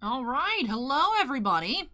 All right, hello everybody.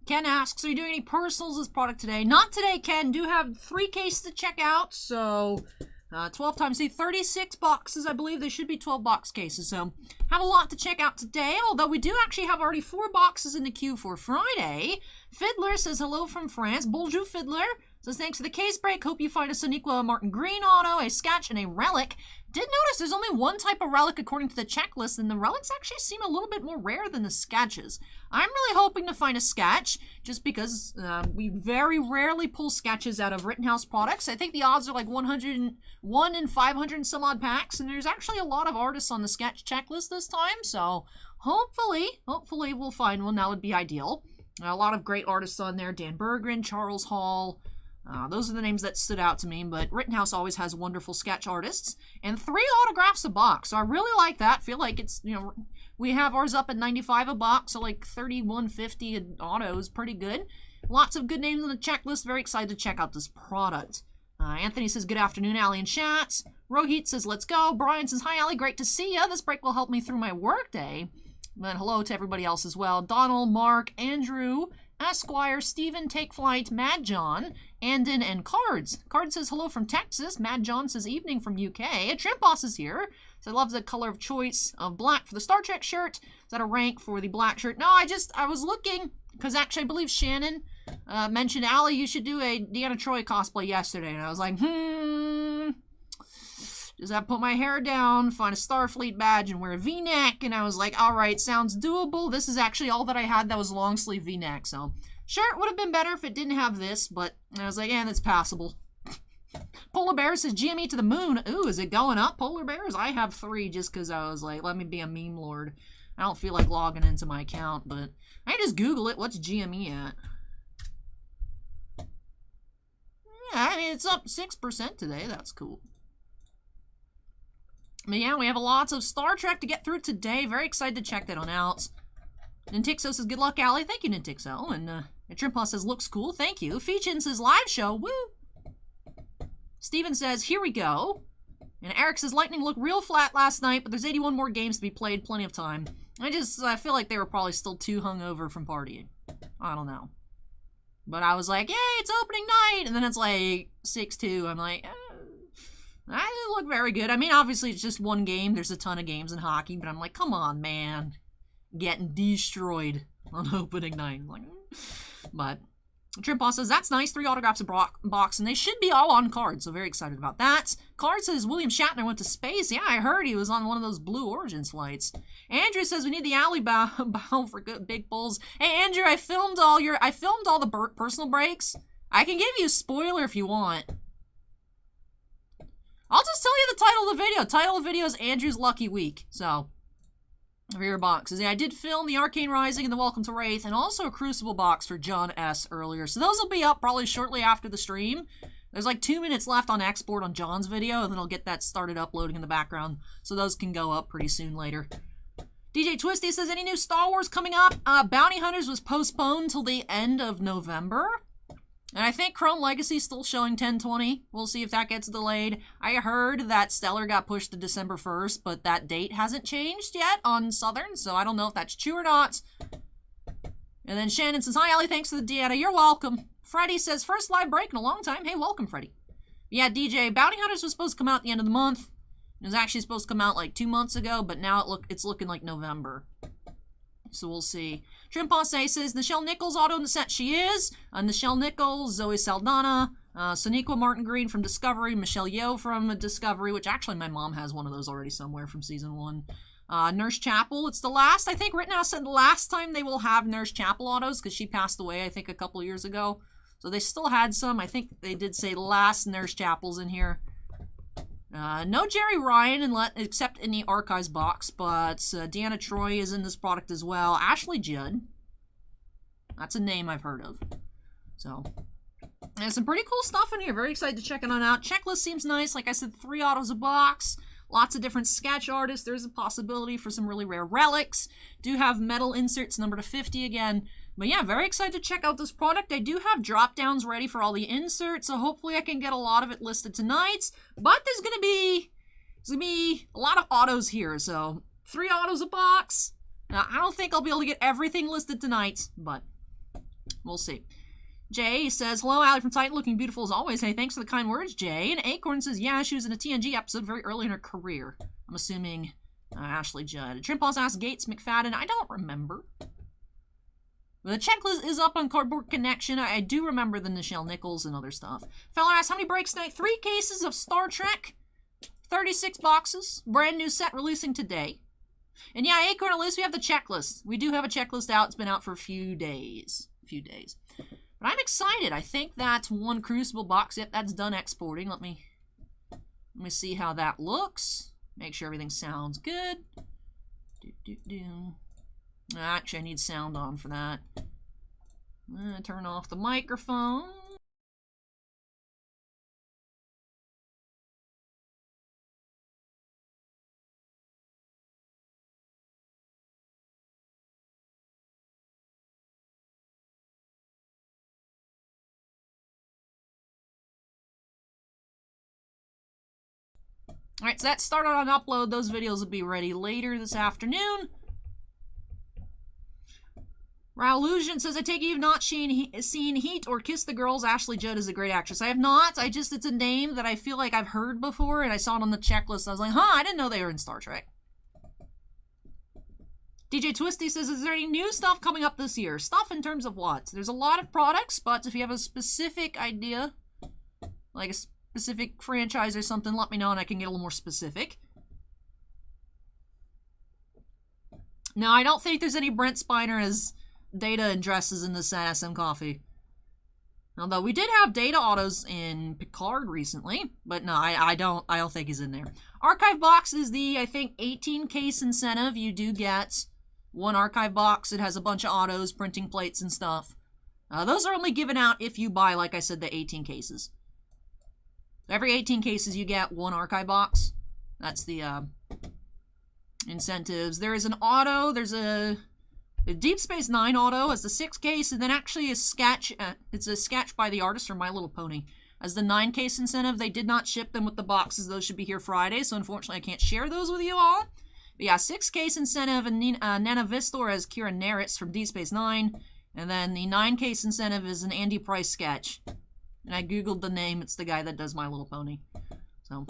Ken asks, are you doing any personals as product today? Not today, Ken. Do have 3 cases to check out, so 12 times 36 boxes. I believe they should be 12 box cases, so have a lot to check out today, although we do actually have already 4 boxes in the queue for Friday. Fiddler says hello from France. Bonjour, Fiddler. Says thanks for the case break. Hope you find a Soniqua Martin Green auto, a sketch, and a relic. Did notice there's only one type of relic according to the checklist, and the relics actually seem a little bit more rare than the sketches. I'm really hoping to find a sketch, just because we very rarely pull sketches out of Rittenhouse products. I think the odds are like 101 in 500 and some odd packs, and there's actually a lot of artists on the sketch checklist this time, so hopefully we'll find one. That would be ideal. A lot of great artists on there. Dan Berggren, Charles Hall. Those are the names that stood out to me, but Rittenhouse always has wonderful sketch artists. And 3 autographs a box, so I really like that. Feel like it's, we have ours up at 95 a box, so like 31.50 an auto is pretty good. Lots of good names on the checklist. Very excited to check out this product. Anthony says, good afternoon, Allie and chat. Rohit says, let's go. Brian says, hi, Allie, great to see ya. This break will help me through my work day. And hello to everybody else as well. Donald, Mark, Andrew, Esquire, Stephen, Take Flight, Mad John, Andon, and Cards. Cards says hello from Texas. Mad John says evening from UK. Trimp Boss is here. So I love the color of choice of black for the Star Trek shirt. Is that a rank for the black shirt? No, I was looking, because actually I believe Shannon mentioned, Allie, you should do a Deanna Troi cosplay yesterday. And I was like, just have to put my hair down, find a Starfleet badge, and wear a V-neck. And I was like, all right, sounds doable. This is actually all that I had that was long sleeve V-neck. So, sure, it would have been better if it didn't have this, but I was like, yeah, that's passable. Polar Bear says GME to the moon. Ooh, is it going up, Polar Bears? I have 3 just because I was like, let me be a meme lord. I don't feel like logging into my account, but I just Google it. What's GME at? Yeah, I mean, it's up 6% today. That's cool. But yeah, we have lots of Star Trek to get through today. Very excited to check that on out. Nintixo says, good luck, Allie. Thank you, Nintixo. And Trimpa says, looks cool. Thank you. Feechin says, live show. Woo! Steven says, here we go. And Eric says, Lightning looked real flat last night, but there's 81 more games to be played. Plenty of time. I feel like they were probably still too hungover from partying. I don't know. But I was like, yay, it's opening night! And then it's like 6-2. I'm like, I didn't look very good. I mean, obviously, it's just one game. There's a ton of games in hockey, but I'm like, come on, man. Getting destroyed on opening night. Like, but Trimpa says, that's nice. 3 autographs a box, and they should be all on card, so very excited about that. Card says, William Shatner went to space. Yeah, I heard he was on one of those Blue Origins flights. Andrew says, we need the alley bow for good big bulls. Hey, Andrew, I filmed all the personal breaks. I can give you a spoiler if you want. I'll just tell you the title of the video. Title of the video is Andrew's Lucky Week. So, for your boxes. Yeah, I did film the Arcane Rising and the Welcome to Wraith, and also a Crucible box for John S. earlier. So those will be up probably shortly after the stream. There's like 2 minutes left on export on John's video, and then I'll get that started uploading in the background. So those can go up pretty soon later. DJ Twisty says, any new Star Wars coming up? Bounty Hunters was postponed till the end of November. And I think Chrome Legacy is still showing 10/20. We'll see if that gets delayed. I heard that Stellar got pushed to December 1st, but that date hasn't changed yet on Southern, so I don't know if that's true or not. And then Shannon says, hi, Allie, thanks for the Deanna. You're welcome. Freddie says, first live break in a long time. Hey, welcome, Freddie. Yeah, DJ, Bounty Hunters was supposed to come out at the end of the month. It was actually supposed to come out like 2 months ago, but now it's looking like November. So we'll see. Trimpasse says, Nichelle Nichols auto in the set. She is. Nichelle Nichols, Zoe Saldana, Soniqua Martin Green from Discovery, Michelle Yeoh from Discovery, which actually my mom has one of those already somewhere from season 1. Nurse Chapel, it's the last. I think Rittenhouse said the last time they will have Nurse Chapel autos, because she passed away, I think, a couple years ago. So they still had some. I think they did say last Nurse Chapel's in here. No Jerry Ryan except in the Archives box, but Deanna Troi is in this product as well. Ashley Judd. That's a name I've heard of. So, there's some pretty cool stuff in here. Very excited to check it on out. Checklist seems nice. Like I said, 3 autos a box. Lots of different sketch artists. There's a possibility for some really rare relics. Do have metal inserts numbered to 50 again. But yeah, very excited to check out this product. I do have drop downs ready for all the inserts, so hopefully I can get a lot of it listed tonight. But there's gonna be a lot of autos here. So 3 autos a box. Now, I don't think I'll be able to get everything listed tonight, but we'll see. Jay says, hello, Allie from Titan, looking beautiful as always. Hey, thanks for the kind words, Jay. And Acorn says, yeah, she was in a TNG episode very early in her career. I'm assuming Ashley Judd. Trimposs asks Gates McFadden. I don't remember. The checklist is up on Cardboard Connection. I do remember the Nichelle Nichols and other stuff. Fella asks, how many breaks tonight? 3 cases of Star Trek. 36 boxes. Brand new set releasing today. And yeah, Acorn, at least we have the checklist. We do have a checklist out. It's been out for a few days. But I'm excited. I think that's one Crucible box. Yep, that's done exporting. Let me see how that looks. Make sure everything sounds good. Actually, I need sound on for that. Turn off the microphone. Alright, so that started on upload. Those videos will be ready later this afternoon. Ralusion says, I take it you've not seen Heat or Kiss the Girls. Ashley Judd is a great actress. I have not. It's a name that I feel like I've heard before, and I saw it on the checklist. I was like, I didn't know they were in Star Trek. DJ Twisty says, is there any new stuff coming up this year? Stuff in terms of what? There's a lot of products, but if you have a specific idea, like a specific franchise or something, let me know and I can get a little more specific. No, I don't think there's any Brent Spiner as Data and dresses in this SM Coffee. Although we did have Data autos in Picard recently, but no, I don't think he's in there. Archive box is the, I think, 18 case incentive. You do get one archive box. It has a bunch of autos, printing plates and stuff. Those are only given out if you buy, like I said, the 18 cases. Every 18 cases, you get one archive box. That's the incentives. There is an auto. There's a Deep Space Nine auto as the 6 case, and then actually a sketch. It's a sketch by the artist from My Little Pony. As the 9 case incentive, they did not ship them with the boxes. Those should be here Friday, so unfortunately I can't share those with you all. But yeah, 6 case incentive and Nana Vistor as Kira Nerys from Deep Space Nine. And then the 9 case incentive is an Andy Price sketch. And I googled the name. It's the guy that does My Little Pony. So,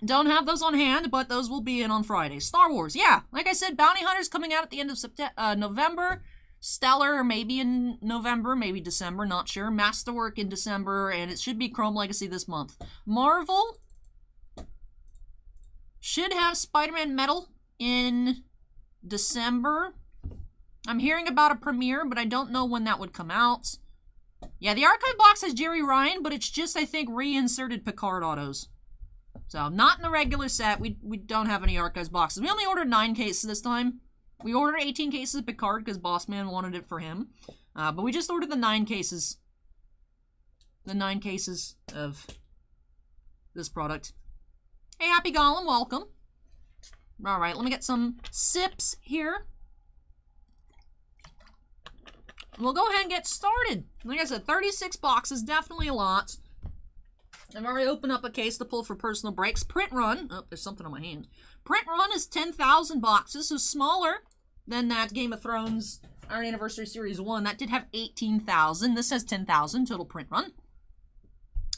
don't have those on hand, but those will be in on Friday. Star Wars, yeah. Like I said, Bounty Hunter's coming out at the end of November. Stellar, maybe in November, maybe December, not sure. Masterwork in December, and it should be Chrome Legacy this month. Marvel should have Spider-Man Metal in December. I'm hearing about a premiere, but I don't know when that would come out. Yeah, the archive box has Jerry Ryan, but it's just, I think, reinserted Picard autos. So, not in the regular set. We don't have any archives boxes. We only ordered 9 cases this time. We ordered 18 cases of Picard because Bossman wanted it for him. But we just ordered the 9 cases. The 9 cases of this product. Hey, Happy Gollum, welcome. Alright, let me get some sips here. We'll go ahead and get started. Like I said, 36 boxes, definitely a lot. I've already opened up a case to pull for personal breaks. Print run, oh, there's something on my hand. Print run is 10,000 boxes, so smaller than that Game of Thrones Iron Anniversary Series 1. That did have 18,000. This has 10,000 total print run.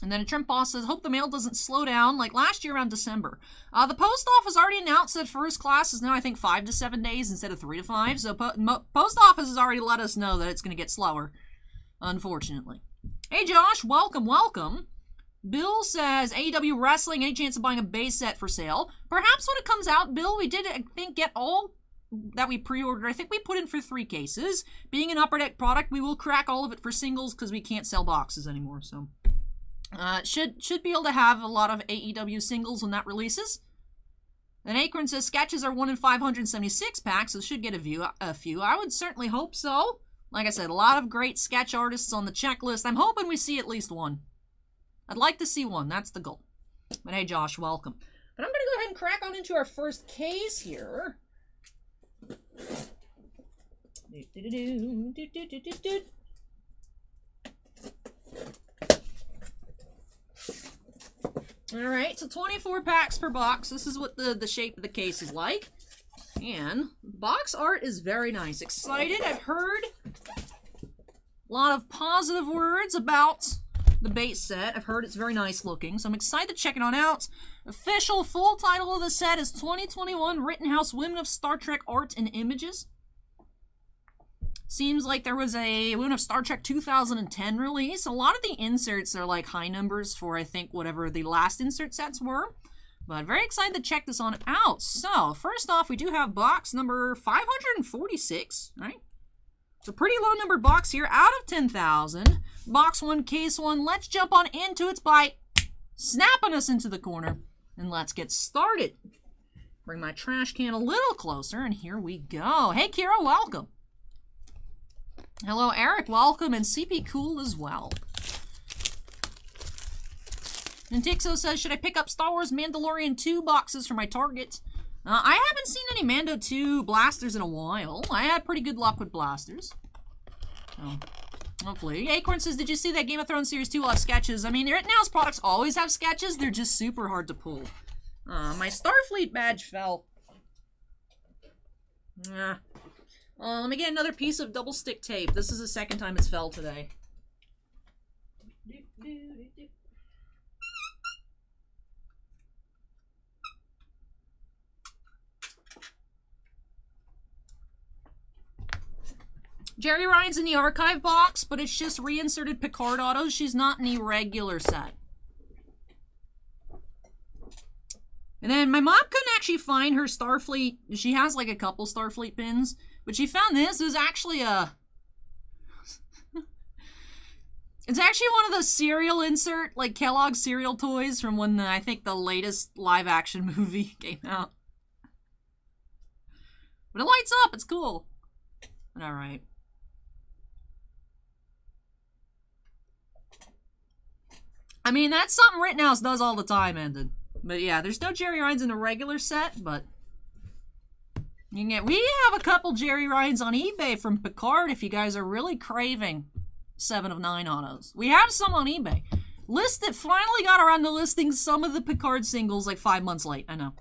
And then a Trim Boss says, hope the mail doesn't slow down like last year around December. The post office already announced that first class is now, I think, 5 to 7 days instead of 3 to 5. So post office has already let us know that it's going to get slower, unfortunately. Hey, Josh, welcome, welcome. Bill says, AEW Wrestling, any chance of buying a base set for sale? Perhaps when it comes out, Bill, we did, I think, get all that we pre-ordered. I think we put in for 3 cases. Being an Upper Deck product, we will crack all of it for singles because we can't sell boxes anymore, so... should be able to have a lot of AEW singles when that releases. Then Acorn says sketches are 1 in 576 packs, so should get a few. I would certainly hope so. Like I said, a lot of great sketch artists on the checklist. I'm hoping we see at least one. I'd like to see one. That's the goal. But hey, Josh, welcome. But I'm going to go ahead and crack on into our first case here. Alright, so 24 packs per box. This is what the shape of the case is like. And box art is very nice. Excited. I've heard a lot of positive words about the base set. I've heard it's very nice looking, so I'm excited to check it on out. Official full title of the set is 2021 Rittenhouse Women of Star Trek Art and Images. Seems like there was a Women of Star Trek 2010 release. A lot of the inserts are like high numbers for, I think, whatever the last insert sets were. But very excited to check this on out. So, first off, we do have box number 546, right? It's a pretty low numbered box here, out of 10,000. Box 1, case 1. Let's jump on into it by snapping us into the corner. And let's get started. Bring my trash can a little closer, and here we go. Hey, Kira, welcome. Hello, Eric, welcome, and CP Cool as well. And Tixo says, should I pick up Star Wars Mandalorian 2 boxes for my Target? I haven't seen any Mando 2 blasters in a while. I had pretty good luck with blasters. So, hopefully. Acorn says, did you see that Game of Thrones Series 2 will have sketches? I mean, Rittenhouse products always have sketches. They're just super hard to pull. My Starfleet badge fell. Let me get another piece of double stick tape. This is the second time it's fell today. Jerry Ryan's in the archive box, but it's just reinserted Picard autos. She's not in the regular set. And then my mom couldn't actually find her Starfleet. She has like a couple Starfleet pins, but she found this. It was actually a... It's actually one of those cereal insert, like Kellogg's cereal toys from when I think the latest live action movie came out. But it lights up. It's cool. All right. I mean, that's something Rittenhouse does all the time, Ended. But yeah, there's no Jerry Ryans in the regular set, but you can get, we have a couple Jerry Ryans on eBay from Picard if you guys are really craving 7 of 9 autos. We have some on eBay. Listed, finally got around to listing some of the Picard singles like 5 months late. I know.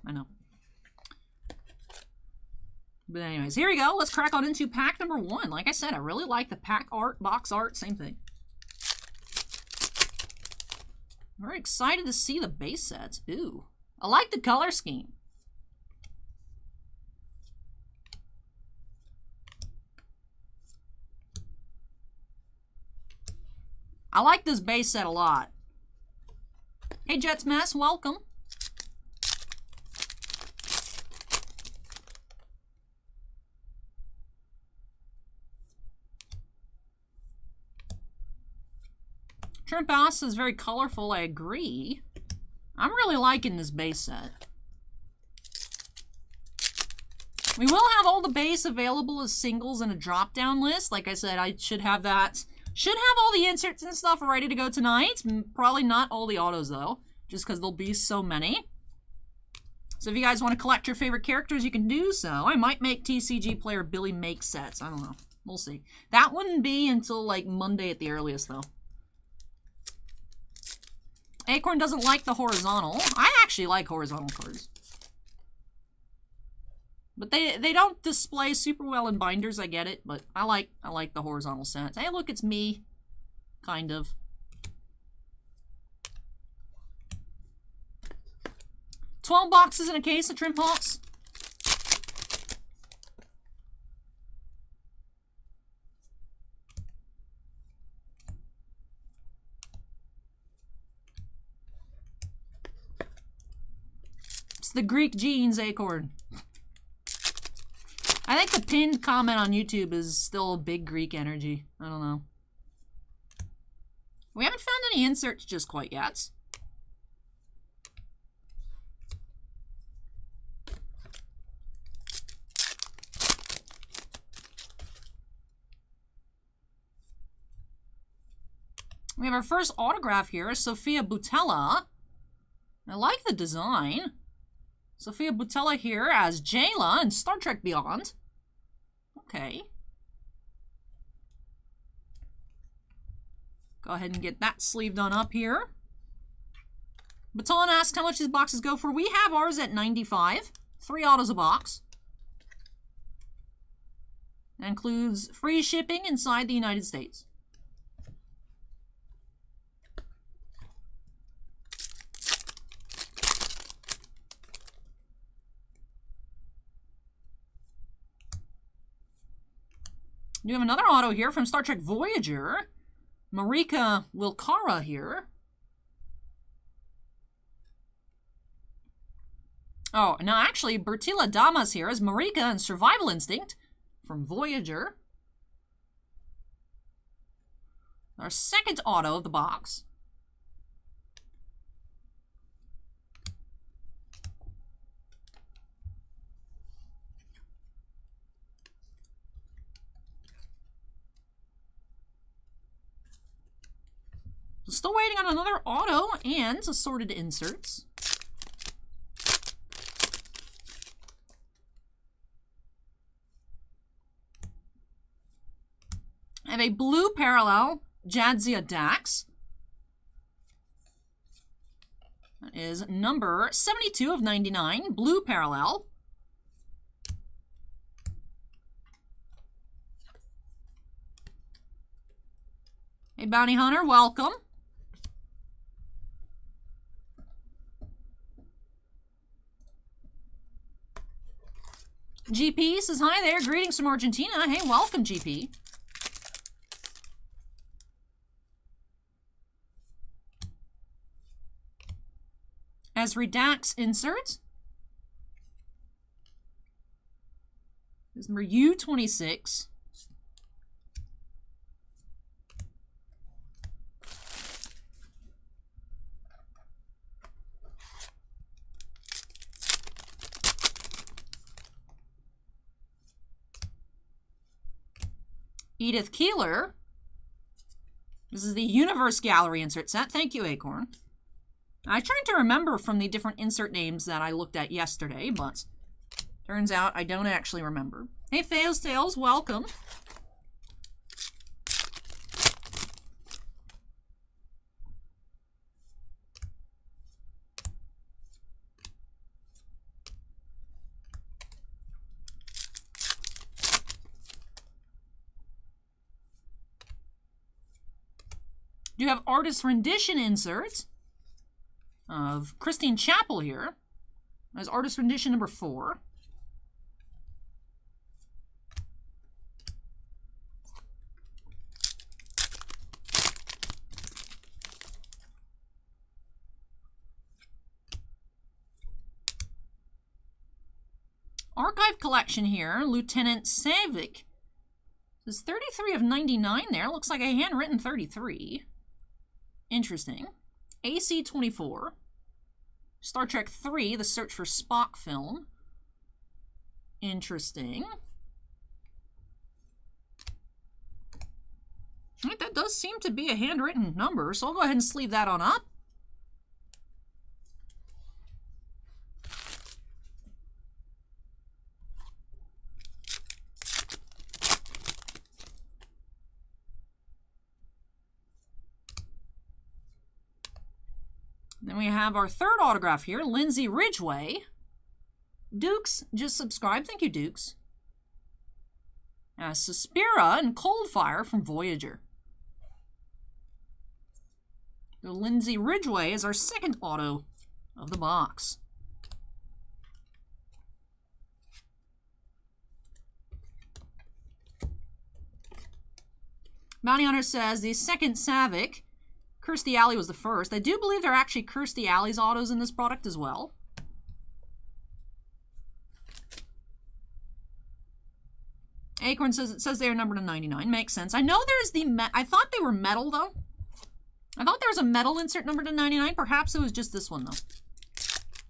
But anyways, here we go. Let's crack on into pack number 1. Like I said, I really like the pack art, box art, same thing. Very excited to see the base sets. Ooh, I like the color scheme. I like this base set a lot. Hey, Jets Mess, welcome. Shrimp House is very colorful, I agree. I'm really liking this base set. We will have all the base available as singles in a drop-down list. Like I said, I should have that. Should have all the inserts and stuff ready to go tonight. Probably not all the autos, though, just because there'll be so many. So if you guys want to collect your favorite characters, you can do so. I might make TCG player Billy make sets. I don't know. We'll see. That wouldn't be until, like, Monday at the earliest, though. Acorn doesn't like the horizontal. I actually like horizontal cards. But they don't display super well in binders, I get it, but I like the horizontal sets. Hey, look, it's me. Kind of. $12 boxes in a case of Trimp Hawks. It's the Greek genes, Acorn. I think the pinned comment on YouTube is still a big Greek energy. I don't know. We haven't found any inserts just quite yet. We have our first autograph here, Sophia Boutella. I like the design. Sophia Boutella here as Jayla in Star Trek Beyond. Okay. Go ahead and get that sleeved on up here. Baton asks how much these boxes go for. We have ours at $95. 3 autos a box. That includes free shipping inside the United States. You have another auto here from Star Trek Voyager. Marika Wilkara here. Oh, now actually, Bertila Damas here is Marika and Survival Instinct from Voyager. Our second auto of the box. Still waiting on another auto and assorted inserts. I have a blue parallel Jadzia Dax. That is number 72 of 99, blue parallel. Hey, Bounty Hunter, welcome. GP says hi there. Greetings from Argentina. Hey, welcome, GP. As Redax insert. This is number U26. Edith Keeler. This is the Universe Gallery insert set. Thank you, Acorn. I tried to remember from the different insert names that I looked at yesterday, but turns out I don't actually remember. Hey, Fails Tales, welcome. You have artist rendition inserts of Christine Chappell here. As artist rendition number 4. Archive collection here, Lieutenant Savick. This is 33 of 99 there. Looks like a handwritten 33. Interesting. AC-24. Star Trek 3, The Search for Spock film. Interesting. Alright, that does seem to be a handwritten number, so I'll go ahead and sleeve that on up. Then we have our third autograph here, Lindsay Ridgway. Dukes just subscribed. Thank you, Dukes. Suspira and Coldfire from Voyager. So Lindsay Ridgway is our second auto of the box. Bounty Hunter says the second Savick. Kirstie Alley was the first. I do believe there are actually Kirstie Alley's autos in this product as well. Acorn says it says they are numbered to 99. Makes sense. I know there's the I thought they were metal though. I thought there was a metal insert numbered to 99. Perhaps it was just this one though.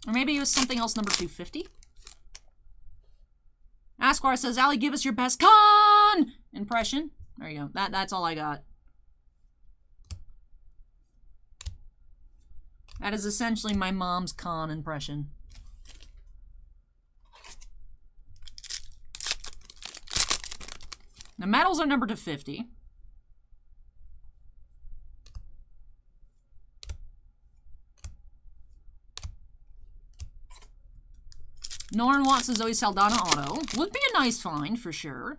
Or maybe it was something else number 250. Asquar says, Allie, give us your best con impression. There you go. That's all I got. That is essentially my mom's con impression. The medals are numbered to 50. Norrin wants a Zoe Saldana auto. Would be a nice find for sure.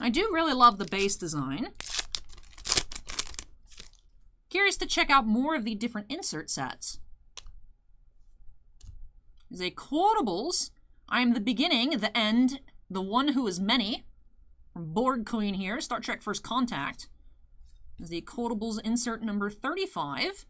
I do really love the base design. Curious to check out more of the different insert sets. Is a quotables. I am the beginning, the end, the one who is many. From Borg Queen here, Star Trek First Contact. Is the quotables insert number 35.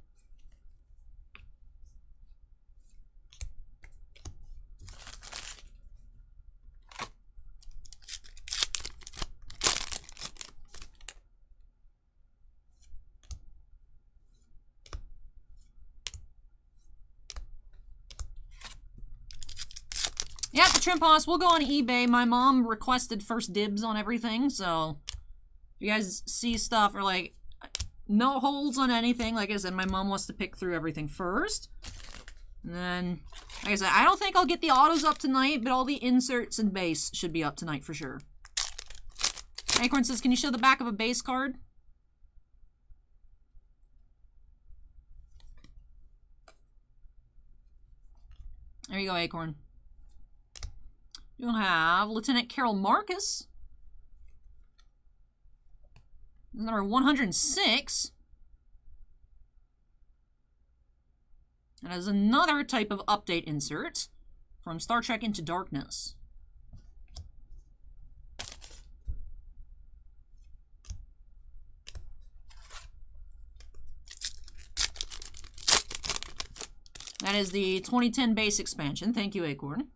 Yeah, the Trimposs will go on eBay. My mom requested first dibs on everything, so if you guys see stuff or like no holds on anything, like I said, my mom wants to pick through everything first. And then, like I said, I don't think I'll get the autos up tonight, but all the inserts and base should be up tonight for sure. Acorn says, can you show the back of a base card? There you go, Acorn. You'll have Lieutenant Carol Marcus. Number 106. That is another type of update insert from Star Trek Into Darkness. That is the 2010 base expansion. Thank you, Acorn.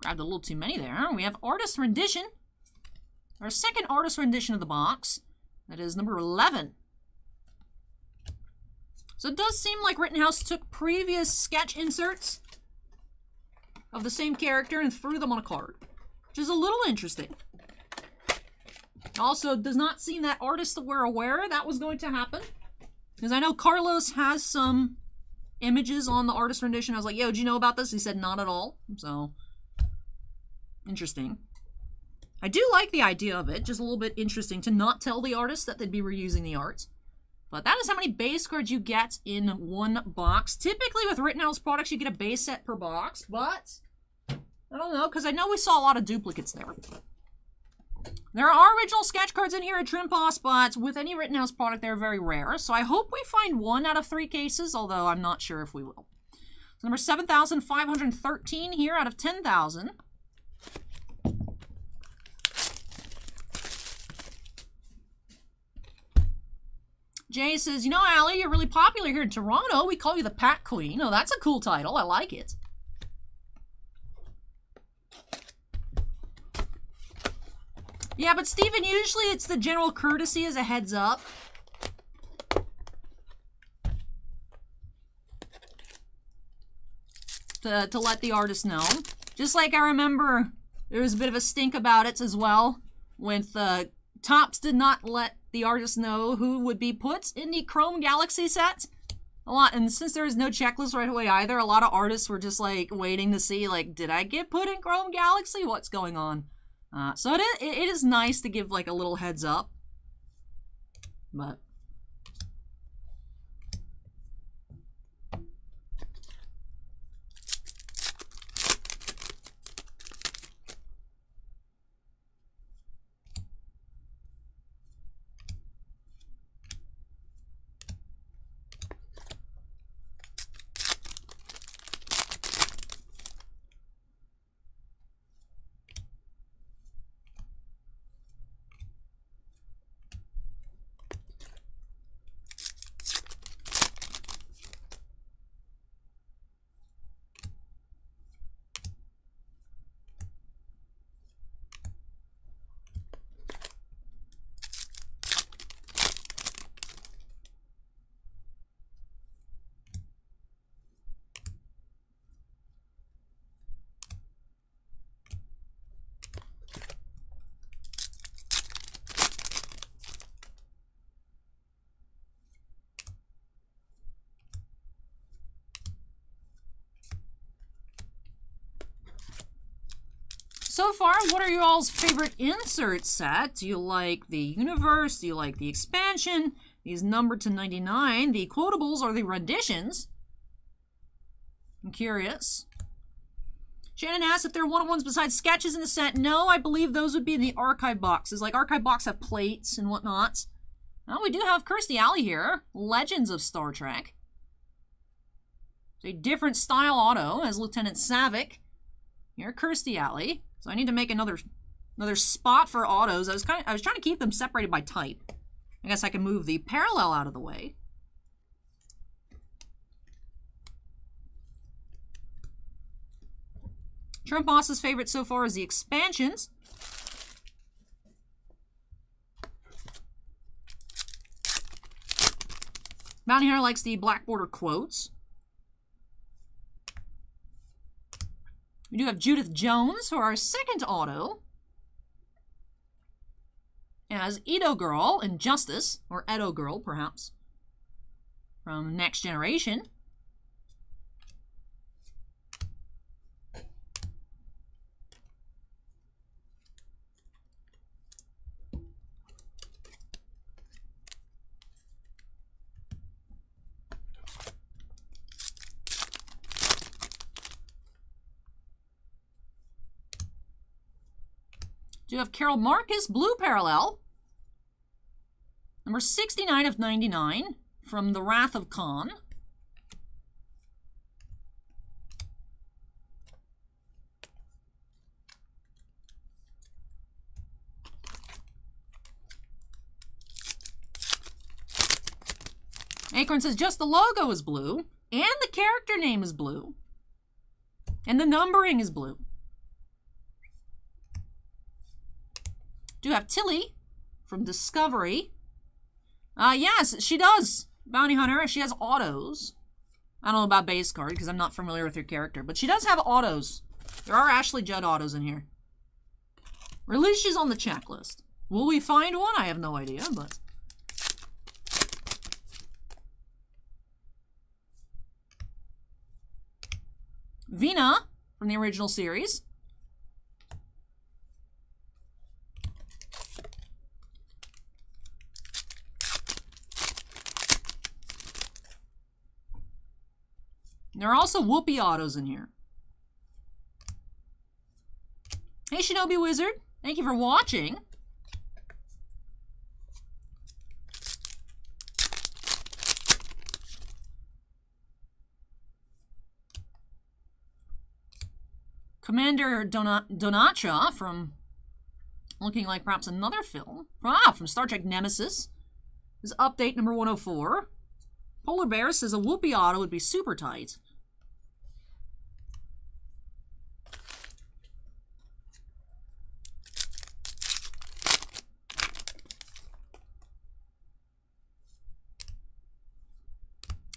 Grabbed a little too many there. We have Artist Rendition. Our second Artist Rendition of the box. That is number 11. So it does seem like Rittenhouse took previous sketch inserts of the same character and threw them on a card, which is a little interesting. Also, does not seem that artists were aware that was going to happen. Because I know Carlos has some images on the Artist Rendition. I was like, yo, did you know about this? He said not at all. So... interesting. I do like the idea of it, just a little bit interesting to not tell the artist that they'd be reusing the art. But that is how many base cards you get in one box. Typically with Rittenhouse products, you get a base set per box, but I don't know, because I know we saw a lot of duplicates there. There are original sketch cards in here at Trimposs, but with any Rittenhouse product, they're very rare. So I hope we find 1 out of 3 cases, although I'm not sure if we will. So number 7,513 here out of 10,000. Jay says, you know, Allie, you're really popular here in Toronto. We call you the Pack Queen. Oh, that's a cool title. I like it. Yeah, but Steven, usually it's the general courtesy as a heads up. To let the artist know. Just like I remember there was a bit of a stink about it as well. When the Topps did not let the artist know who would be put in the Chrome Galaxy set. And since there was no checklist right away either, a lot of artists were just like waiting to see, like, did I get put in Chrome Galaxy? What's going on? So it is nice to give like a little heads up. But so far, what are your all's favorite insert set? Do you like the universe? Do you like the expansion? These numbered to 99. The quotables or the renditions? I'm curious. Shannon asks if there are one-on-ones besides sketches in the set. No, I believe those would be in the archive boxes. Like, archive box have plates and whatnot. Well, we do have Kirstie Alley here. Legends of Star Trek. It's a different style auto as Lieutenant Savick. Here, Kirstie Alley. So I need to make another spot for autos. I was trying to keep them separated by type. I guess I can move the parallel out of the way. Trump Boss's favorite so far is the expansions. Bounty Hunter likes the black border quotes. We do have Judith Jones for our second auto. As Edo Girl in Justice, or Edo Girl perhaps, from Next Generation. Do you have Carol Marcus, Blue Parallel. Number 69 of 99 from The Wrath of Khan. Acorn says just the logo is blue, and the character name is blue, and the numbering is blue. Do have Tilly from Discovery. Yes, she does. Bounty Hunter, she has autos. I don't know about base card because I'm not familiar with her character, but she does have autos. There are Ashley Judd autos in here. Or at least she's on the checklist. Will we find one? I have no idea, but... Vina from the original series. There are also Whoopi autos in here. Hey, Shinobi Wizard. Thank you for watching. Commander Donacha from looking like perhaps another film. From Star Trek Nemesis. This is update number 104. Polar Bear says a Whoopi auto would be super tight.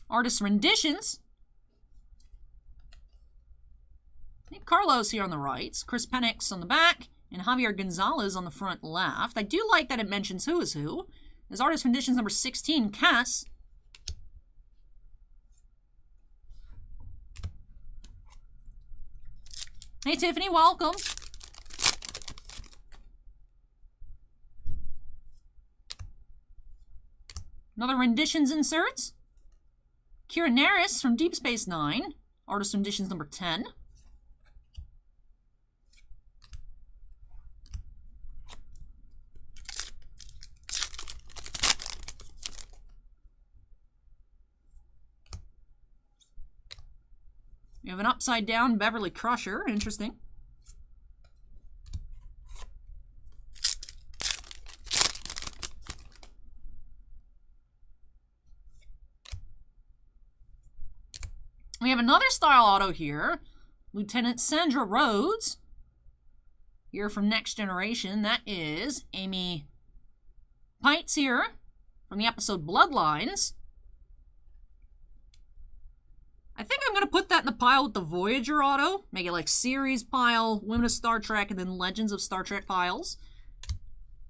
Artist renditions. I think Carlos here on the right, Chris Penix on the back, and Javier Gonzalez on the front left. I do like that it mentions who is who. There's artist renditions number 16, Cass. Hey Tiffany, welcome. Another renditions inserts. Kira Nerys from Deep Space Nine. Artist renditions number 10. We have an upside down Beverly Crusher. Interesting. We have another style auto here. Lieutenant Sandra Rhodes. Here from Next Generation. That is Amy Pites here from the episode Bloodlines. I think I'm going to put that in the pile with the Voyager auto. Make it like series pile, Women of Star Trek, and then Legends of Star Trek piles.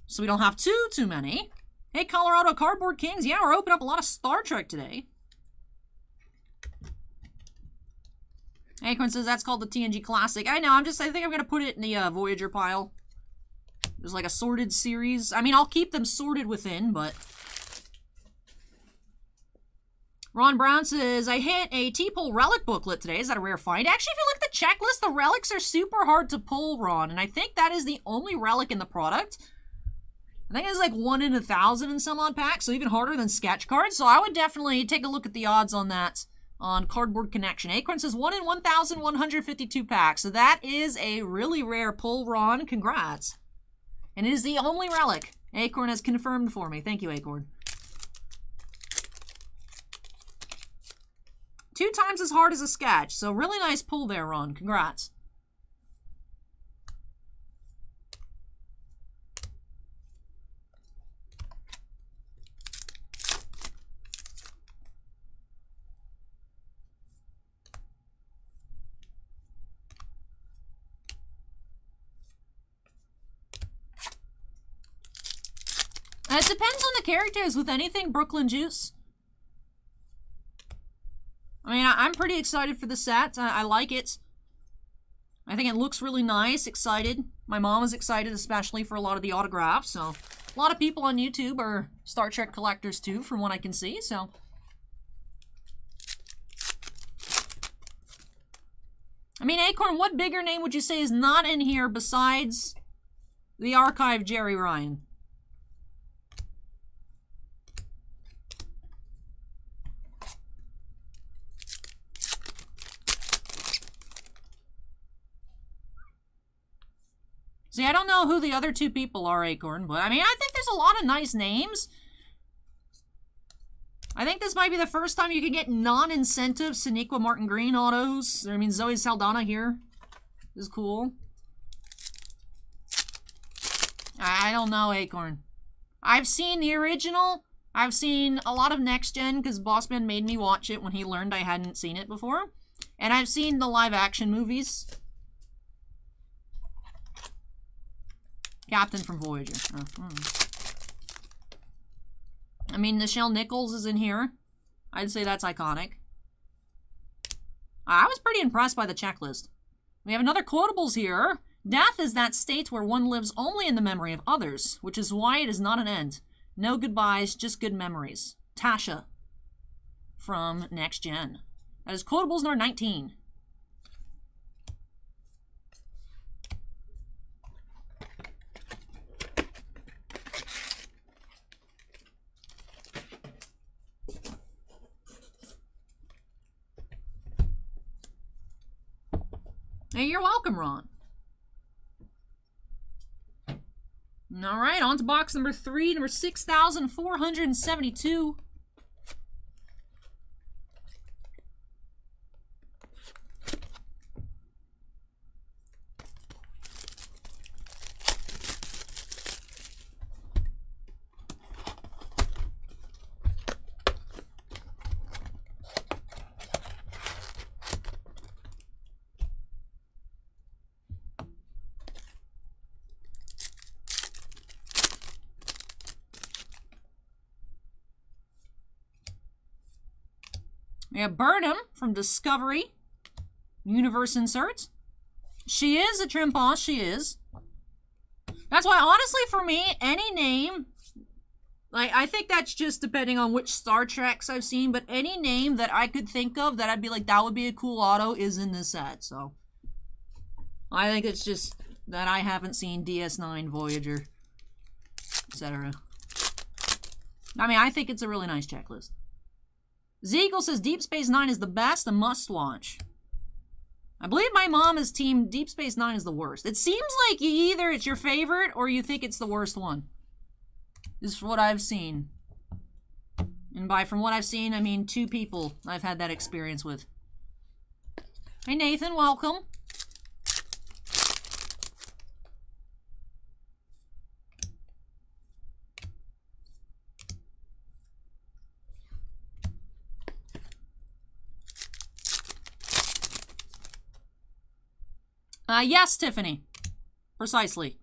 So we don't have too many. Hey, Colorado Cardboard Kings. Yeah, we're opening up a lot of Star Trek today. Acorn says that's called the TNG Classic. I know, I think I'm going to put it in the Voyager pile. There's like a sorted series. I mean, I'll keep them sorted within, but... Ron Brown says, I hit a T-Pull relic booklet today. Is that a rare find? Actually, if you look at the checklist, the relics are super hard to pull, Ron. And I think that is the only relic in the product. I think it's like 1 in 1,000 in some odd packs, so even harder than sketch cards. So I would definitely take a look at the odds on that on Cardboard Connection. Acorn says 1 in 1,152 packs. So that is a really rare pull, Ron. Congrats. And it is the only relic. Acorn has confirmed for me. Thank you, Acorn. 2 times as hard as a sketch. So really nice pull there, Ron. Congrats. It depends on the characters with anything Brooklyn Juice. I mean, I'm pretty excited for the set. I like it. I think it looks really nice. Excited. My mom is excited, especially for a lot of the autographs. So, a lot of people on YouTube are Star Trek collectors too, from what I can see. So, I mean, Acorn, what bigger name would you say is not in here besides the archive Jerry Ryan? See, I don't know who the other 2 people are, Acorn, but I mean, I think there's a lot of nice names. I think this might be the first time you can get non-incentive Sonequa Martin Green autos. I mean, Zoe Saldana here is cool. I don't know, Acorn. I've seen the original. I've seen a lot of Next Gen because Bossman made me watch it when he learned I hadn't seen it before. And I've seen the live-action movies. Captain from Voyager. Oh, I mean, Nichelle Nichols is in here. I'd say that's iconic. I was pretty impressed by the checklist. We have another quotables here. Death is that state where one lives only in the memory of others, which is why it is not an end. No goodbyes, just good memories. Tasha from Next Gen. That is quotables number 19. Hey, you're welcome, Ron. All right, on to box number 3, number 6,472. We have Burnham from Discovery Universe Insert. She is a Trimposs, she is. That's why, honestly, for me, any name, like, I think that's just depending on which Star Treks I've seen, but any name that I could think of that I'd be like, that would be a cool auto is in this set, so. I think it's just that I haven't seen DS9, Voyager, etc. I mean, I think it's a really nice checklist. Zeagle says Deep Space Nine is the best, a must watch. I believe my mom is team Deep Space Nine is the worst. It seems like either it's your favorite or you think it's the worst one. This is what I've seen. And by from what I've seen, I mean 2 people I've had that experience with. Hey Nathan, welcome. Yes, Tiffany. Precisely.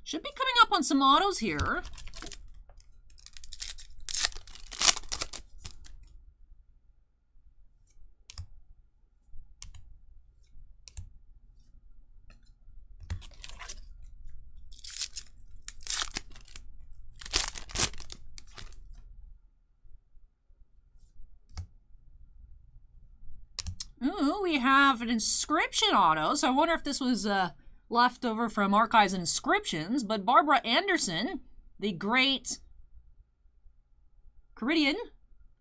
Should be coming up on some autos here. Ooh, we have an inscription auto, so I wonder if this was left over from archives and inscriptions, but Barbara Anderson, the great Caridian,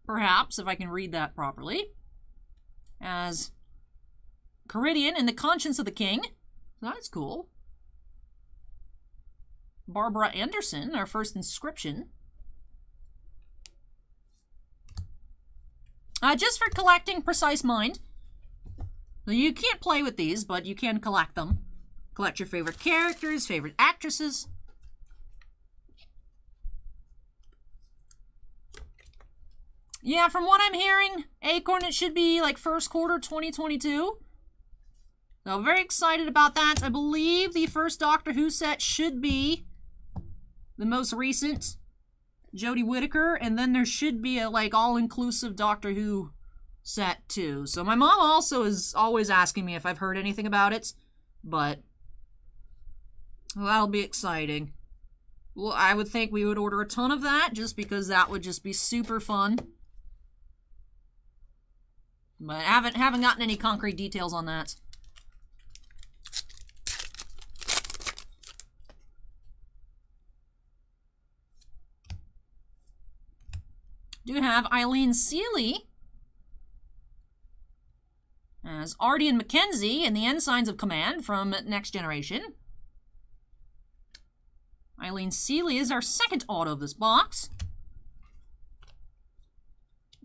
perhaps, if I can read that properly, as Caridian in the Conscience of the King. That's cool. Barbara Anderson, our first inscription. Just for collecting Precise Mind. You can't play with these, but you can collect them. Collect your favorite characters, favorite actresses. Yeah, from what I'm hearing, Acorn, it should be like first quarter 2022. So very excited about that. I believe the first Doctor Who set should be the most recent Jodie Whittaker, and then there should be a like all-inclusive Doctor Who set too. So my mom also is always asking me if I've heard anything about it, but well, that'll be exciting. Well, I would think we would order a ton of that just because that would just be super fun. But I haven't gotten any concrete details on that. Do have Eileen Seeley as Ardian Mackenzie in the Ensigns of Command from Next Generation. Eileen Seeley is our second auto of this box.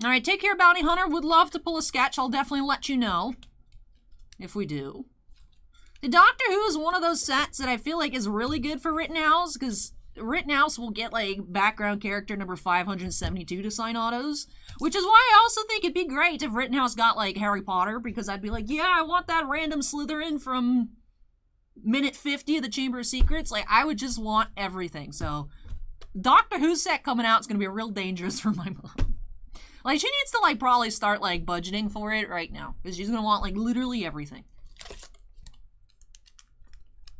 Alright, take care, Bounty Hunter. Would love to pull a sketch. I'll definitely let you know if we do. The Doctor Who is one of those sets that I feel like is really good for Rittenhouse, because Rittenhouse will get like background character number 572 to sign autos, which is why I also think it'd be great if Rittenhouse got like Harry Potter, because I'd be like, yeah, I want that random Slytherin from minute 50 of the Chamber of Secrets. Like, I would just want everything. So Doctor Who set coming out is going to be real dangerous for my mom. Like, she needs to like probably start like budgeting for it right now, because she's going to want like literally everything.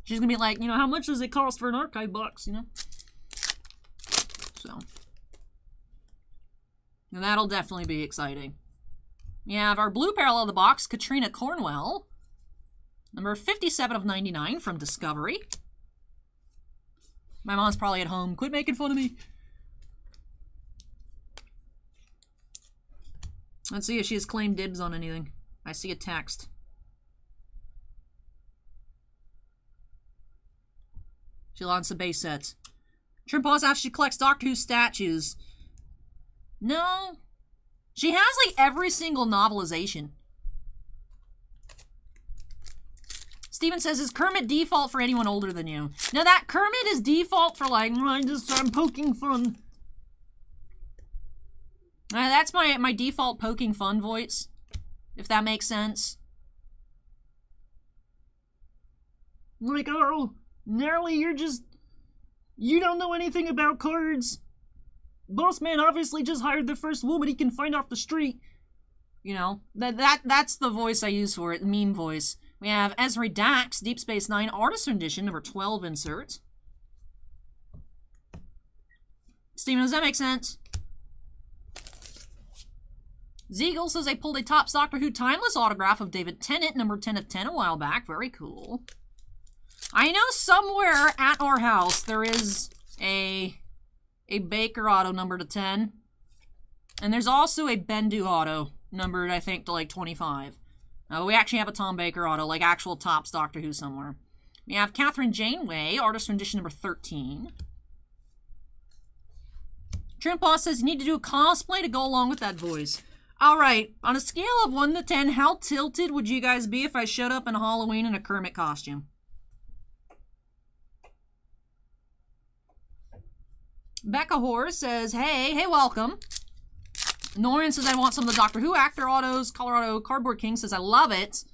She's going to be like, you know, how much does it cost for an archive box, you know? So, and that'll definitely be exciting. We have our blue parallel of the box, Katrina Cornwell. Number 57 of 99 from Discovery. My mom's probably at home. Quit making fun of me. Let's see if she has claimed dibs on anything. I see a text. She wants the base sets. Trim pause after she collects Doctor Who statues. No. She has like every single novelization. Steven says, is Kermit default for anyone older than you? Now that Kermit is default for like, I'm poking fun. That's my default poking fun voice, if that makes sense. Like, oh, Gnarly, you don't know anything about cards. Boss man obviously just hired the first woman he can find off the street. You know, that's the voice I use for it, the meme voice. We have Ezri Dax, Deep Space Nine, Artisan Edition, number 12 insert. Steven, does that make sense? Ziegel says I pulled a Topps Doctor Who Timeless autograph of David Tennant, number 10 of 10 a while back. Very cool. I know somewhere at our house there is a Baker auto numbered to 10. And there's also a Bendu auto numbered, I think, to like 25. We actually have a Tom Baker auto, like actual Topps Doctor Who somewhere. We have Catherine Janeway, Artist Rendition number 13. Trimpaw says you need to do a cosplay to go along with that voice. Alright, on a scale of 1 to 10, how tilted would you guys be if I showed up in Halloween in a Kermit costume? Becca Hoare says, hey, welcome. Norian says, I want some of the Doctor Who actor autos. Colorado Cardboard King says, I love it.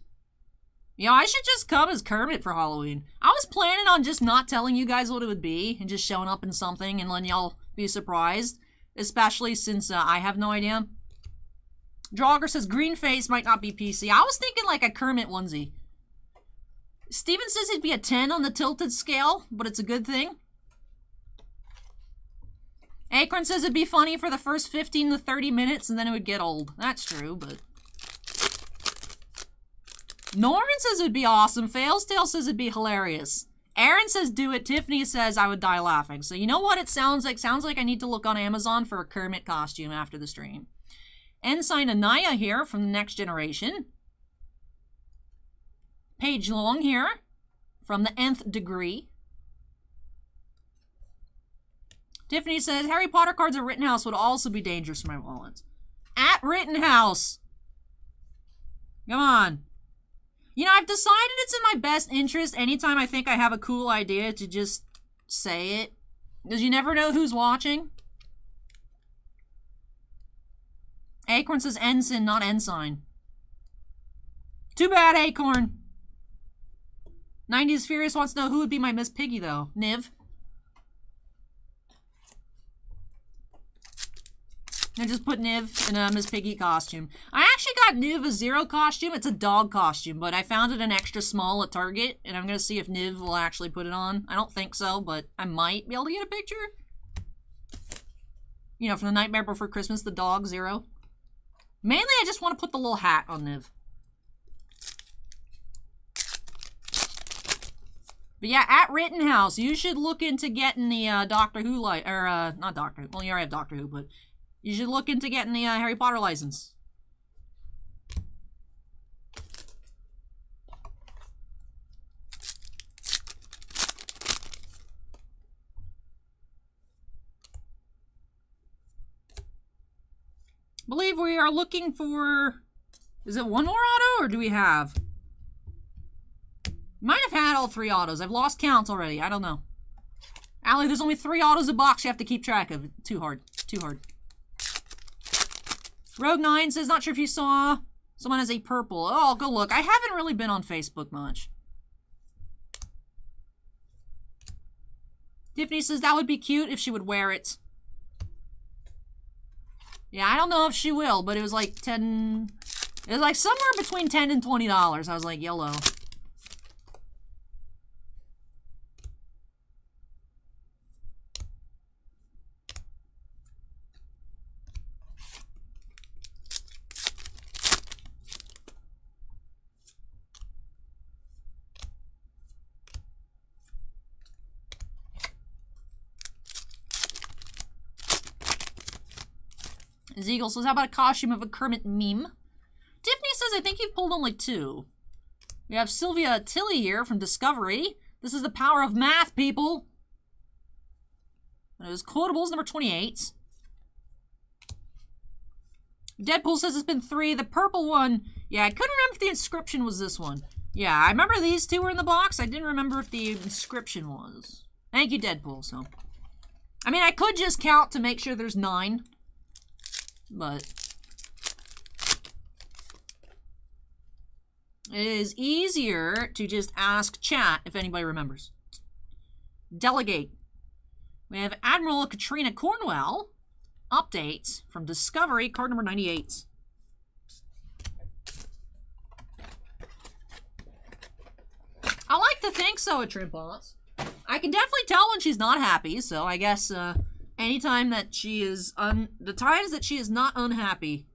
You know, I should just come as Kermit for Halloween. I was planning on just not telling you guys what it would be and just showing up in something and letting y'all be surprised. Especially since I have no idea. Drogger says green face might not be PC. I was thinking like a Kermit onesie. Steven says it'd be a 10 on the tilted scale, but it's a good thing. Acorn says it'd be funny for the first 15 to 30 minutes and then it would get old. That's true, but... Norman says it'd be awesome. Failstale says it'd be hilarious. Aaron says do it. Tiffany says I would die laughing. So you know what it sounds like? Sounds like I need to look on Amazon for a Kermit costume after the stream. Ensign Anaya here from the Next Generation. Paige Long here from the Nth Degree. Tiffany says Harry Potter cards at Rittenhouse would also be dangerous for my wallet. At Rittenhouse. Come on. You know, I've decided it's in my best interest anytime I think I have a cool idea to just say it. Because you never know who's watching. Acorn says ensign, not ensign. Too bad, Acorn. 90s Furious wants to know who would be my Miss Piggy, though. Niv. I just put Niv in a Miss Piggy costume. I actually got Niv a Zero costume. It's a dog costume, but I found it an extra small at Target, and I'm going to see if Niv will actually put it on. I don't think so, but I might be able to get a picture. You know, from the Nightmare Before Christmas, the dog Zero. Mainly, I just want to put the little hat on Niv. But yeah, at Rittenhouse, you should look into getting the Doctor Who not Doctor Who. Well, you already have Doctor Who, but you should look into getting the Harry Potter license. I believe we are looking for... Is it one more auto, or do we have... Might have had all 3 autos. I've lost counts already. I don't know. Allie, there's only 3 autos a box you have to keep track of. Too hard. Too hard. Rogue9 says, not sure if you saw someone has a purple. Oh, I'll go look. I haven't really been on Facebook much. Tiffany says that would be cute if she would wear it. Yeah, I don't know if she will, but it was like 10... It was like somewhere between $10 and $20. I was like, YOLO. Zeagle says, how about a costume of a Kermit meme? Tiffany says, I think you've pulled only 2. We have Sylvia Tilly here from Discovery. This is the power of math, people. It was quotables number 28. Deadpool says it's been 3. The purple one, yeah, I couldn't remember if the inscription was this one. Yeah, I remember these 2 were in the box. I didn't remember if the inscription was. Thank you, Deadpool, so. I mean, I could just count to make sure there's 9. But it is easier to just ask chat if anybody remembers. Delegate. We have Admiral Katrina Cornwell. Updates from Discovery, card number 98. I like to think so, a Trimboss. I can definitely tell when she's not happy, so I guess, anytime that she is the times that she is not unhappy.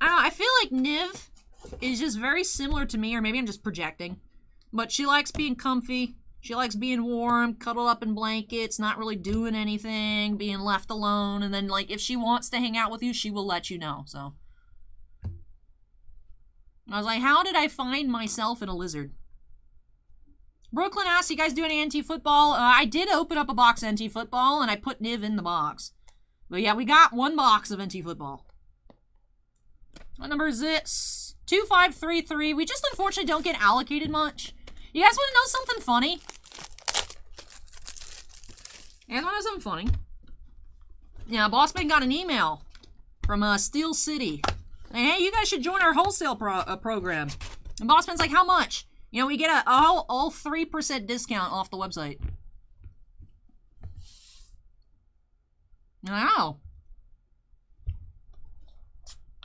I don't know, I feel like Niv is just very similar to me, or maybe I'm just projecting. But she likes being comfy. She likes being warm, cuddled up in blankets, not really doing anything, being left alone. And then, like, if she wants to hang out with you, she will let you know, so. I was like, how did I find myself in a lizard? Brooklyn asks, you guys do any NT football? I did open up a box of NT football, and I put Niv in the box. But yeah, we got 1 box of NT football. What number is this? 2533. We just unfortunately don't get allocated much. You guys want to know something funny? You guys want to know something funny? Yeah, Bossman got an email from Steel City. Hey, you guys should join our wholesale program. And Bossman's like, how much? You know, we get a all 3% discount off the website. Wow.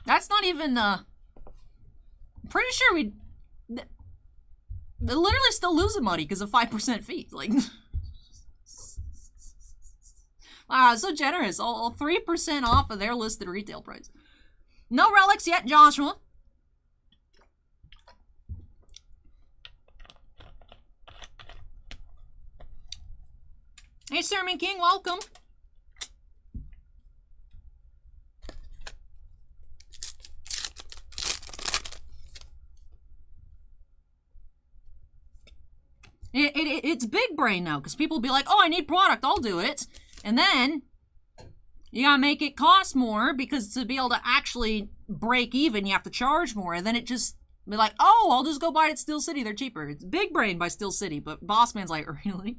That's not even, I'm pretty sure they're literally still losing money because of 5% fees. Like, wow, so generous. All 3% off of their listed retail price. No relics yet, Joshua. Hey, Sermon King, welcome. It's big brain now, because people will be like, oh, I need product, I'll do it. And then you gotta make it cost more, because to be able to actually break even, you have to charge more. And then it just be like, oh, I'll just go buy it at Steel City, they're cheaper. It's big brain by Steel City, but Bossman's like, really?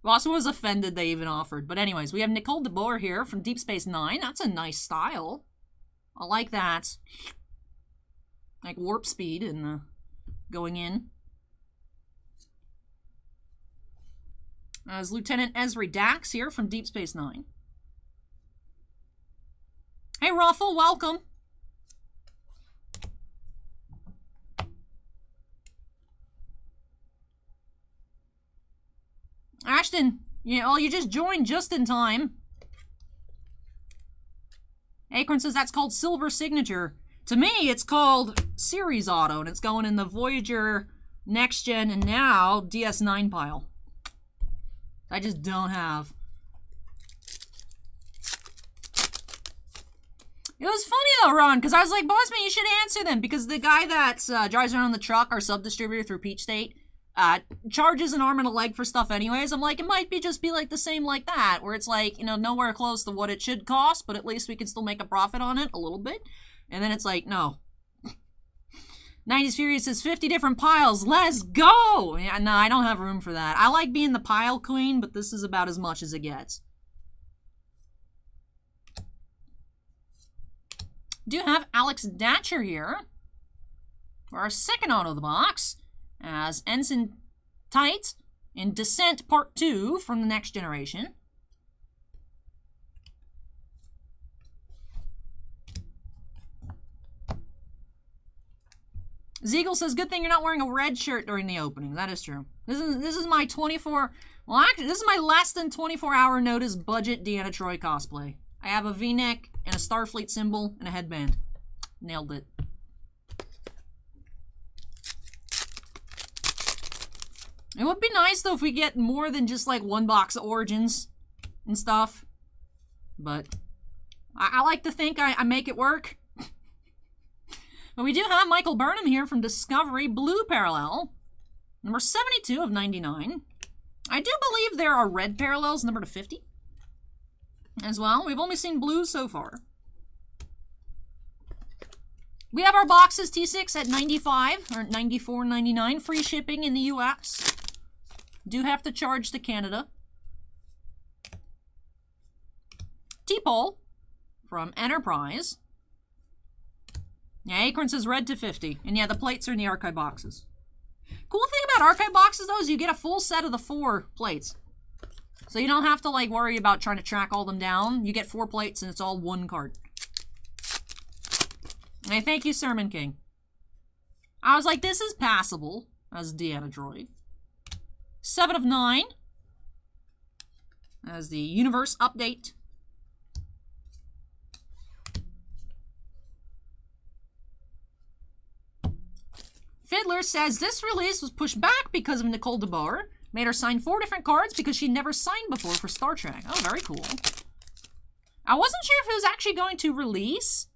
Bossman was offended they even offered. But anyways, we have Nicole DeBoer here from Deep Space Nine. That's a nice style. I like that. Like warp speed and going in. As Lieutenant Ezri Dax here from Deep Space Nine. Hey, Ruffle, welcome. Ashton, you just joined just in time. Acorn says that's called Silver Signature. To me, it's called Series Auto, and it's going in the Voyager, Next Gen, and now DS9 pile. I just don't have. It was funny though, Ron, because I was like, Bossman, you should answer them, because the guy that drives around the truck, our sub-distributor through Peach State, charges an arm and a leg for stuff anyways. I'm like, it might just be like the same like that, where it's like, nowhere close to what it should cost, but at least we can still make a profit on it a little bit. And then it's like, no. 90s Furious says 50 different piles. Let's go! Yeah, no, I don't have room for that. I like being the pile queen, but this is about as much as it gets. Do have Alex Datcher here for our second auto of the box as Ensign Tight in Descent Part 2 from the Next Generation. Ziegel says, good thing you're not wearing a red shirt during the opening. That is true. This is my 24... Well, actually, this is my less than 24-hour notice budget Deanna Troi cosplay. I have a V-neck and a Starfleet symbol and a headband. Nailed it. It would be nice, though, if we get more than just, like, one box of Origins and stuff. But I like to think I make it work. But we do have Michael Burnham here from Discovery Blue Parallel. Number 72 of 99. I do believe there are red parallels, number to 50. As well. We've only seen blue so far. We have our boxes T6 at 95 or 94.99. Free shipping in the US. Do have to charge to Canada. T-Pole from Enterprise. Yeah, Acorn says red to 50. And yeah, the plates are in the archive boxes. Cool thing about archive boxes, though, is you get a full set of the 4 plates. So you don't have to, like, worry about trying to track all them down. You get 4 plates, and it's all one card. Hey, thank you, Sermon King. I was like, this is passable, as Deanna Troi. 7 of 9. As the universe update. Fiddler says this release was pushed back because of Nicole DeBoer. Made her sign 4 different cards because she'd never signed before for Star Trek. Oh, very cool. I wasn't sure if it was actually going to release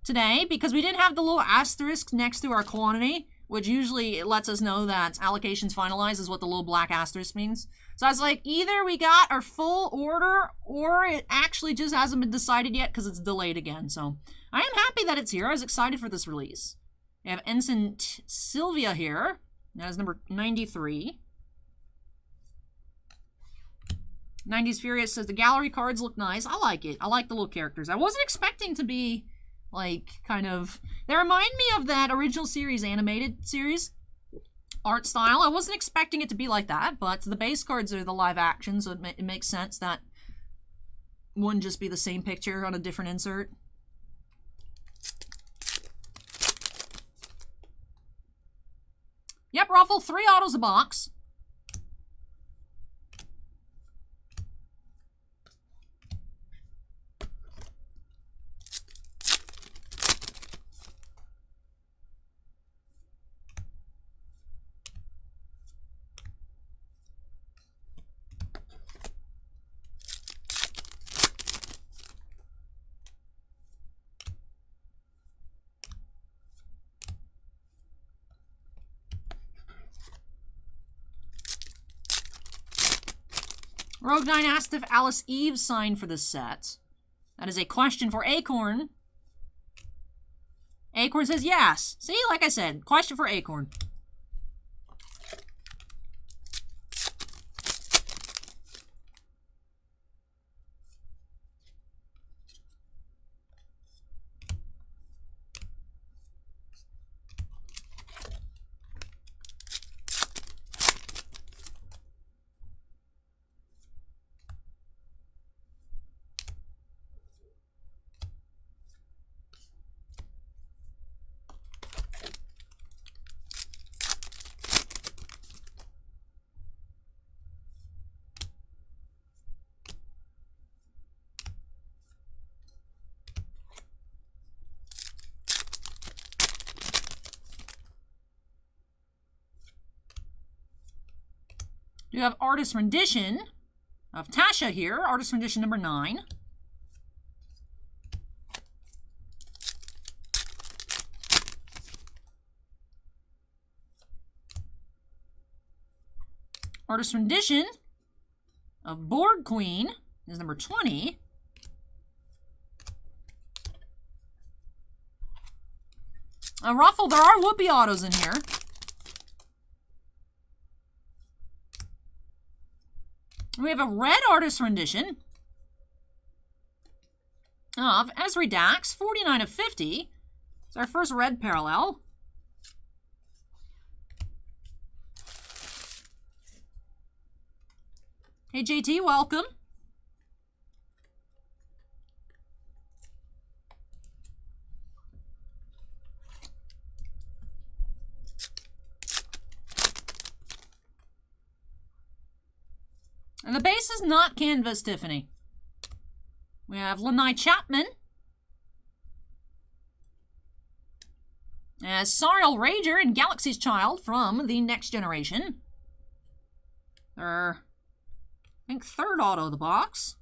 today because we didn't have the little asterisk next to our quantity, which usually it lets us know that allocations finalized is what the little black asterisk means. So I was like, either we got our full order or it actually just hasn't been decided yet because it's delayed again. So I am happy that it's here. I was excited for this release. We have Ensign Sylvia here. That is number 93. 90s Furious says the gallery cards look nice. I like it. I like the little characters. I wasn't expecting to be Like, kind of... They remind me of that original series, animated series. Art style. I wasn't expecting it to be like that, but the base cards are the live action, so it makes sense that wouldn't just be the same picture on a different insert. Yep, Ruffle, 3 autos a box. Rogue9 asked if Alice Eve signed for this set. That is a question for Acorn. Acorn says yes. See, like I said, question for Acorn. You have artist rendition of Tasha here, artist rendition number 9. Artist rendition of Board Queen is number 20. Ruffle, there are Whoopi autos in here. We have a red artist rendition of Esri Dax, 49 of 50. It's our first red parallel. Hey JT, welcome. And the base is not canvas, Tiffany. We have Lanai Chapman as Sariel Rager and Galaxy's Child from the Next Generation. Their, I think, 3rd auto of the box.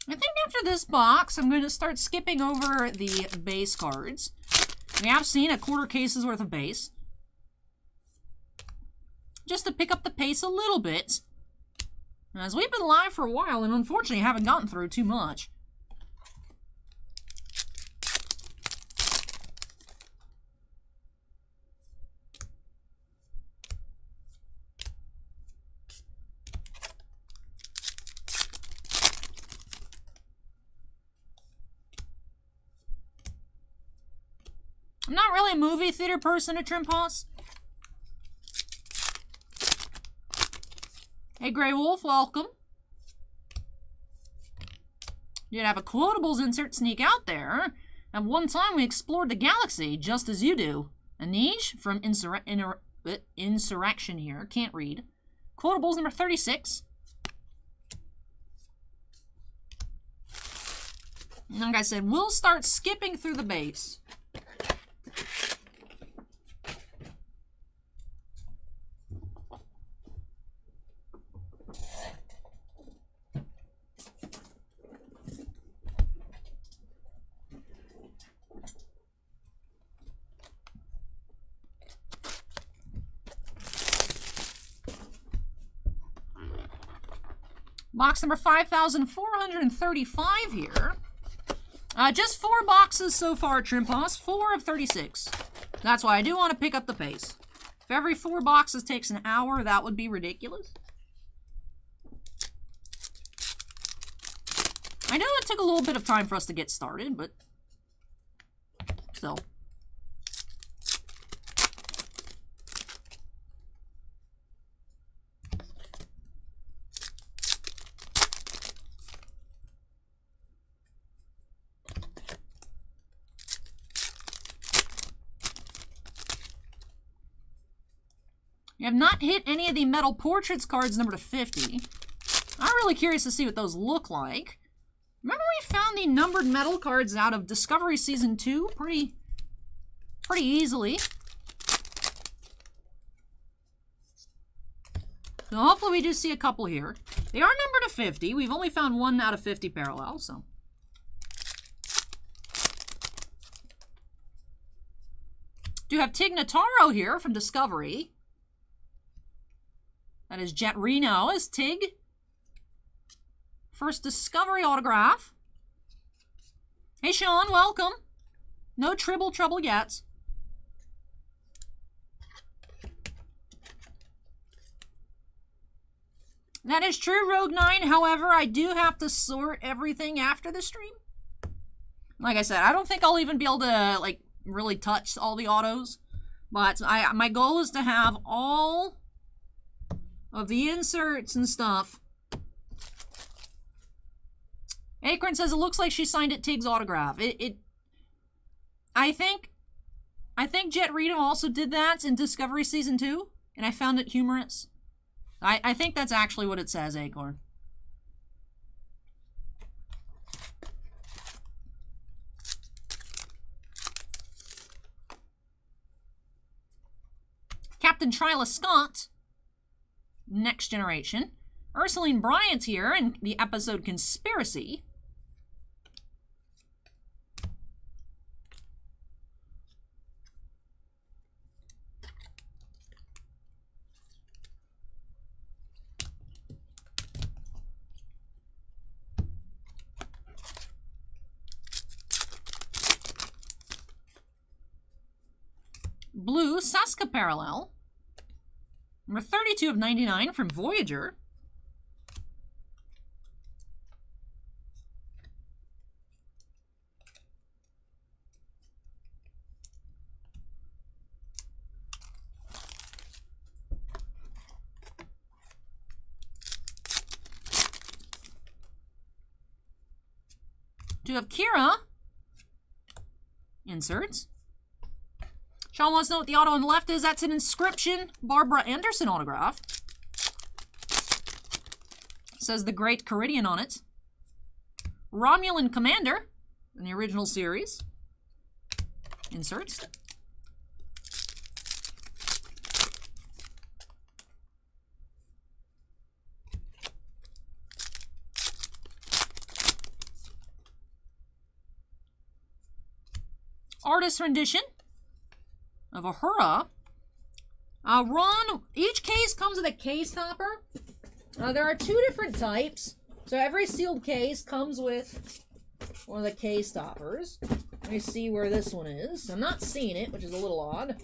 I think after this box, I'm going to start skipping over the base cards. We have seen a quarter case's worth of base. Just to pick up the pace a little bit. As we've been live for a while and unfortunately haven't gotten through too much. I'm not really a movie theater person at Trimposs. Hey, Grey Wolf, welcome. You did have a quotables insert sneak out there. At one time, we explored the galaxy, just as you do. Anish from Insurrection here. Can't read. Quotables number 36. Like I said, we'll start skipping through the base. Box number 5,435 here. Just 4 boxes so far, Trimposs. 4 of 36. That's why I do want to pick up the pace. If every 4 boxes takes an hour, that would be ridiculous. I know it took a little bit of time for us to get started, but still. You have not hit any of the Metal Portraits cards number to 50. I'm really curious to see what those look like. Remember we found the numbered metal cards out of Discovery Season 2 pretty easily. So hopefully we do see a couple here. They are numbered to 50. We've only found 1 out of 50 parallel, so. Do have Tig Notaro here from Discovery. That is Jet Reno as Tig. First Discovery autograph. Hey, Sean, welcome. No trouble yet. That is true, Rogue 9. However, I do have to sort everything after the stream. Like I said, I don't think I'll even be able to, like, really touch all the autos. But my goal is to have all of the inserts and stuff. Acorn says it looks like she signed it Tig's autograph. I think Jet Reno also did that in Discovery Season 2, and I found it humorous. I think that's actually what it says, Acorn. Captain Tryla Scott. Next Generation. Ursuline Bryant here in the episode Conspiracy. Blue Saska Parallel. Number 32 of 99 from Voyager. Do have Kira. Inserts. Sean wants to know what the auto on the left is. That's an Inscription Barbara Anderson autograph. Says the Great Caridian on it. Romulan Commander in the original series. Inserts. Artist rendition of Uhura. Ron, each case comes with a case topper. There are 2 different types. So every sealed case comes with one of the case toppers. Let me see where this one is. I'm not seeing it, which is a little odd.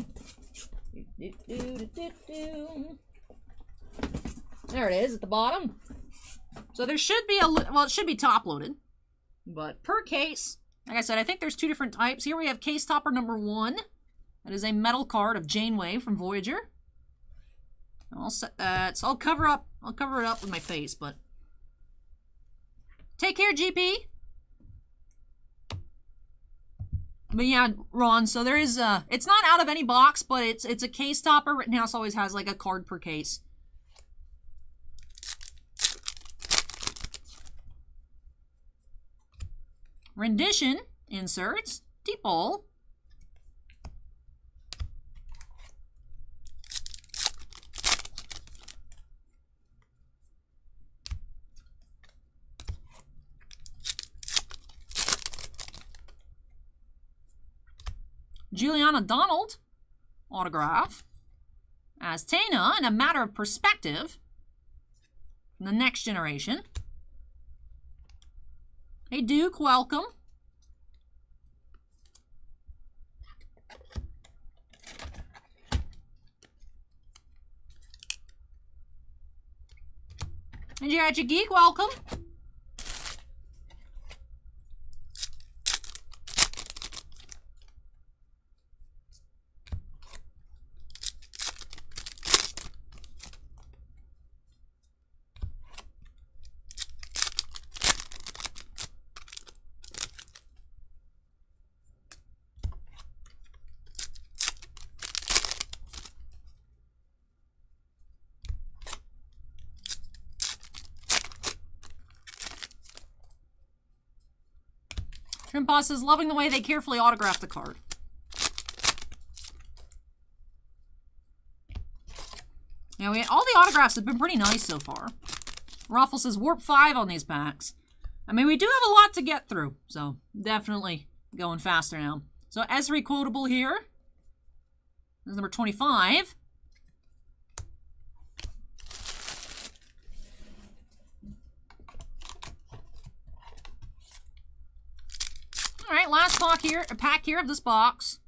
There it is at the bottom. So there should be well, it should be top loaded. But per case, like I said, I think there's 2 different types. Here we have case topper number 1. That is a metal card of Janeway from Voyager. I'll set that. So I'll cover it up with my face, but take care, GP. But yeah, Ron, so there is it's not out of any box, but it's a case topper. Rittenhouse always has like a card per case. Rendition, inserts, Deepole. Juliana Donald, autograph. As Tana, in a matter of perspective, the next generation. Hey Duke, welcome. And Geriatric Geek, welcome. Shrimpa says, loving the way they carefully autographed the card. Yeah, all the autographs have been pretty nice so far. Ruffle says, warp 5 on these packs. I mean, we do have a lot to get through, so definitely going faster now. So, Esri quotable here. This is number 25. Alright, last pack here of this box.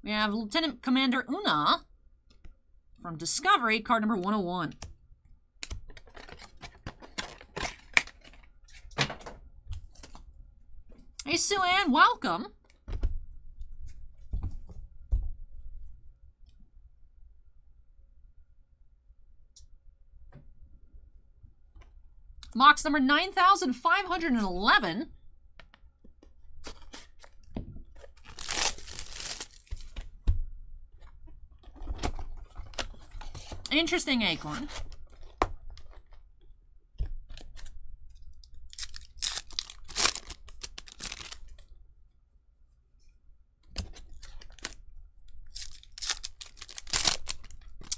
We have Lieutenant Commander Una from Discovery, card number 101. Hey, Sue Ann, welcome. Box number 9511. Interesting acorn.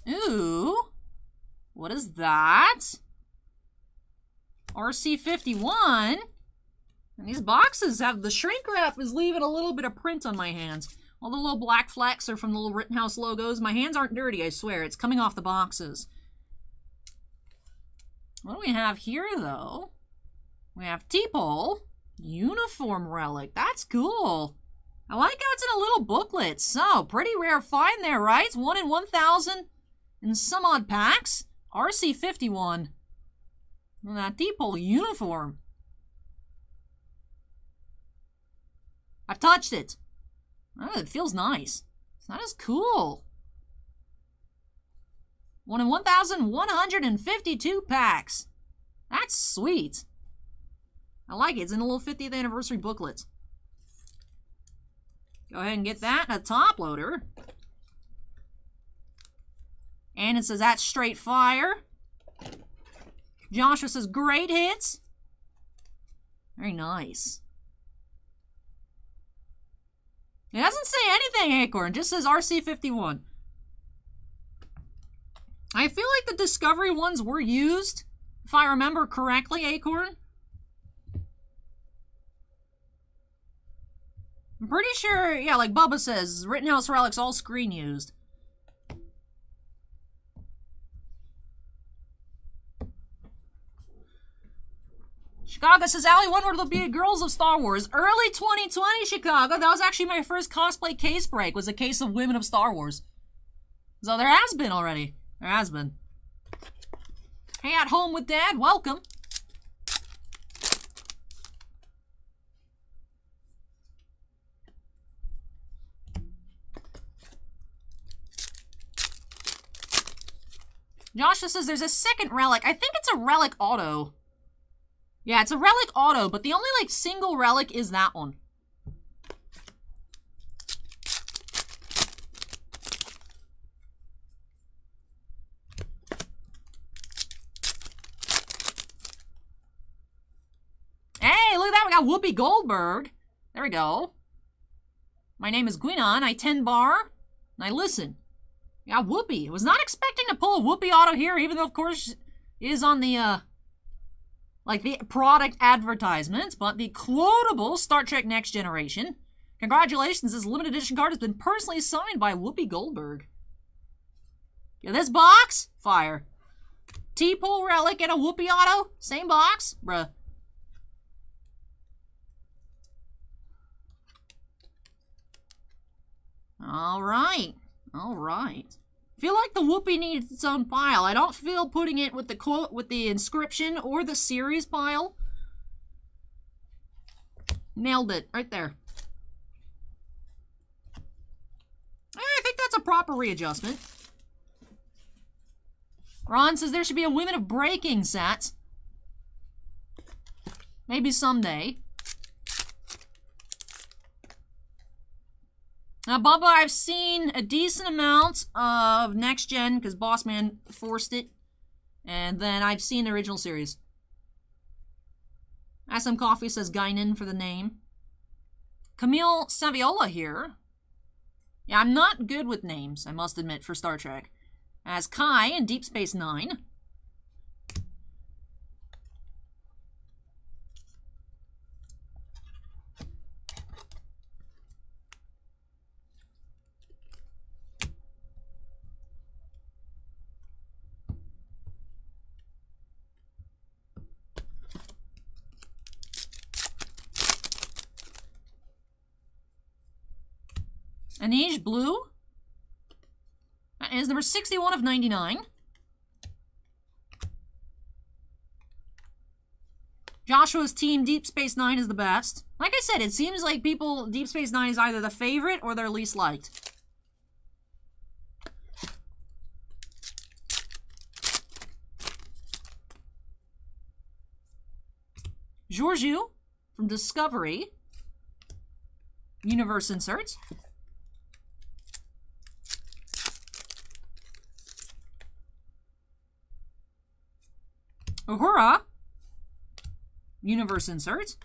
Ooh, what is that? RC51. And these boxes have, the shrink wrap is leaving a little bit of print on my hands. All the little black flecks are from the little Rittenhouse logos. My hands aren't dirty, I swear. It's coming off the boxes. What do we have here, though? We have Deepole. Uniform relic. That's cool. I like how it's in a little booklet. So, pretty rare find there, right? It's 1 in 1,000 in some odd packs. RC51. And that Deepole uniform. I've touched it. Oh, it feels nice. That is cool. 1 in 1,152 packs. That's sweet. I like it. It's in a little 50th anniversary booklet. Go ahead and get that in a top loader. And it says, that's straight fire. Joshua says, great hits. Very nice. It doesn't say anything, Acorn. It just says RC51. I feel like the Discovery ones were used, if I remember correctly, Acorn. I'm pretty sure, yeah, like Bubba says, Rittenhouse relics all screen used. Chicago says, Allie, when will there be girls of Star Wars? Early 2020, Chicago. That was actually my first cosplay case break, was a case of women of Star Wars. So there has been already. There has been. Hey, at home with Dad, welcome. Joshua says there's a second relic. I think it's a relic auto. Yeah, it's a relic auto, but the only, like, single relic is that one. Hey, look at that. We yeah, Whoopi Goldberg. There we go. My name is Gwinon. I tend bar, and I listen. Yeah, Whoopi. Was not expecting to pull a Whoopi auto here, even though, of course, it is on the, like the product advertisements, but the quotable Star Trek Next Generation. Congratulations, this limited edition card has been personally signed by Whoopi Goldberg. Yeah, this box? Fire. T-Pole Relic and a Whoopi auto? Same box? Bruh. Alright. Alright. Feel like the Whoopi needs its own pile. I don't feel putting it with the quote, with the inscription or the series pile. Nailed it. Right there. I think that's a proper readjustment. Ron says there should be a Women of Breaking set. Maybe someday. Now, Bubba, I've seen a decent amount of Next Gen, because Bossman forced it. And then I've seen the original series. SM Coffee says Guinan for the name. Camille Saviola here. Yeah, I'm not good with names, I must admit, for Star Trek. As Kai in Deep Space Nine. Anish Blue. That is number 61 of 99. Joshua's team, Deep Space Nine, is the best. Like I said, it seems like people, Deep Space Nine is either the favorite or their least liked. Georgiou from Discovery. Universe insert. Uhura. Universe insert.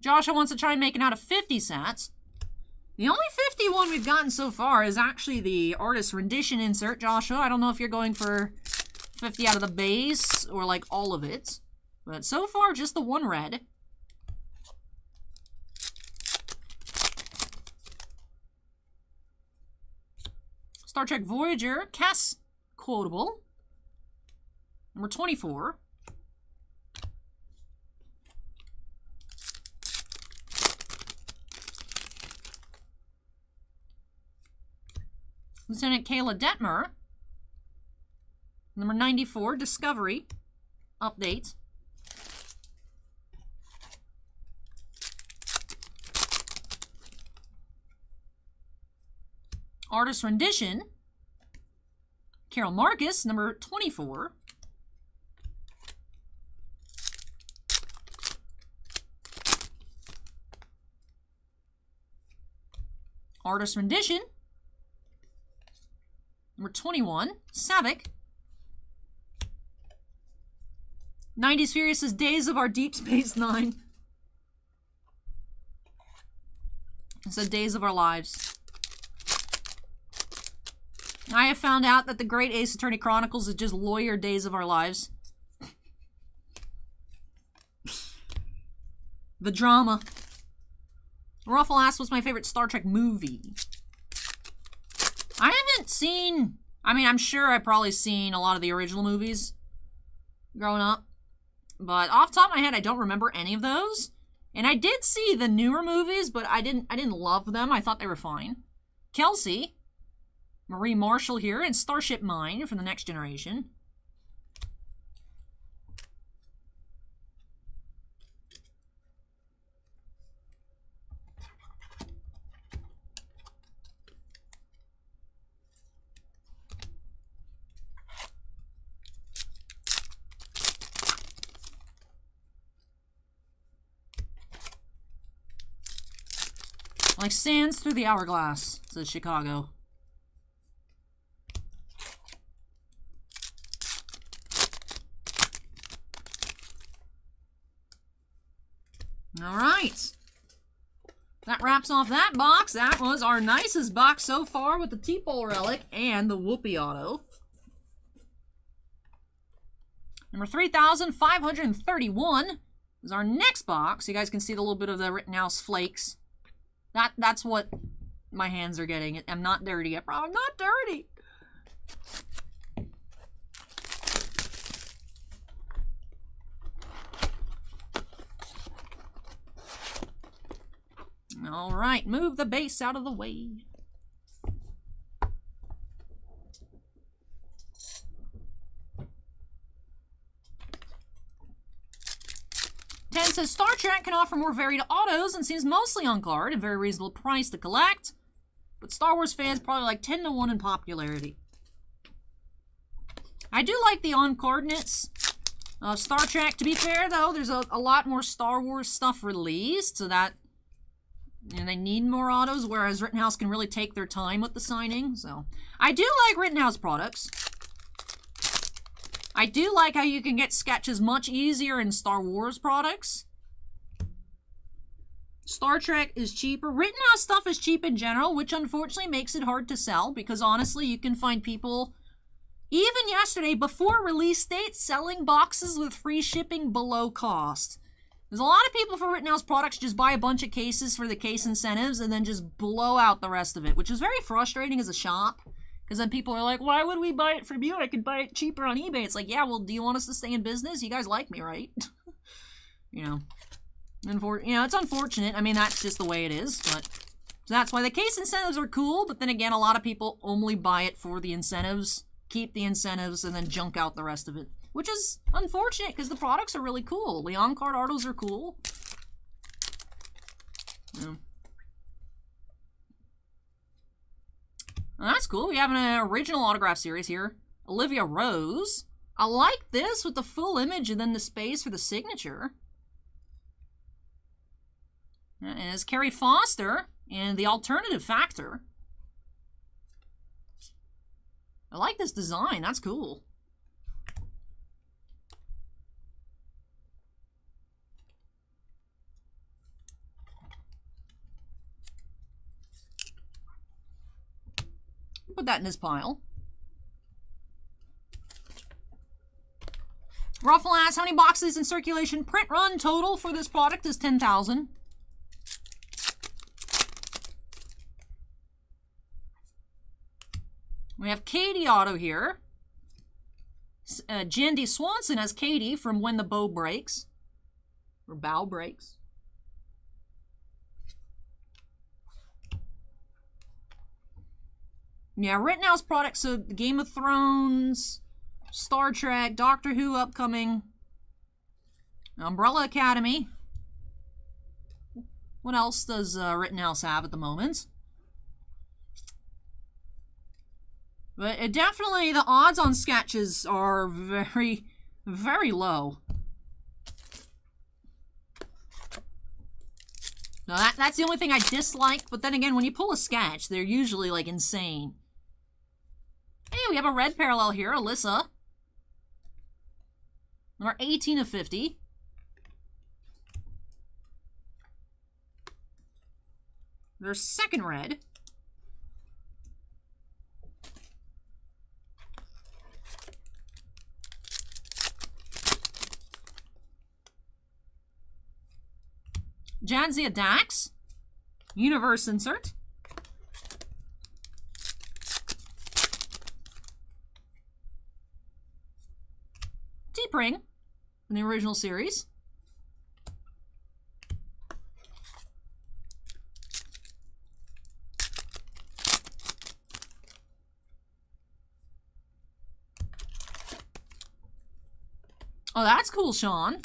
Joshua wants to try and make it out of 50 sets. The only 51 we've gotten so far is actually the artist rendition insert, Joshua. I don't know if you're going for 50 out of the base or like all of it. But so far, just the one red. Star Trek Voyager, Cass quotable. Number 24. Lieutenant Kayla Detmer. Number 94, Discovery. Update. Artist rendition. Carol Marcus, number 24. Artist rendition. Number 21, Savick. 90s Furious says Days of Our Deep Space Nine. It said Days of Our Lives. I have found out that the Great Ace Attorney Chronicles is just Lawyer Days of Our Lives. The drama. Ruffle asks, what's my favorite Star Trek movie? I haven't seen... I mean, I'm sure I've probably seen a lot of the original movies growing up. But off the top of my head, I don't remember any of those. And I did see the newer movies, but I didn't love them. I thought they were fine. Kelsey. Marie Marshall here, and Starship Mine from the Next Generation. Like sands through the hourglass, says Chicago. Alright. That wraps off that box. That was our nicest box so far with the T-Pole Relic and the Whoopi Auto. Number 3,531 is our next box. You guys can see the little bit of the Rittenhouse flakes. That's what my hands are getting. I'm not dirty. I'm not dirty. All right, move the base out of the way. 10 says Star Trek can offer more varied autos and seems mostly on card at a very reasonable price to collect. But Star Wars fans probably like 10 to 1 in popularity. I do like the on-card knits of Star Trek. To be fair, though, there's a lot more Star Wars stuff released, so that they need more autos, whereas Rittenhouse can really take their time with the signing. So I do like Rittenhouse products. I do like how you can get sketches much easier in Star Wars products. Star Trek is cheaper. Rittenhouse stuff is cheap in general, which unfortunately makes it hard to sell, because honestly, you can find people, even yesterday, before release date, selling boxes with free shipping below cost. There's a lot of people for Rittenhouse products just buy a bunch of cases for the case incentives and then just blow out the rest of it, which is very frustrating as a shop. Because then people are like, why would we buy it from you? I could buy it cheaper on eBay. It's like, yeah, well, do you want us to stay in business? You guys like me, right? You know, it's unfortunate. I mean, that's just the way it is. But so that's why the case incentives are cool. But then again, a lot of people only buy it for the incentives, keep the incentives, and then junk out the rest of it. Which is unfortunate because the products are really cool. Leon card autos are cool. Yeah. Well, that's cool. We have an original autograph series here. Olivia Rose. I like this with the full image and then the space for the signature. And it's Carrie Foster and the alternative factor. I like this design. That's cool. Put that in his pile. Ruffle asks, how many boxes in circulation? Print run total for this product is 10,000. We have Katie Auto here. Jandy Swanson has Katie from When the Bow Breaks. Or Bow Breaks. Yeah, Rittenhouse products, so Game of Thrones, Star Trek, Doctor Who upcoming, Umbrella Academy. What else does Rittenhouse have at the moment? But it definitely, the odds on sketches are very, very low. No, that's the only thing I dislike, but then again, when you pull a sketch, they're usually, like, insane. Hey, we have a red parallel here, Alyssa. Number 18 of 50. There's second red. Jadzia Dax. Universe insert. Teepring in the original series. Oh, that's cool, Sean.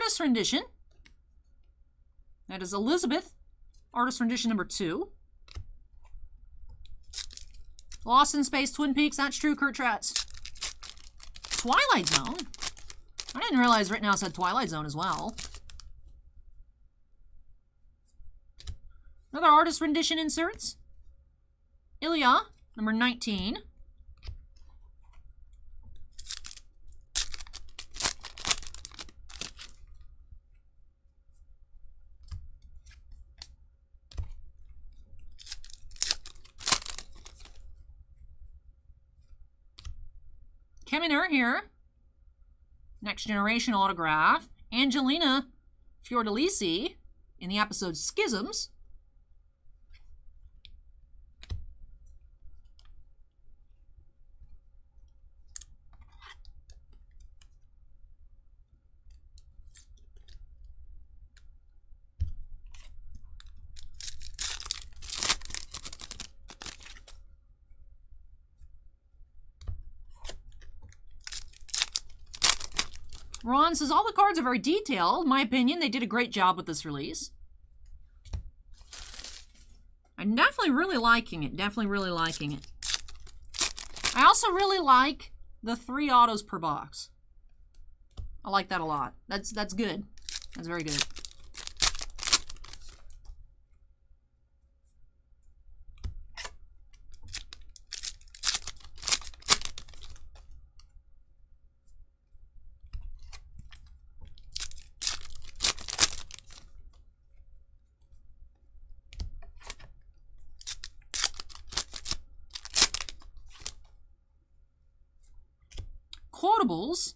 artist rendition. That is Elizabeth, artist rendition number 2. Lost in Space, Twin Peaks, that's true, Kurt Tratz. Twilight Zone. I didn't realize Rittenhouse had Twilight Zone as well. Another artist rendition inserts. Ilya, number 19. Keminer here. Next Generation autograph. Angelina Fiordalisi in the episode Schisms. Ron says, all the cards are very detailed. In my opinion, they did a great job with this release. I'm definitely really liking it. Definitely really liking it. I also really like the 3 autos per box. I like that a lot. That's good. That's very good. Quotables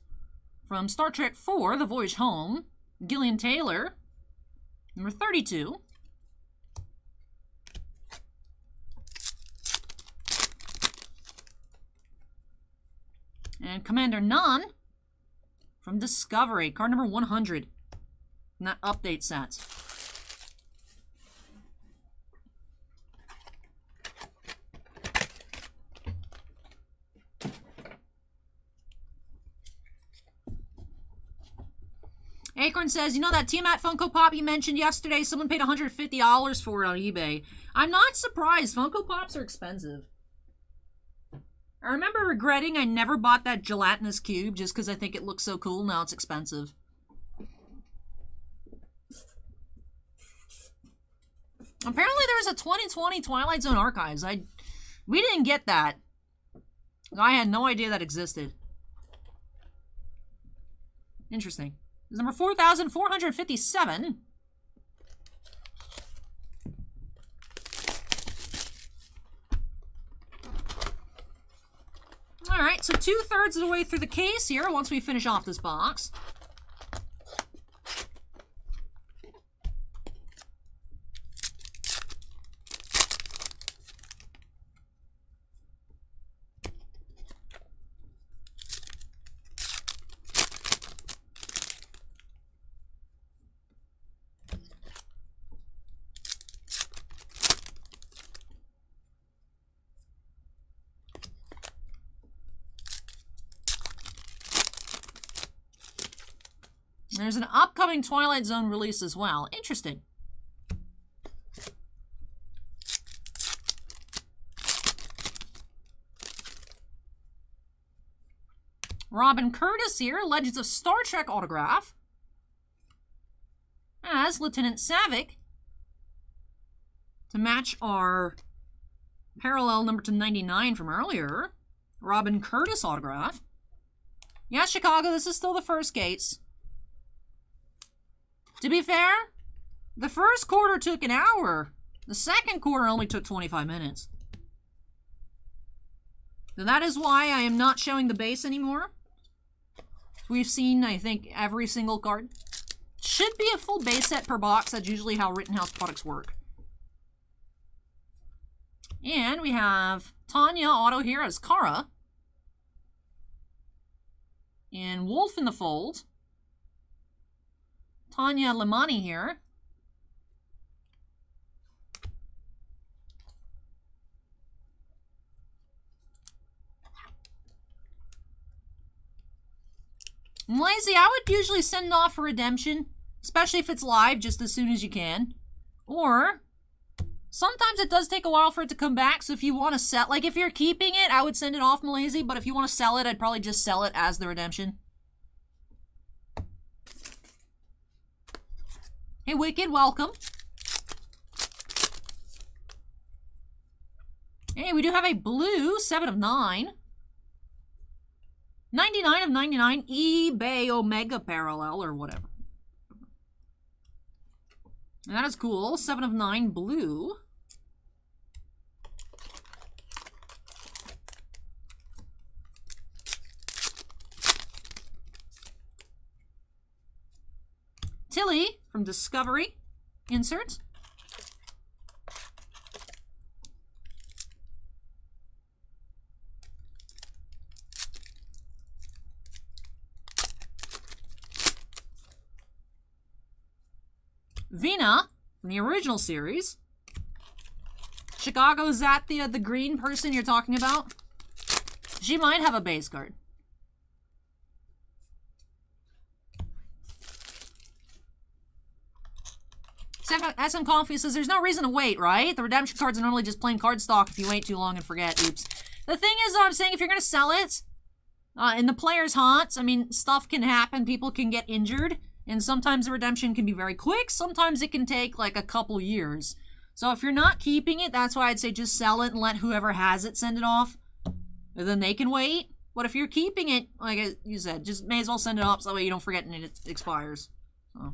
from Star Trek IV, The Voyage Home, Gillian Taylor, number 32. And Commander None from Discovery, card number 100 in that update set. Acorn says, you know that Tiamat Funko Pop you mentioned yesterday? Someone paid $150 for it on eBay. I'm not surprised. Funko Pops are expensive. I remember regretting I never bought that gelatinous cube just because I think it looks so cool. Now it's expensive. Apparently there's a 2020 Twilight Zone Archives. We didn't get that. I had no idea that existed. Interesting. It's number 4,457. All right, so 2/3 of the way through the case here once we finish off this box. There's an upcoming Twilight Zone release as well. Interesting. Robin Curtis here, Legends of Star Trek autograph. As Lieutenant Savick. To match our parallel number to 99 from earlier. Robin Curtis autograph. Yeah, Chicago, this is still the first case. To be fair, the first quarter took an hour. The second quarter only took 25 minutes. So that is why I am not showing the base anymore. We've seen, I think, every single card. Should be a full base set per box. That's usually how Rittenhouse products work. And we have Tanya Auto here as Kara. And Wolf in the Fold. Tanya Limani here. Lazy, I would usually send it off for redemption, especially if it's live, just as soon as you can. Or sometimes it does take a while for it to come back, so if you want to sell, like if you're keeping it, I would send it off Malazy, but if you want to sell it, I'd probably just sell it as the redemption. Hey, Wicked, welcome. Hey, we do have a blue 7 of 9. 99 of 99, eBay Omega Parallel, or whatever. And that is cool. 7 of 9 blue. Tilly from Discovery. Insert. Vina from the original series. Chicago, is that the green person you're talking about? She might have a base card. SM Coffee says there's no reason to wait, right? The redemption cards are normally just plain card stock if you wait too long and forget. Oops. The thing is, I'm saying if you're going to sell it, in the player's haunts, I mean, stuff can happen. People can get injured. And sometimes the redemption can be very quick. Sometimes it can take like a couple years. So if you're not keeping it, that's why I'd say just sell it and let whoever has it send it off. And then they can wait. But if you're keeping it, like you said, just may as well send it off so that way you don't forget and it expires. So.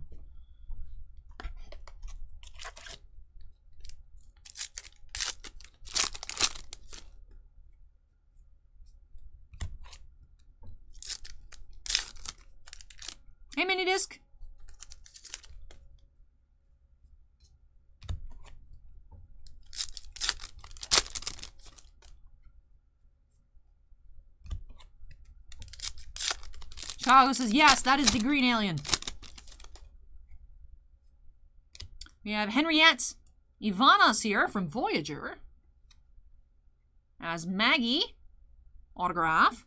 Hey, mini disc. Chicago says, yes, that is the green alien. We have Henriette Ivanas here from Voyager as Maggie. Autograph.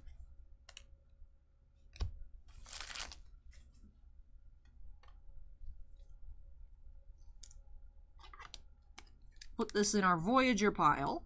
Put this in our Voyager pile.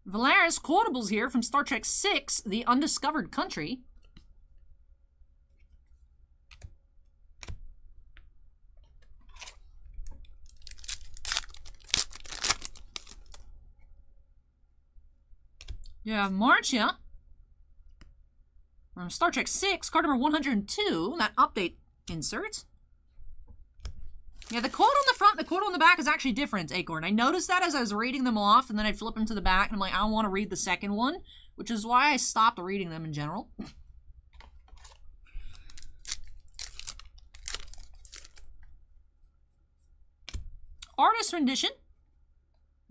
Valaris quotables here from Star Trek VI, The Undiscovered Country. You have Marcia from Star Trek VI, card number 102, that update insert. Yeah, the quote on the front, the quote on the back is actually different, Acorn. I noticed that as I was reading them off, and then I'd flip them to the back, and I'm like, I don't want to read the second one, which is why I stopped reading them in general. Artist rendition.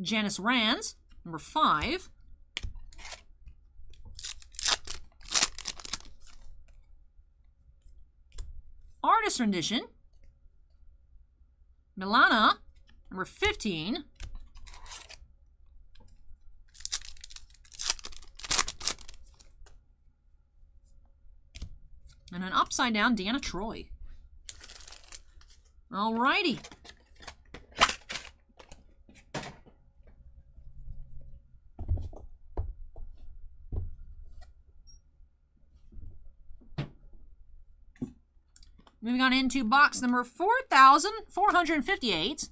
Janice Rands, number 5. Artist rendition. Milana, number 15. And an upside down Deanna Troi. Alrighty. Moving on into box number 4,458.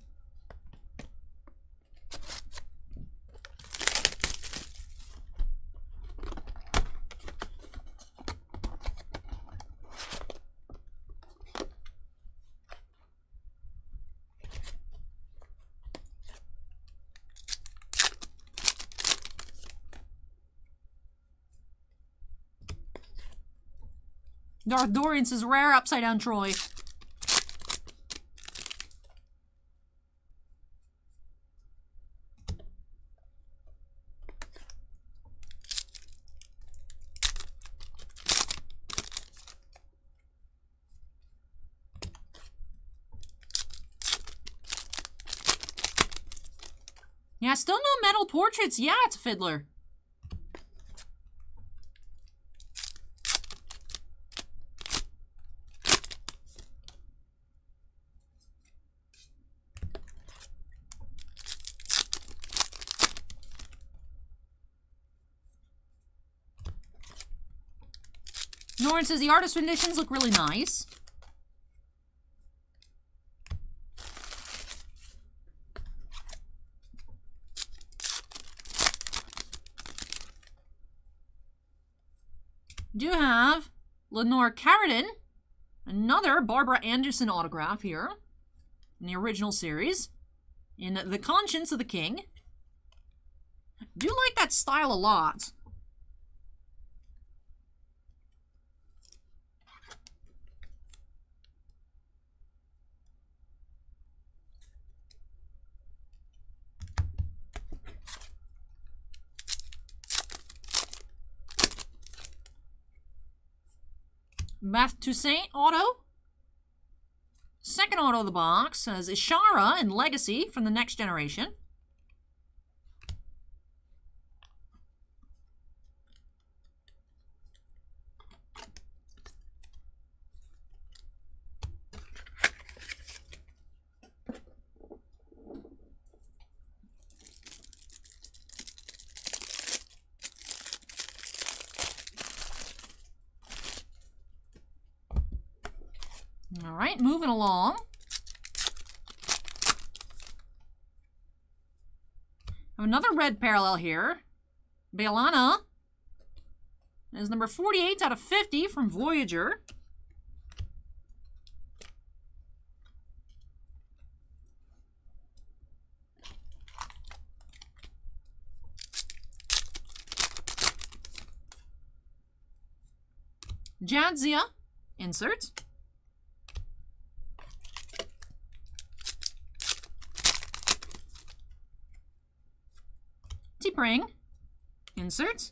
Darth Dorian says, rare upside down Troi. Yeah, still no metal portraits. Yeah, it's a fiddler. Norrin says the artist renditions look really nice. Do have Lenore Carradine, another Barbara Anderson autograph here in the original series, in The Conscience of the King. Do like that style a lot. Math Toussaint auto. Second auto of the box says Ishara and Legacy from the Next Generation. All right, moving along. Another red parallel here. B'Elanna is number 48 out of 50 from Voyager. Jadzia, insert. T'Pring, insert.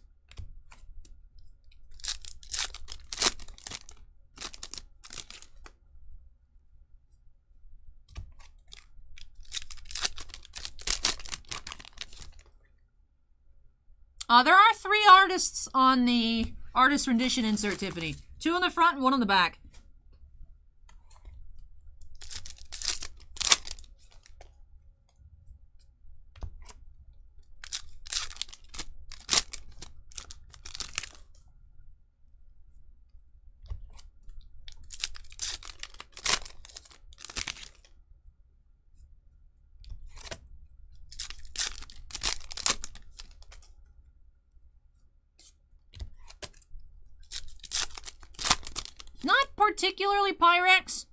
There are 3 artists on the artist rendition insert, Tiffany. 2 on the front and 1 on the back. Not particularly Pyrex.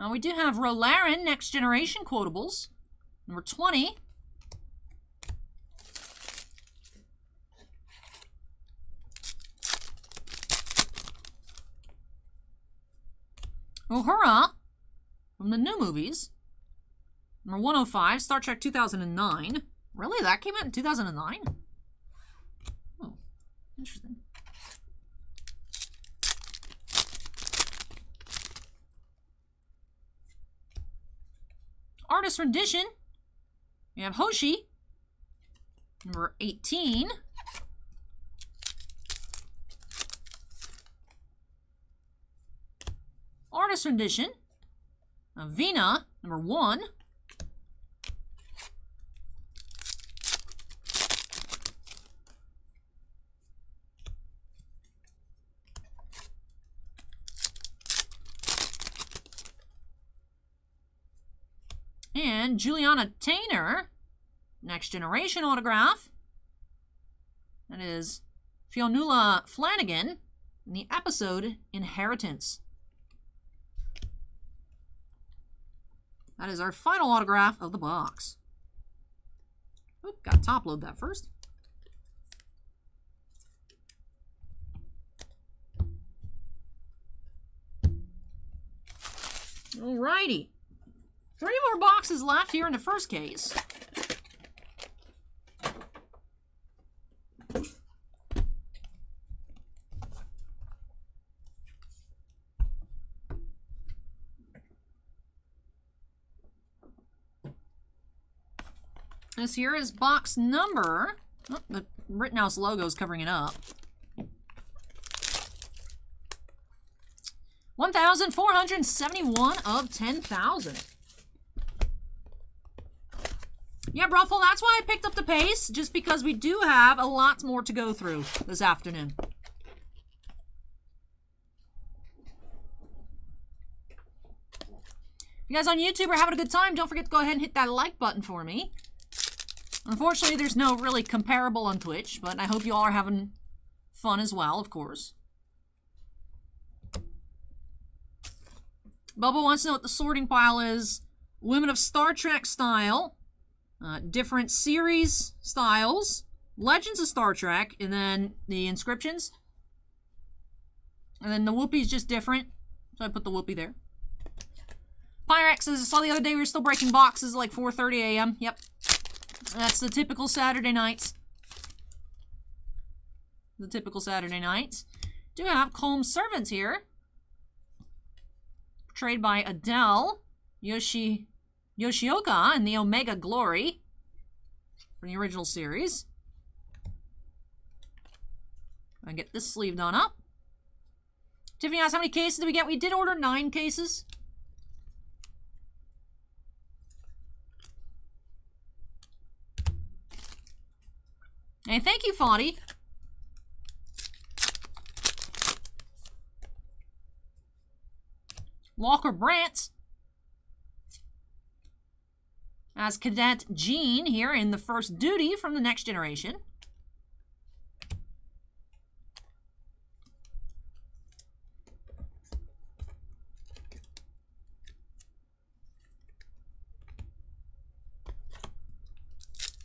We do have Rolaren Next Generation quotables, number 20. Uhura from the new movies, number 105, Star Trek 2009. Really? That came out in 2009? Oh, interesting. Artist rendition. We have Hoshi, number 18. Artist rendition of Vina, number 1. And Juliana Tainer, Next Generation autograph. That is Fionnuala Flanagan in the episode Inheritance. That is our final autograph of the box. Oop, gotta top load that first. Alrighty. 3 more boxes left here in the first case. This here is box number... Oh, the Rittenhouse logo is covering it up. 1,471 of 10,000. Yeah, Bruffle, that's why I picked up the pace, just because we do have a lot more to go through this afternoon. If you guys on YouTube are having a good time, don't forget to go ahead and hit that like button for me. Unfortunately, there's no really comparable on Twitch, but I hope you all are having fun as well, of course. Bubba wants to know what the sorting pile is. Women of Star Trek style, different series styles, Legends of Star Trek, and then the inscriptions. And then the Whoopi's just different, so I put the Whoopi there. Pyrex says, I saw the other day we were still breaking boxes like 4:30 a.m. Yep. That's the typical Saturday nights. The typical Saturday nights. Do have Colm Servants here. Portrayed by Adele Yoshioka in the Omega Glory from the original series. I get this sleeve done up. Tiffany asked how many cases did we get? We did order 9 cases. Hey, thank you, Foddy. Walker Brandt as Cadet Jean here in the First Duty from the Next Generation.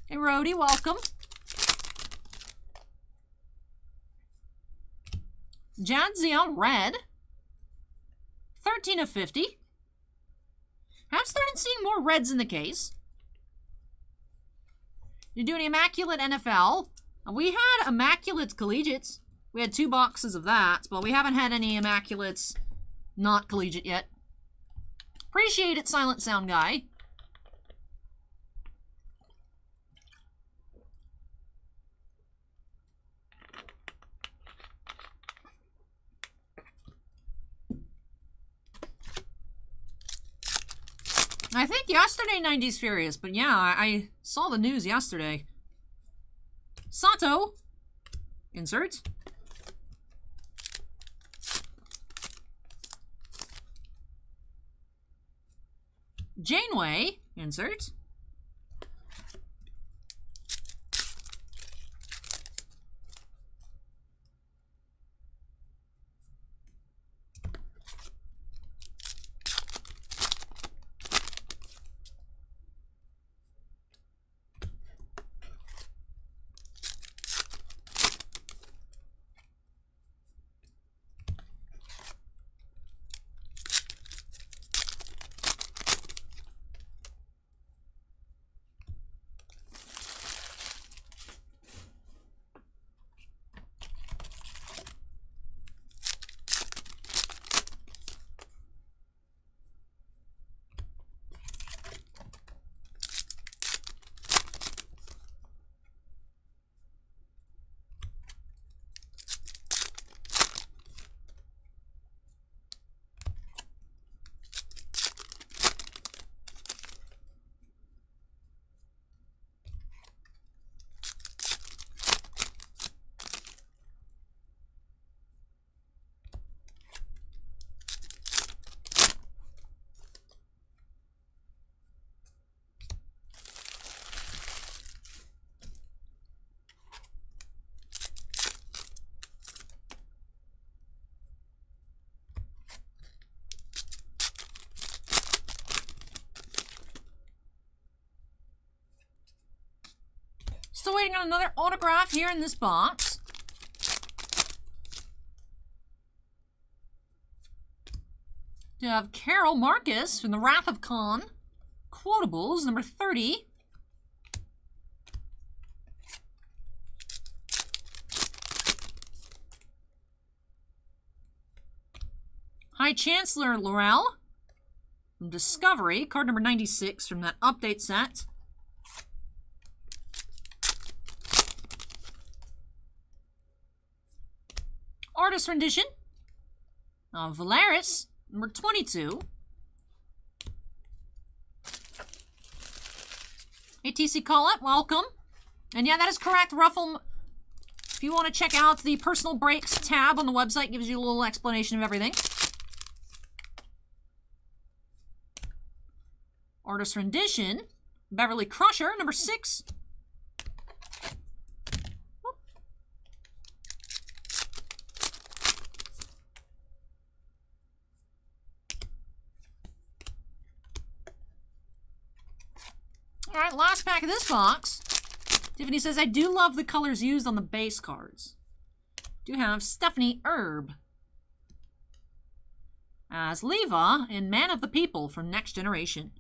Hey, Rhodey, welcome. Jadzia Red. 13 of 50. I've started seeing more reds in the case. You're doing Immaculate NFL. We had Immaculate Collegiates. We had 2 boxes of that, but we haven't had any Immaculates not collegiate yet. Appreciate it, Silent Sound Guy. I think yesterday 90s Furious, but yeah, I saw the news yesterday. Sato. Insert. Janeway. Insert. Still waiting on another autograph here in this box. We have Carol Marcus from The Wrath of Khan. Quotables, number 30. High Chancellor Laurel from Discovery, card number 96 from that update set. Artist rendition of Valeris, number 22. ATC Call It, welcome. And yeah, that is correct, Ruffle. If you want to check out the personal breaks tab on the website, it gives you a little explanation of everything. Artist rendition, Beverly Crusher, number 6. All right, last pack of this box. Tiffany says, I do love the colors used on the base cards. Do have Stephanie Erb as Leva in Man of the People from Next Generation.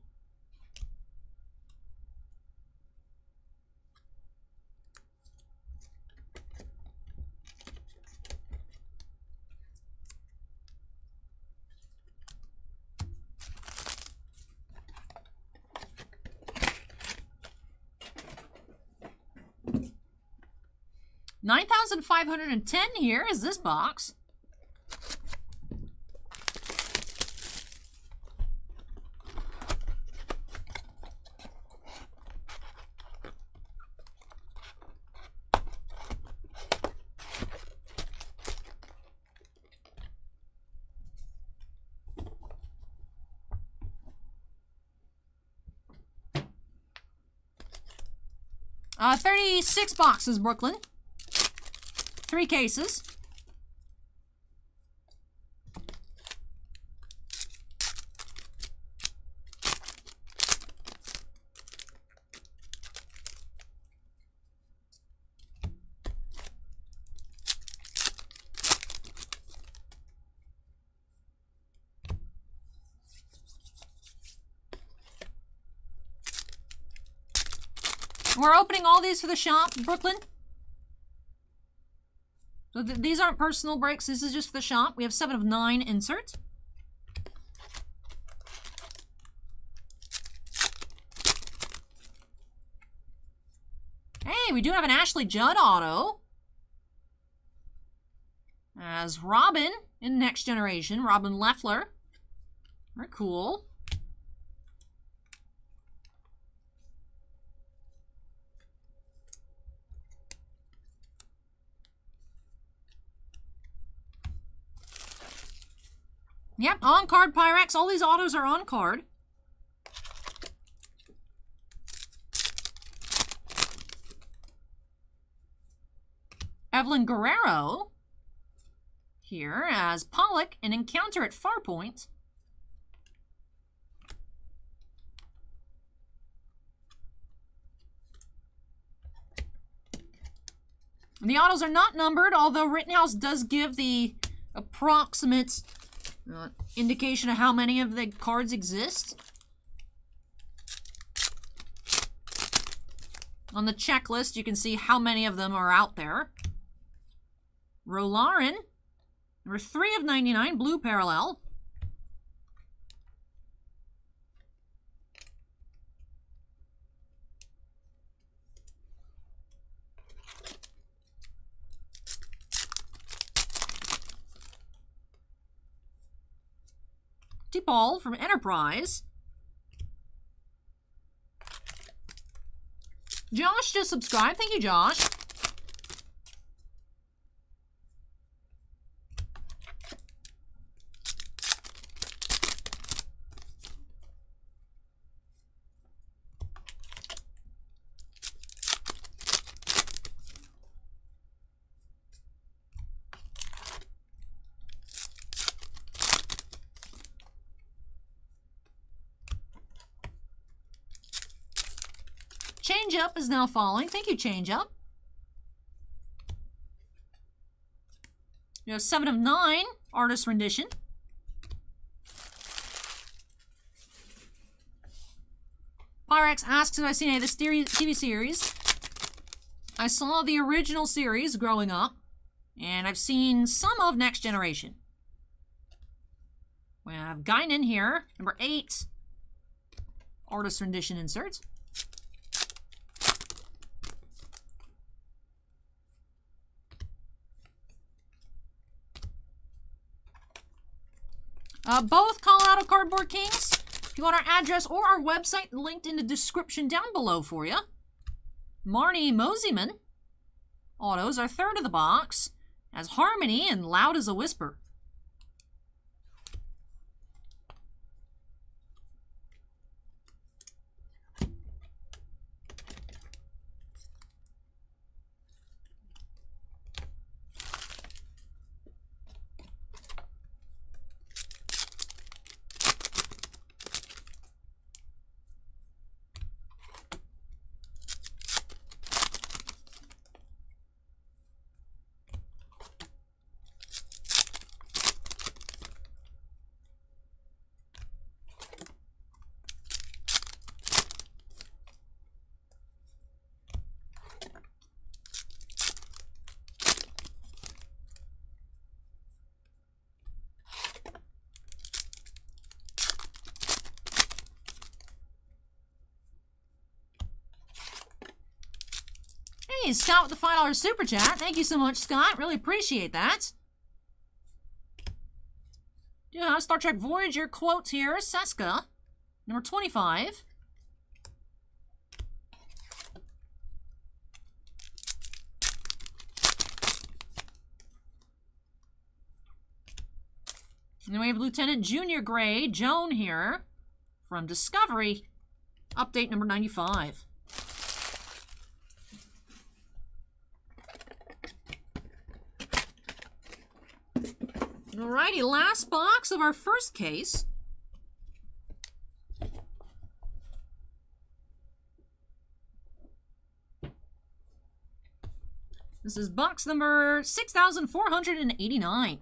$9,510 here is this box. Uh, 36 boxes, Brooklyn. 3 cases. We're opening all these for the shop, Brooklyn. So these aren't personal breaks. This is just for the shop. We have 7 of 9 insert. Hey, we do have an Ashley Judd auto as Robin in Next Generation. Robin Leffler. Very cool. Yep, on-card Pyrex. All these autos are on-card. Evelyn Guerrero here as Pollock in Encounter at Farpoint. The autos are not numbered, although Rittenhouse does give the approximate indication of how many of the cards exist. On the checklist, you can see how many of them are out there. Rolaren, number 3 of 99, blue parallel. Paul from Enterprise. Josh just subscribed. Thank you, Josh. Change Up is now following. Thank you, Change Up. You have 7 of 9, artist rendition. Pyrex asks if I've seen any of this TV series. I saw the original series growing up, and I've seen some of Next Generation. We have Guinan here, number 8. Artist rendition insert. Both Colorado Cardboard Kings. If you want our address or our website, linked in the description down below for you. Marnie Moseyman. Autos are third of the box. As Harmony and Loud as a Whisper. Hey, Scott with the $5 super chat. Thank you so much, Scott. Really appreciate that. Do have Star Trek Voyager quotes here. Seska, number 25. And then we have Lieutenant Junior Gray, Joan here, from Discovery. Update number 95. Alrighty, last box of our first case. This is box number 6,489.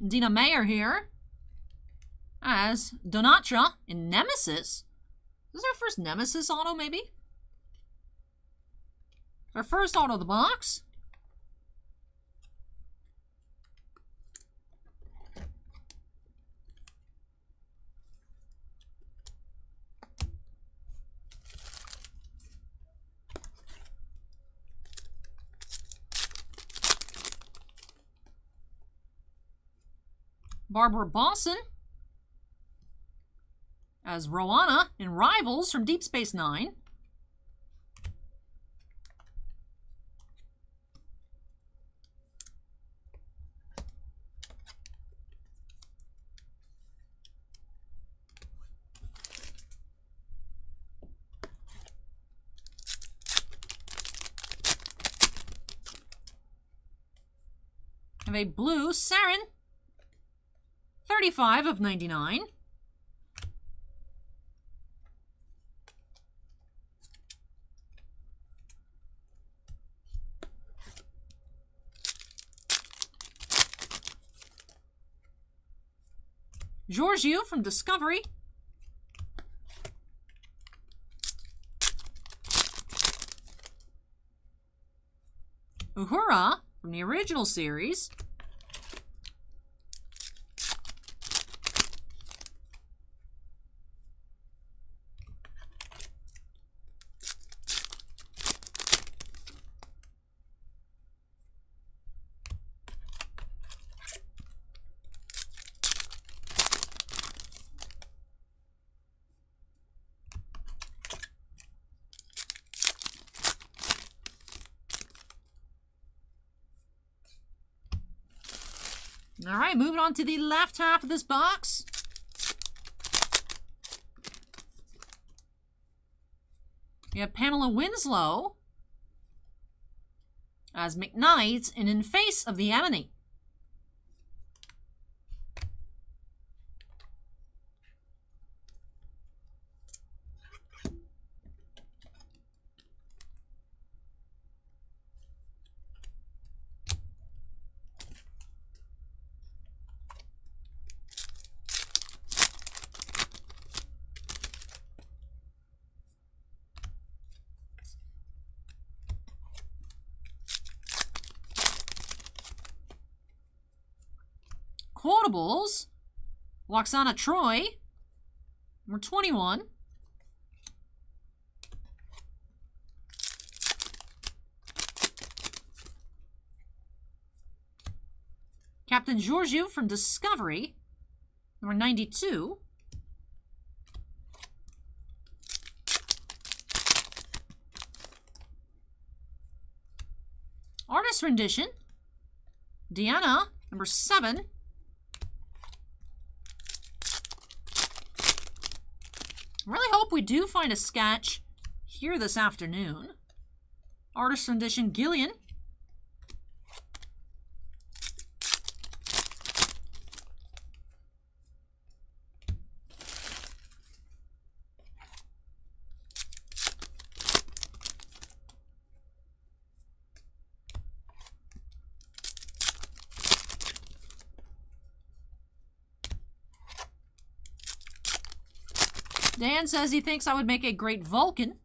Dina Mayer here as Donatra in Nemesis. This is our first Nemesis auto, maybe? Our first auto of the box. Barbara Bosson as Rowana in Rivals from Deep Space Nine. Have a blue Saren. 35 of 99. Giorgio from Discovery. Uhura from the original series. All right, moving on to the left half of this box. We have Pamela Winslow as McKnight in In Face of the Enemy. Quotables, Deanna Troi, number 21. Captain Georgiou from Discovery, number 92. Artist rendition, Deanna, number 7. I really hope we do find a sketch here this afternoon. Artist rendition, Gillian. Dan says he thinks I would make a great Vulcan.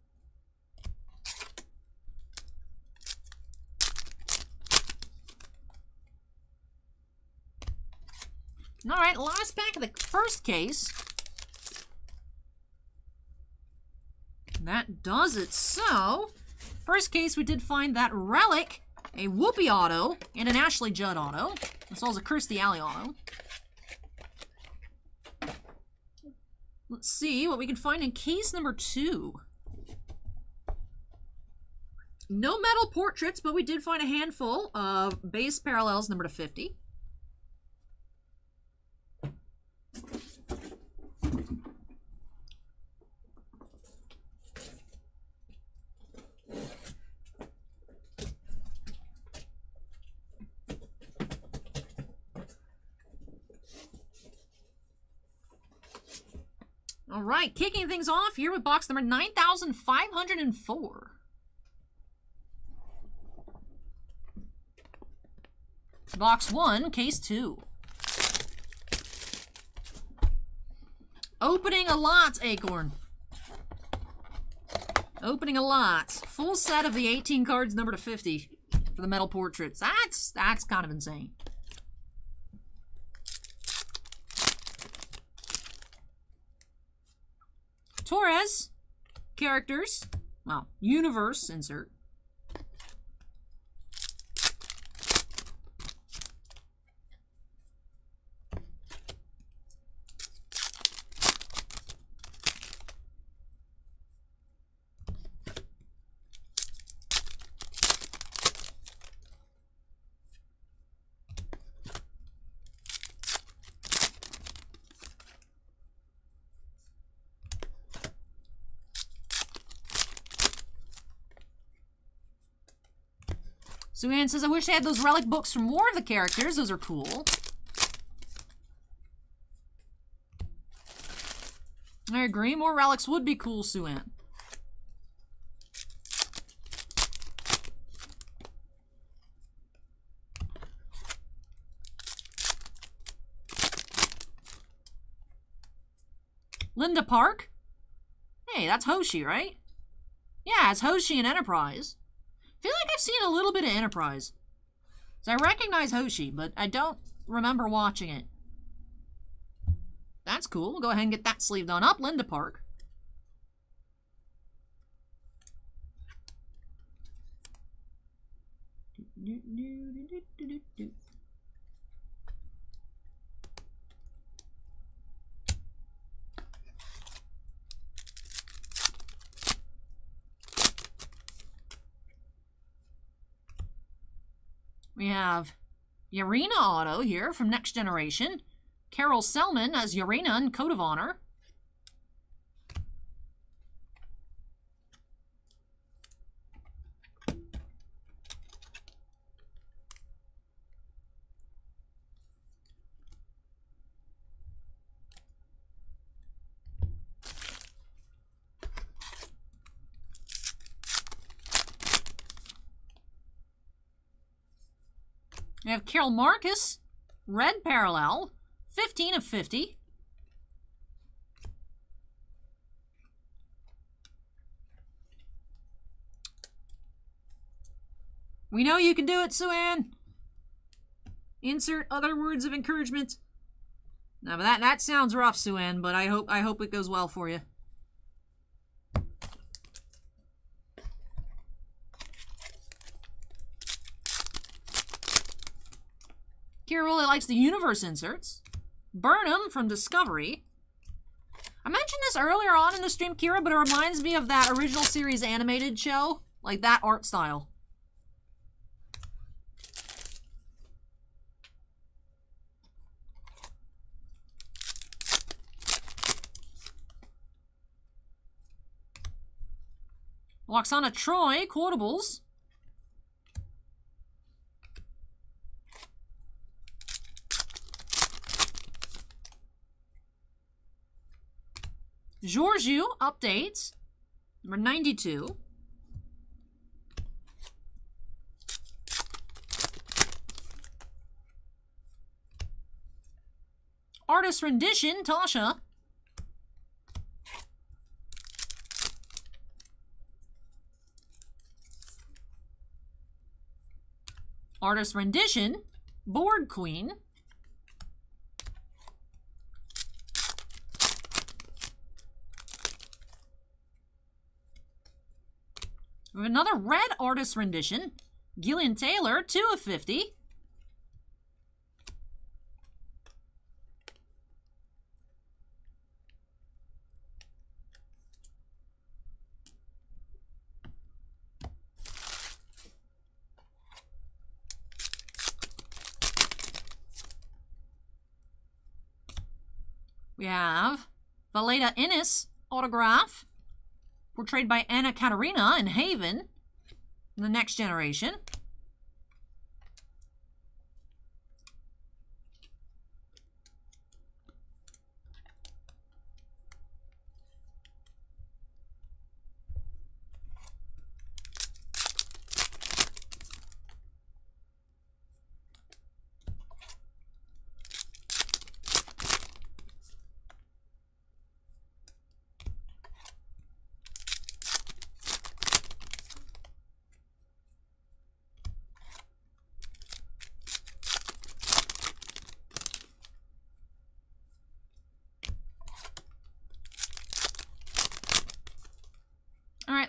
All right, last pack of the first case. That does it. So, first case, we did find that Relic, a Whoopi auto, and an Ashley Judd auto, as well as a Kirstie Alley auto. Let's see what we can find in case number 2. No metal portraits, but we did find a handful of base parallels number to 50. All right, kicking things off here with box number 9504. Box 1, case 2. Opening a lot, Acorn. Opening a lot. Full set of the 18 cards number to 50 for the metal portraits. That's kind of insane. Torres, characters, well, universe, insert. Suanne says, I wish I had those relic books from more of the characters. Those are cool. I agree. More relics would be cool, Suanne. Linda Park. Hey, that's Hoshi, right? Yeah, it's Hoshi in Enterprise. I feel like I've seen a little bit of Enterprise. So I recognize Hoshi, but I don't remember watching it. That's cool. We'll go ahead and get that sleeve done up. Linda Park. We have Yarina auto here from Next Generation. Carol Selman as Yarina in Code of Honor. We have Carol Marcus, Red Parallel, 15 of 50. We know you can do it, Sue-Ann. Insert other words of encouragement. Now, that sounds rough, Sue-Ann, but I hope it goes well for you. Kira really likes the universe inserts. Burnham from Discovery. I mentioned this earlier on in the stream, Kira, but it reminds me of that original series animated show. Like that art style. Deanna Troi, quotables. Georgiou, updates. Number 92. Artist rendition, Tasha. Artist rendition, Board Queen. We have another red artist rendition, Gillian Taylor, 2 of 50. We have Valeda Innes autograph, portrayed by Anna Katerina in Haven, in the Next Generation.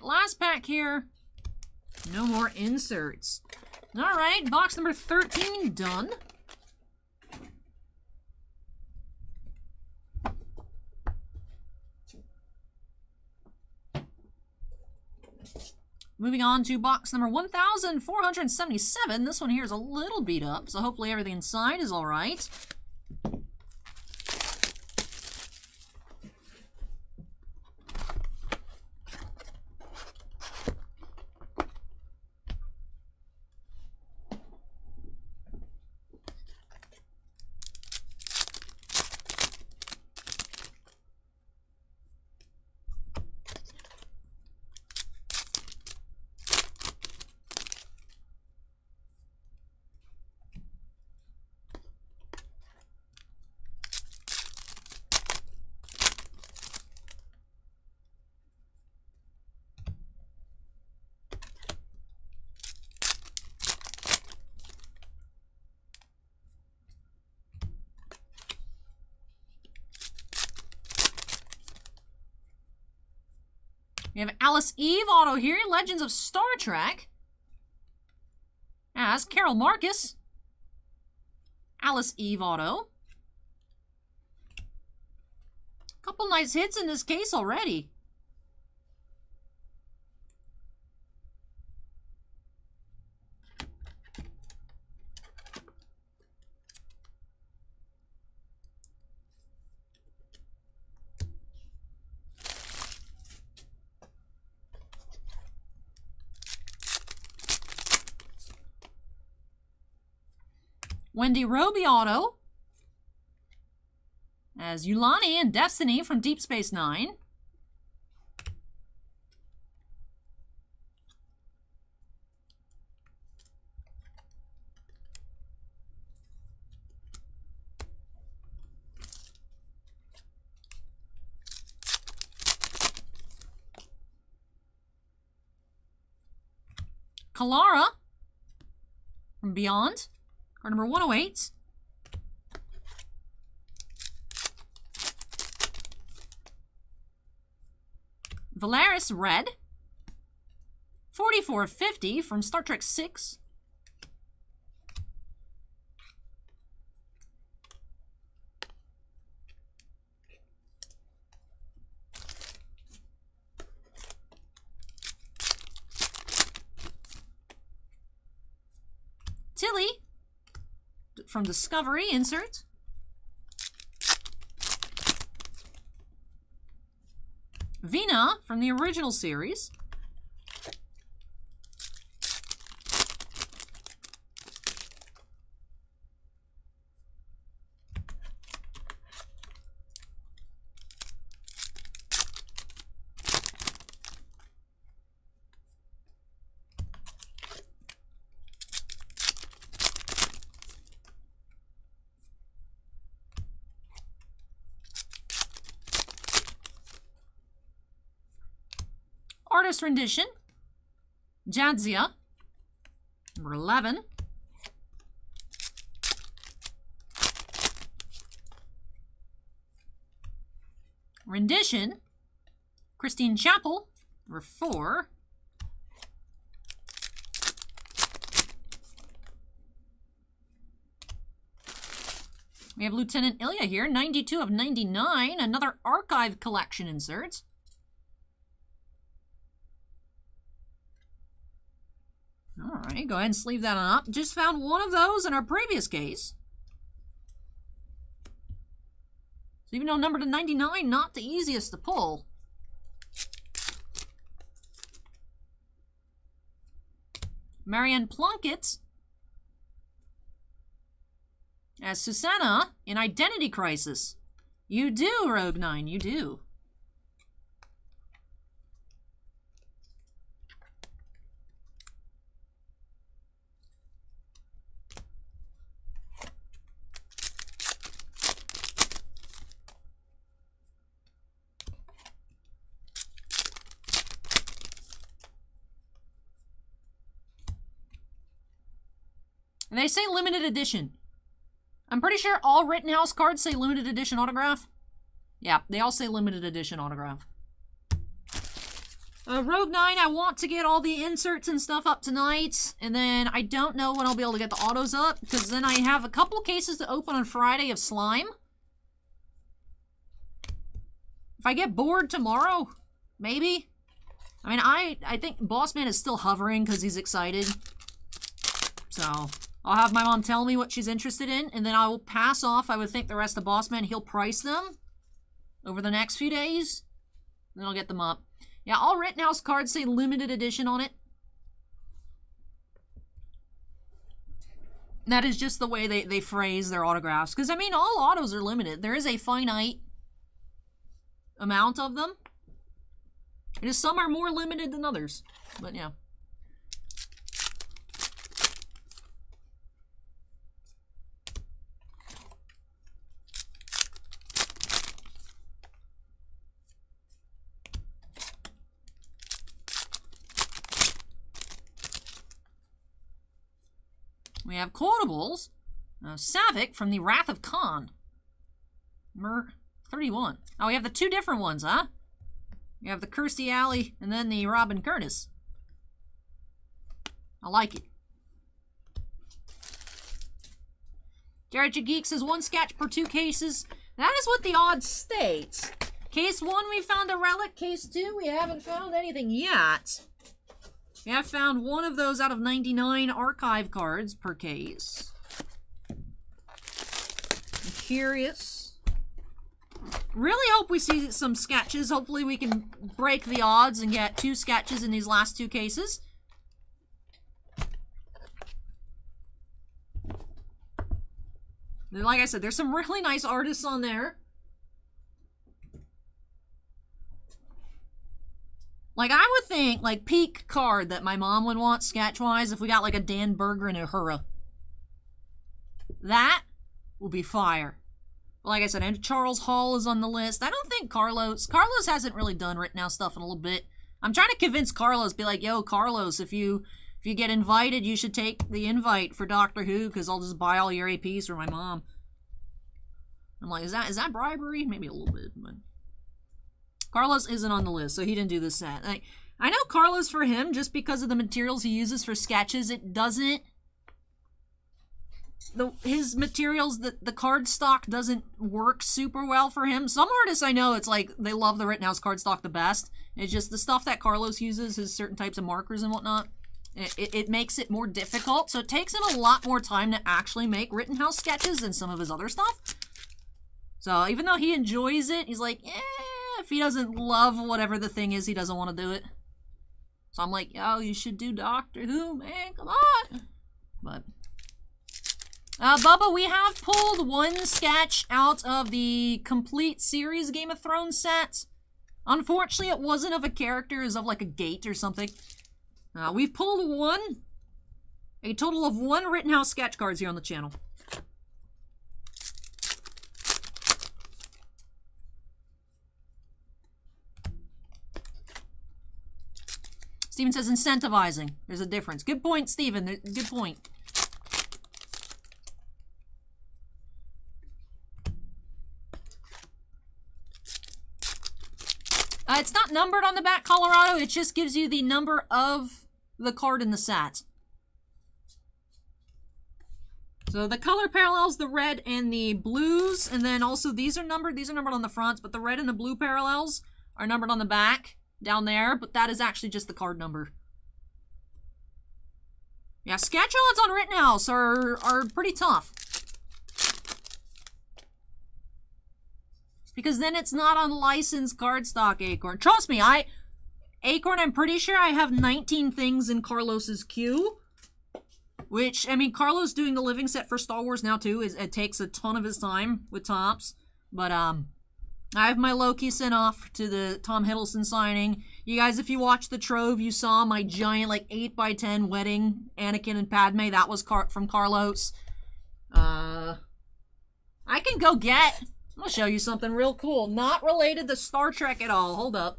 Last pack here. No more inserts. All right, box number 13 done. Moving on to box number 1477. This one here is a little beat up, so hopefully everything inside is all right. We have Alice Eve auto here, Legends of Star Trek, as Carol Marcus. Alice Eve auto. Couple nice hits in this case already. Wendy Robiano as Yulani and Destiny from Deep Space Nine. Kalara from Beyond, card number 108. Valaris Red, 4450 from Star Trek VI. Tilly from Discovery, insert. Vina from the original series. Artist rendition, Jadzia, number 11. Rendition, Christine Chappell, number 4. We have Lieutenant Ilya here, 92 of 99, another archive collection insert. All right, go ahead and sleeve that on up. Just found one of those in our previous case. So even though number to 99, not the easiest to pull. Marianne Plunkett as Susanna in Identity Crisis. You do, Rogue 9, you do. And they say limited edition. I'm pretty sure all Rittenhouse cards say limited edition autograph. Yeah, they all say limited edition autograph. Rogue 9, I want to get all the inserts and stuff up tonight. And then I don't know when I'll be able to get the autos up. Because then I have a couple cases to open on Friday of Slime. If I get bored tomorrow, maybe. I mean, I think Bossman is still hovering because he's excited. So I'll have my mom tell me what she's interested in, and then I will pass off, I would think, the rest of Bossman. He'll price them over the next few days, and then I'll get them up. Yeah, all Rittenhouse cards say limited edition on it. That is just the way they phrase their autographs. Because, I mean, all autos are limited. There is a finite amount of them. It is some are more limited than others. But, yeah. We have quotables. Savick from the Wrath of Khan. Number 31. Oh, we have the two different ones, huh? We have the Kirstie Alley and then the Robin Curtis. I like it. Jared Geek says 1 sketch per 2 cases. That is what the odds states. Case 1, we found a relic. Case 2, we haven't found anything yet. We have found one of those out of 99 archive cards per case. I'm curious. Really hope we see some sketches. Hopefully we can break the odds and get 2 sketches in these last 2 cases. Like I said, there's some really nice artists on there. Like, I would think, like, peak card that my mom would want, sketch-wise, if we got, like, a Dan Berger and Uhura. That will be fire. But like I said, and Charles Hall is on the list. I don't think Carlos hasn't really done Rittenhouse stuff in a little bit. I'm trying to convince Carlos, be like, yo, Carlos, if you get invited, you should take the invite for Doctor Who, because I'll just buy all your APs for my mom. I'm like, is that bribery? Maybe a little bit, but Carlos isn't on the list, so he didn't do the set. I know Carlos, for him, just because of the materials he uses for sketches, it doesn't... his materials, the card stock doesn't work super well for him. Some artists I know, it's like, they love the Rittenhouse card stock the best. It's just the stuff that Carlos uses, his certain types of markers and whatnot, it makes it more difficult, so it takes him a lot more time to actually make Rittenhouse sketches than some of his other stuff. So even though he enjoys it, he's like, if he doesn't love whatever the thing is, he doesn't want to do it. So I'm like, yo, you should do Doctor Who, man, come on. But, Bubba, we have pulled one sketch out of the complete series Game of Thrones set. Unfortunately, it wasn't of a character, it was of like a gate or something. We've pulled a total of 1 Rittenhouse sketch cards here on the channel. Steven says incentivizing. There's a difference. Good point, Steven. Good point. It's not numbered on the back, Colorado. It just gives you the number of the card in the set. So the color parallels the red and the blues, and then also these are numbered. These are numbered on the front, but the red and the blue parallels are numbered on the back down there, but that is actually just the card number. Yeah, sketch odds on Rittenhouse are pretty tough. Because then it's not on licensed cardstock, Acorn. Trust me, Acorn, I'm pretty sure I have 19 things in Carlos's queue. Which, I mean, Carlos doing the living set for Star Wars now, too. It takes a ton of his time with Topps. But, I have my Loki sent off to the Tom Hiddleston signing. You guys, if you watched the Trove, you saw my giant, like, 8x10 wedding Anakin and Padme. That was from Carlos. I can go get... I'm gonna show you something real cool. Not related to Star Trek at all. Hold up.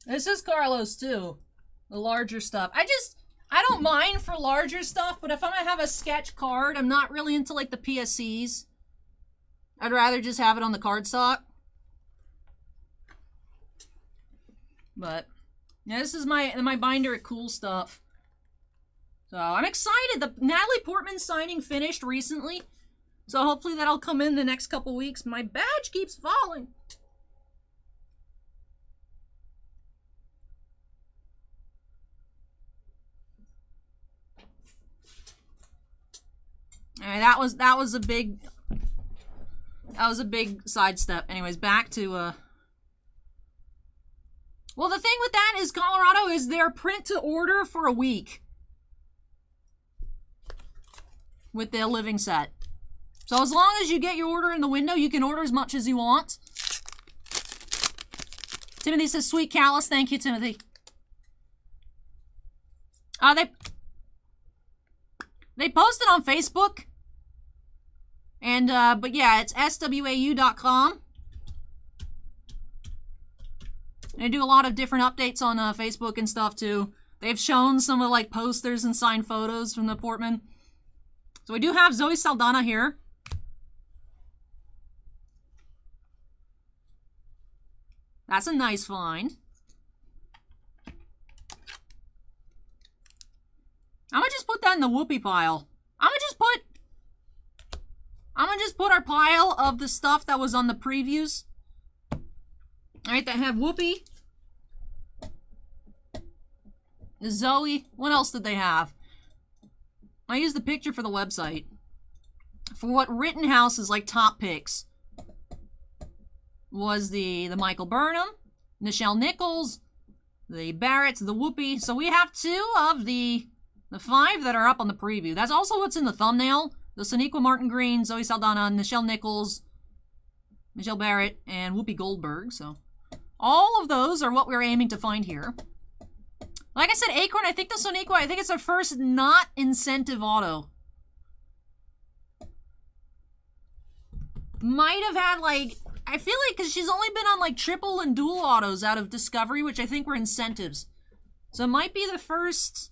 This is Carlos, too. The larger stuff. I don't mind for larger stuff, but if I'm gonna have a sketch card, I'm not really into, like, the PSCs. I'd rather just have it on the cardstock. But, yeah, this is my binder at Cool Stuff. So, I'm excited. The Natalie Portman signing finished recently. So, hopefully that'll come in the next couple weeks. My badge keeps falling. Alright, that was a big sidestep. Anyways, back to well, the thing with that is Colorado is they're print to order for a week with their living set. So as long as you get your order in the window, you can order as much as you want. Timothy says, sweet callus. Thank you, Timothy. They posted on Facebook. And, but yeah, it's swau.com. And they do a lot of different updates on Facebook and stuff, too. They've shown some of, like, posters and signed photos from the Portman. So we do have Zoe Saldana here. That's a nice find. I'm gonna just put that in the whoopee pile. I'm gonna just put our pile of the stuff that was on the previews. Alright, that have Whoopi. Zoe. What else did they have? I used the picture for the website. For what Rittenhouse's like top picks was the Michael Burnham, Nichelle Nichols, the Barretts, the Whoopi. So we have 2 of the 5 that are up on the preview. That's also what's in the thumbnail. The Sonequa Martin Green, Zoe Saldana, Nichelle Nichols, Michelle Barrett, and Whoopi Goldberg. So all of those are what we're aiming to find here. Like I said, Acorn, I think the Sonequa, I think it's our first not incentive auto. Might have had, like, I feel like, because she's only been on, like, triple and dual autos out of Discovery, which I think were incentives. So it might be the first...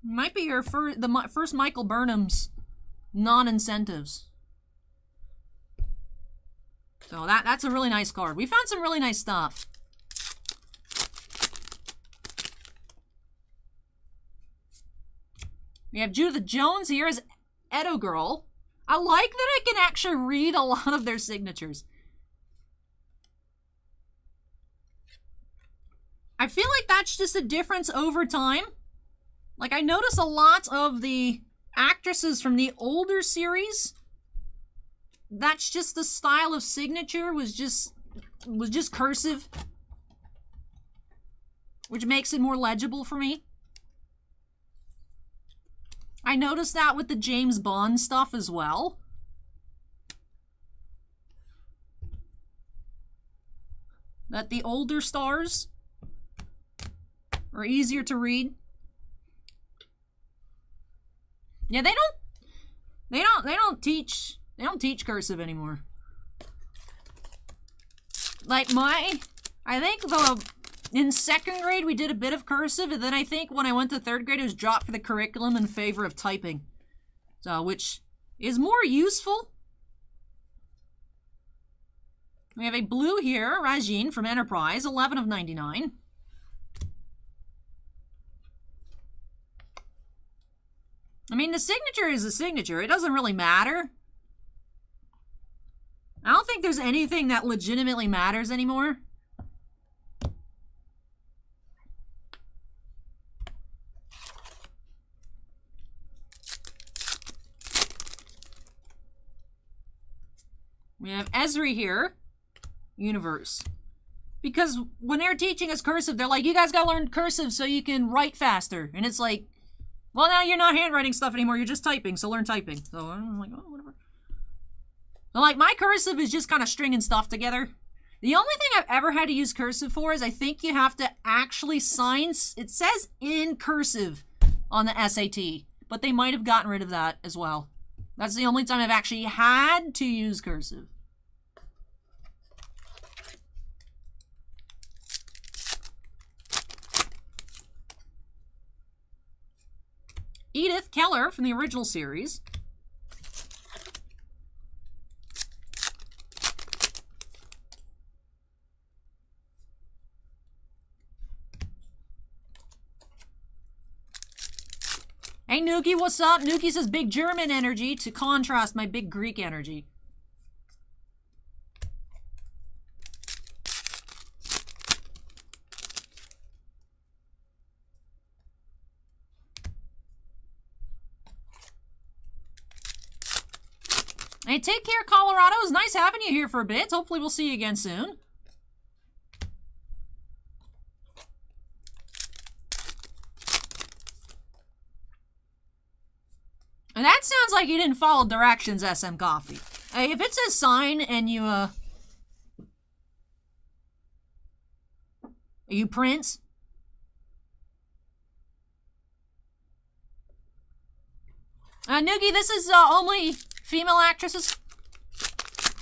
Might be your first Michael Burnham's non-incentives. So that's a really nice card. We found some really nice stuff. We have Judith Jones here as Edo Girl. I like that I can actually read a lot of their signatures. I feel like that's just a difference over time. Like, I notice a lot of the actresses from the older series, that's just the style of signature was just cursive, which makes it more legible for me. I noticed that with the James Bond stuff as well. That the older stars are easier to read. Yeah, they don't teach cursive anymore. Like I think in 2nd grade we did a bit of cursive, and then I think when I went to 3rd grade it was dropped for the curriculum in favor of typing. So, which is more useful. We have a blue here, Rajin from Enterprise, 11 of 99. I mean, the signature is a signature. It doesn't really matter. I don't think there's anything that legitimately matters anymore. We have Esri here, Universe. Because when they're teaching us cursive, they're like, you guys gotta learn cursive so you can write faster. And it's like, well, now you're not handwriting stuff anymore, you're just typing, so learn typing. So I'm like, oh, whatever. So, like, my cursive is just kind of stringing stuff together. The only thing I've ever had to use cursive for is I think you have to actually sign, it says in cursive on the SAT, but they might have gotten rid of that as well. That's the only time I've actually had to use cursive. Edith Keller from the original series. Hey Nuki, what's up? Nuki says big German energy to contrast my big Greek energy. Hey, take care, Colorado. It's nice having you here for a bit. Hopefully we'll see you again soon. And that sounds like you didn't follow directions, SM Coffee. Hey, if it says sign and you Prince? Noogie, this is only female actresses.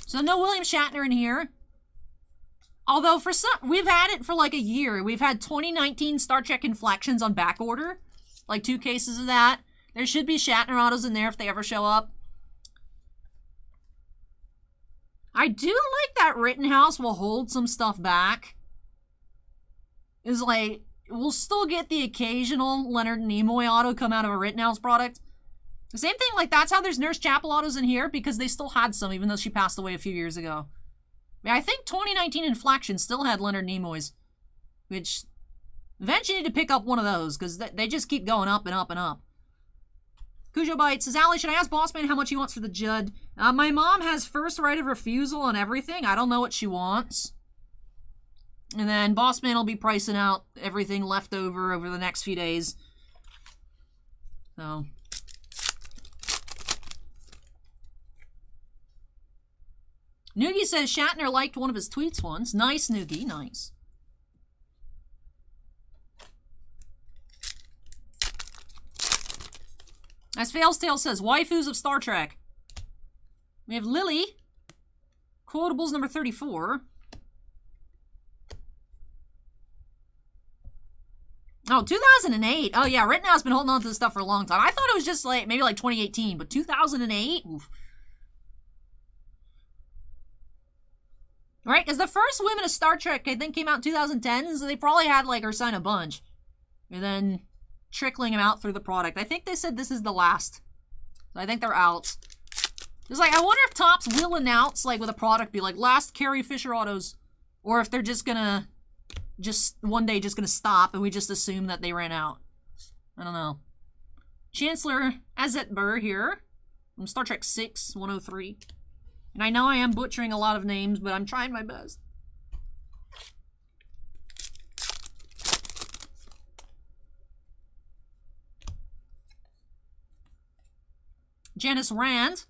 So no William Shatner in here. Although for some, we've had it for like a year. We've had 2019 Star Trek Inflections on back order. Like 2 cases of that. There should be Shatner autos in there if they ever show up. I do like that Rittenhouse will hold some stuff back. It's like, we'll still get the occasional Leonard Nimoy auto come out of a Rittenhouse product. The same thing, like, that's how there's Nurse Chapel autos in here, because they still had some, even though she passed away a few years ago. I mean, I think 2019 Inflection still had Leonard Nimoy's, which Eventually you need to pick up one of those, because they just keep going up and up and up. Cujo Bites says, Allie, should I ask Bossman how much he wants for the Judd? My mom has first right of refusal on everything. I don't know what she wants. And then Bossman will be pricing out everything left over the next few days. So. Noogie says Shatner liked one of his tweets once. Nice, Noogie. Nice. As Failstale says, waifus of Star Trek. We have Lily. Quotables number 34. Oh, 2008. Oh, yeah, Rittenhouse has been holding on to this stuff for a long time. I thought it was just like, maybe like 2018, but 2008? Oof. Right? Because the first Women of Star Trek, I think, came out in 2010, so they probably had, like, her sign a bunch. And then trickling them out through the product. I think they said this is the last. So I think they're out. It's like, I wonder if Topps will announce, like, with a product, be like, last Carrie Fisher autos. Or if they're just gonna, one day just gonna stop and we just assume that they ran out. I don't know. Chancellor Azetbur here from Star Trek 6, 103. And I know I am butchering a lot of names, but I'm trying my best. Janice Rand.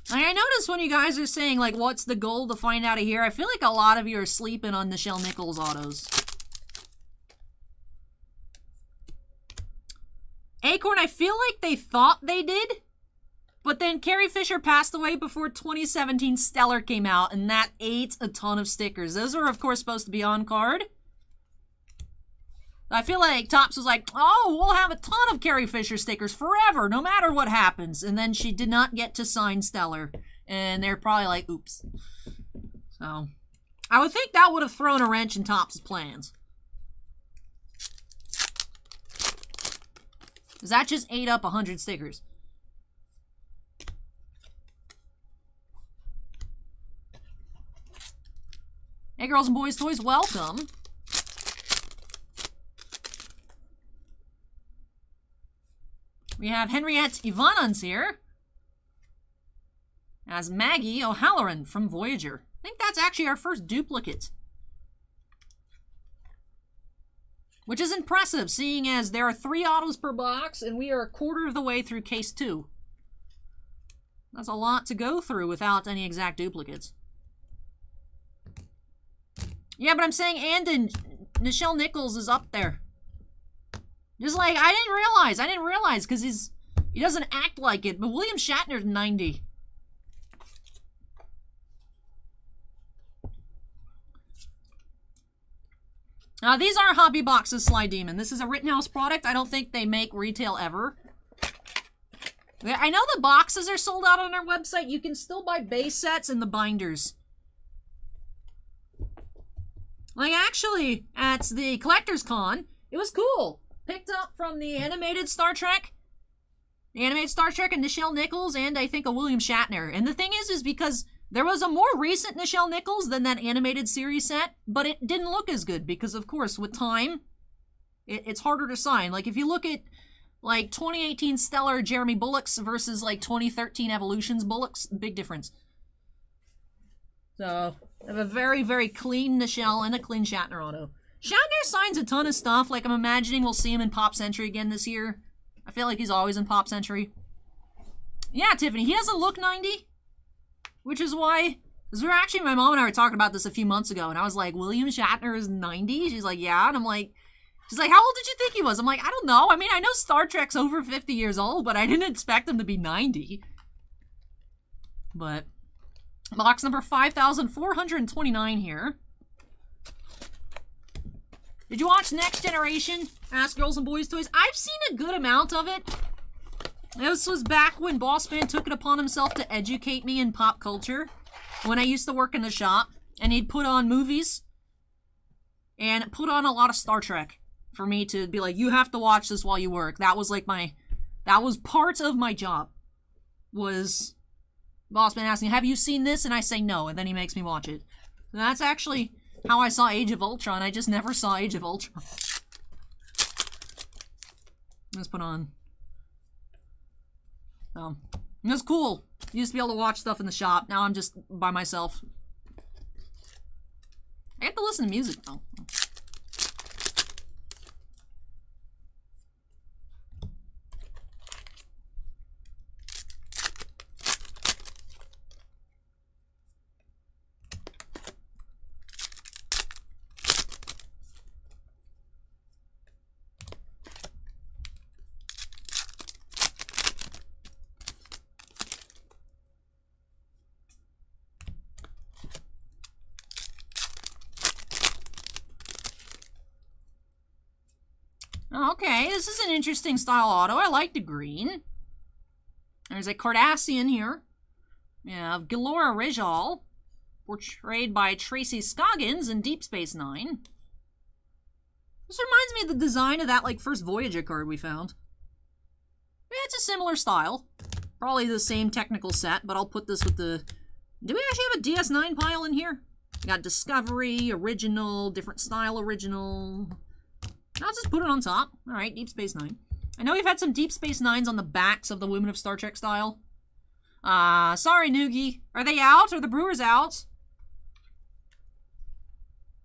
I noticed when you guys are saying, like, what's the goal to find out of here? I feel like a lot of you are sleeping on Nichelle Nichols autos. Acorn, I feel like they thought they did, but then Carrie Fisher passed away before 2017 Stellar came out, and that ate a ton of stickers. Those were, of course, supposed to be on card. I feel like Topps was like, oh, we'll have a ton of Carrie Fisher stickers forever, no matter what happens. And then she did not get to sign Stellar, and they're probably like, oops. So, I would think that would have thrown a wrench in Topps' plans. Because that just ate up 100 stickers. Hey, girls and boys toys, welcome. We have Henriette Ivanons here as Maggie O'Halloran from Voyager. I think that's actually our first duplicate. Which is impressive, seeing as there are 3 autos per box, and we are a quarter of the way through case 2. That's a lot to go through without any exact duplicates. Yeah, but I'm saying Andon, Nichelle Nichols is up there. Just like, I didn't realize, because he doesn't act like it, but William Shatner's 90. These are hobby boxes, Sly Demon. This is a Rittenhouse product. I don't think they make retail ever. I know the boxes are sold out on our website. You can still buy base sets and the binders. Like, actually, at the Collector's Con, it was cool. Picked up from the animated Star Trek. The animated Star Trek and Nichelle Nichols, and I think a William Shatner. And the thing is because there was a more recent Nichelle Nichols than that animated series set, but it didn't look as good because, of course, with time, it's harder to sign. Like, if you look at, like, 2018 Stellar Jeremy Bullocks versus, like, 2013 Evolutions Bullocks, big difference. So, I have a very, very clean Nichelle and a clean Shatner auto. Shatner signs a ton of stuff. Like, I'm imagining we'll see him in Pop Century again this year. I feel like he's always in Pop Century. Yeah, Tiffany, he doesn't look 90. Which is why, because we were actually, my mom and I were talking about this a few months ago, and I was like, William Shatner is 90? She's like, yeah. And I'm like, she's like, how old did you think he was? I'm like, I don't know. I mean, I know Star Trek's over 50 years old, but I didn't expect him to be 90. But, box number 5,429 here. Did you watch Next Generation? Ask Girls and Boys Toys. I've seen a good amount of it. This was back when Bossman took it upon himself to educate me in pop culture. When I used to work in the shop. And he'd put on movies. And put on a lot of Star Trek. For me to be like, you have to watch this while you work. That was like that was part of my job. Was Bossman asking, have you seen this? And I say no. And then he makes me watch it. That's actually how I saw Age of Ultron. I just never saw Age of Ultron. Let's put on. It was cool. You used to be able to watch stuff in the shop. Now I'm just by myself. I get to listen to music though. Okay, this is an interesting style auto. I like the green. There's a Cardassian here. We have Galora Rijal, portrayed by Tracy Scoggins in Deep Space Nine. This reminds me of the design of that, like, first Voyager card we found. Yeah, it's a similar style. Probably the same technical set, but I'll put this with the... Do we actually have a DS9 pile in here? We got Discovery, Original, different style Original... I'll just put it on top. Alright, Deep Space Nine. I know we've had some Deep Space Nines on the backs of the Women of Star Trek style. Sorry, Noogie. Are they out? Are the Brewers out?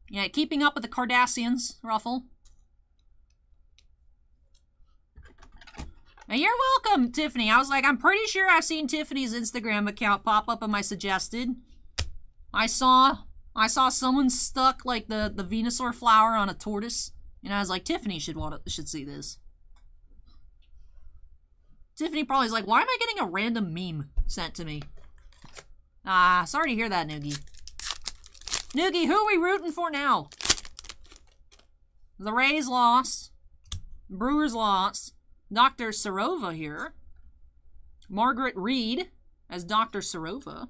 Yeah, keeping up with the Cardassians, Ruffle. Now, you're welcome, Tiffany. I was like, I'm pretty sure I've seen Tiffany's Instagram account pop up in my suggested. I saw someone stuck, like, the Venusaur flower on a tortoise. And I was like, Tiffany should see this. Tiffany probably is like, why am I getting a random meme sent to me? Sorry to hear that, Noogie. Noogie, who are we rooting for now? The Rays lost. Brewers lost. Dr. Sarova here. Margaret Reed as Dr. Sarova.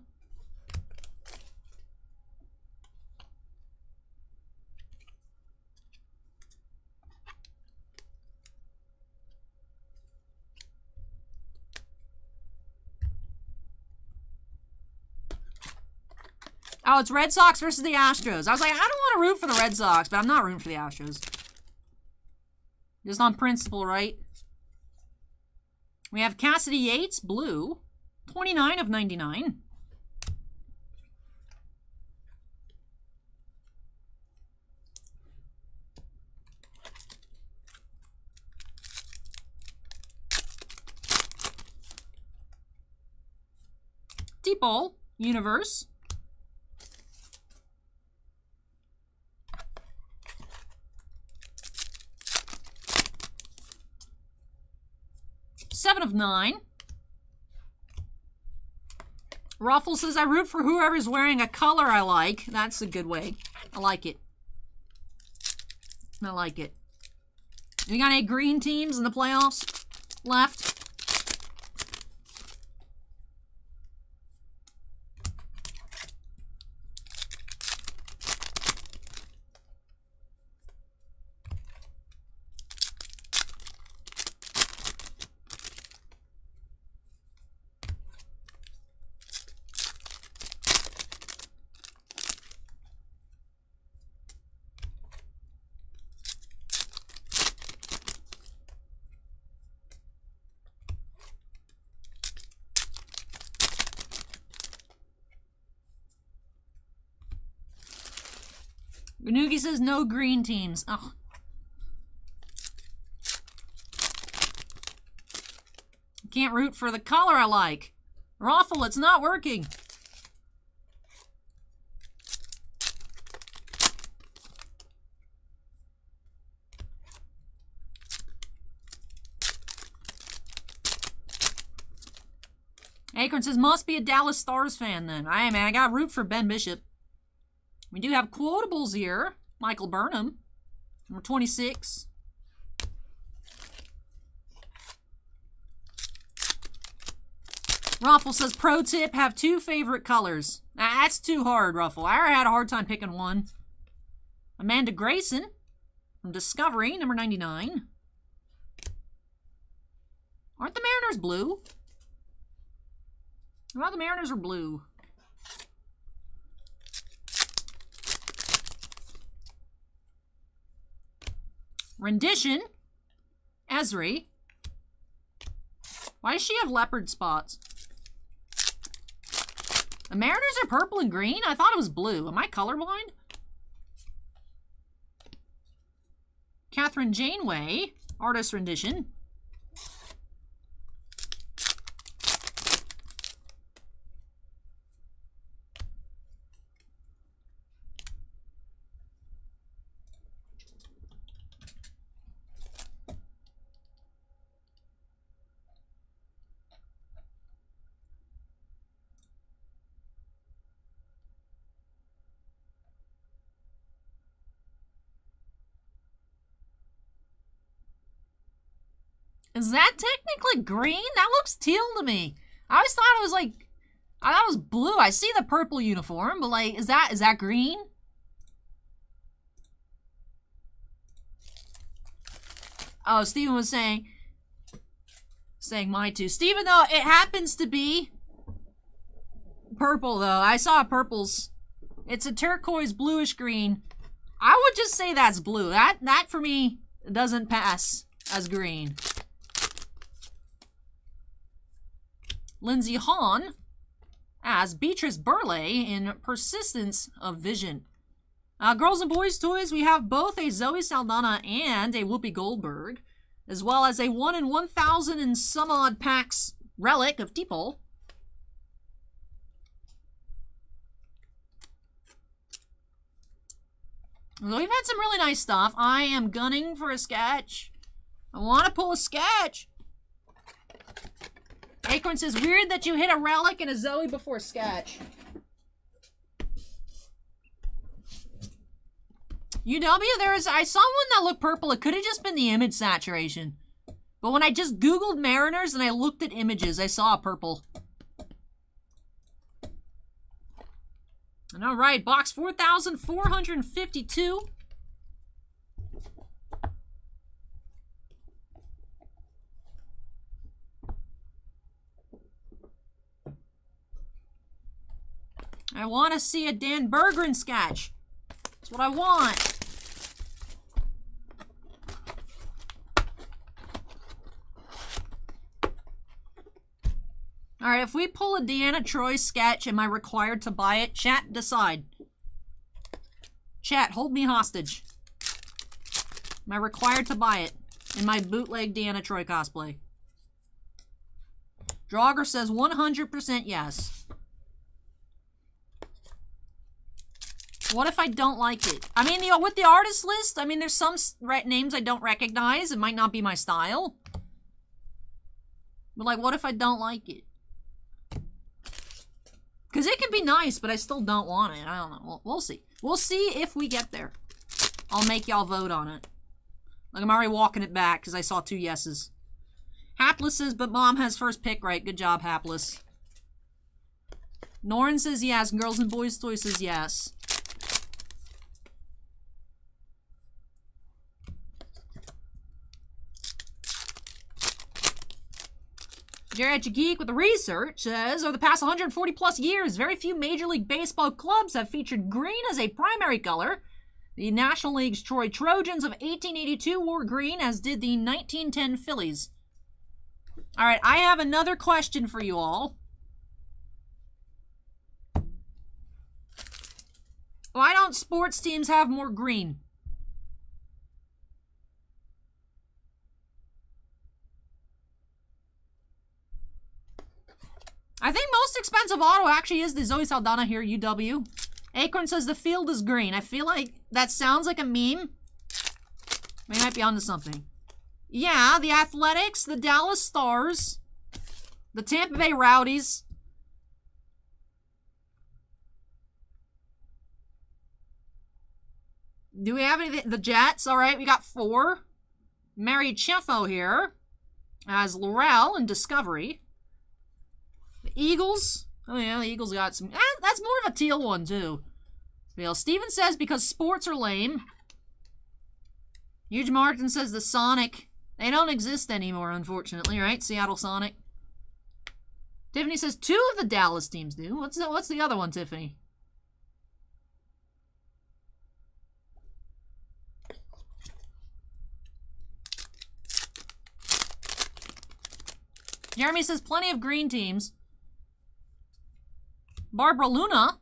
Oh, it's Red Sox versus the Astros. I was like, I don't want to root for the Red Sox, but I'm not rooting for the Astros. Just on principle, right? We have Cassidy Yates, blue. 29 of 99. Deep Ball, Universe. Seven of 9. Ruffle says, I root for whoever's wearing a color I like. That's a good way. I like it. I like it. You got any green teams in the playoffs left? Noogie says no green teams. Oh. Can't root for the color I like. Raffle, it's not working. Acorn says, must be a Dallas Stars fan then. I am, man. I got root for Ben Bishop. We do have quotables here. Michael Burnham, number 26. Ruffle says, pro tip, have 2 favorite colors. That's too hard, Ruffle. I already had a hard time picking one. Amanda Grayson from Discovery, number 99. Aren't the Mariners blue? Well, the Mariners are blue. Rendition. Esri. Why does she have leopard spots? The Mariners are purple and green? I thought it was blue. Am I colorblind? Catherine Janeway. Artist rendition. Is that technically green? That looks teal to me. I always thought it was like, I thought it was blue. I see the purple uniform, but like, is that green? Oh, Steven was saying mine too. Steven, though, it happens to be purple, though. I saw purples. It's a turquoise bluish green. I would just say that's blue. That for me doesn't pass as green. Lindsay Hahn as Beatrice Burleigh in Persistence of Vision. Girls and Boys Toys, we have both a Zoe Saldana and a Whoopi Goldberg, as well as a 1 in 1,000 and some odd packs relic of T-Pole. Well, we've had some really nice stuff. I am gunning for a sketch. I want to pull a sketch. Acorn says, weird that you hit a relic and a Zoe before sketch. UW, I saw one that looked purple. It could have just been the image saturation. But when I just Googled Mariners and I looked at images, I saw a purple. And all right, box 4,452. I want to see a Dan Berggren sketch. That's what I want. All right, if we pull a Deanna Troi sketch, am I required to buy it? Chat, decide. Chat, hold me hostage. Am I required to buy it in my bootleg Deanna Troi cosplay? Draugr says 100% yes. What if I don't like it? I mean, with the artist list, I mean, there's some names I don't recognize. It might not be my style. But, like, what if I don't like it? Because it can be nice, but I still don't want it. I don't know. We'll see. We'll see if we get there. I'll make y'all vote on it. Like, I'm already walking it back because I saw 2 yeses. Hapless says, but Mom has first pick right. Good job, Hapless. Norin says yes. Girls and Boys Toy says yes. Jared Geek with the research says, over the past 140 plus years, very few Major League Baseball clubs have featured green as a primary color. The National League's Troy Trojans of 1882 wore green, as did the 1910 Phillies. All right, I have another question for you all. Why don't sports teams have more green? I think most expensive auto actually is the Zoe Saldana here, UW. Acorn says the field is green. I feel like that sounds like a meme. We might be onto something. Yeah, the Athletics, the Dallas Stars, the Tampa Bay Rowdies. Do we have any? The Jets, all right, we got 4. Mary Cheffo here as Laurel and Discovery. The Eagles. Oh, yeah, the Eagles got some. That's more of a teal one, too. Well, Steven says because sports are lame. Huge Martin says the Sonic. They don't exist anymore, unfortunately, right? Seattle Sonic. Tiffany says 2 of the Dallas teams do. What's the other one, Tiffany? Jeremy says plenty of green teams. Barbara Luna.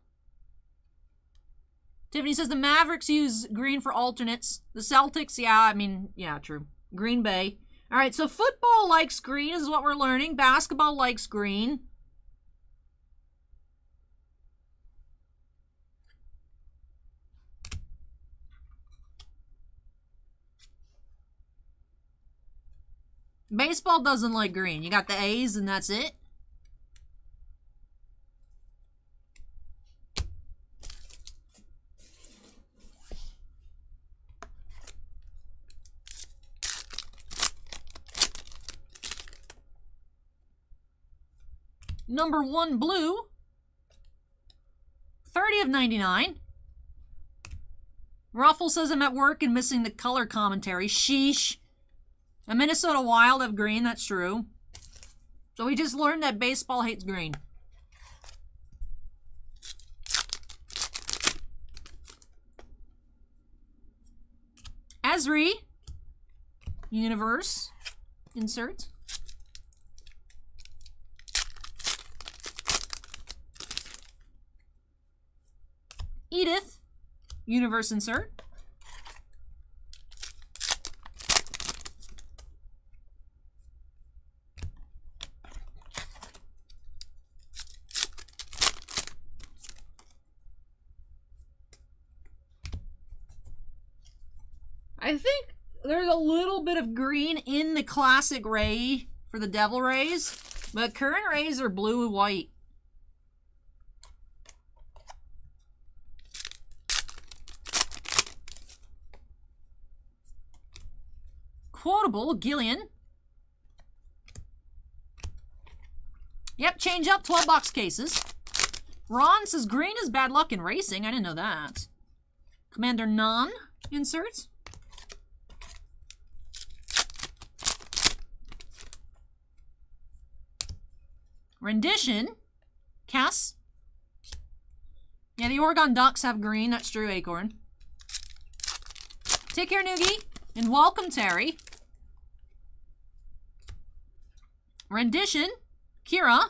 Tiffany says the Mavericks use green for alternates. The Celtics, yeah, I mean, yeah, true. Green Bay. All right, so football likes green is what we're learning. Basketball likes green. Baseball doesn't like green. You got the A's and that's it. Number 1 blue. 30 of 99. Ruffle says I'm at work and missing the color commentary. Sheesh. A Minnesota Wild have green, that's true. So we just learned that baseball hates green. Esri. Universe. Insert. Edith. Universe insert. I think there's a little bit of green in the classic Ray for the Devil Rays, but current Rays are blue and white. Quotable, Gillian. Yep, change up, 12 box cases. Ron says green is bad luck in racing. I didn't know that. Commander None, insert. Rendition, Cass. Yeah, the Oregon Ducks have green. That's true, Acorn. Take care, Noogie. And welcome, Terry. Rendition, Kira.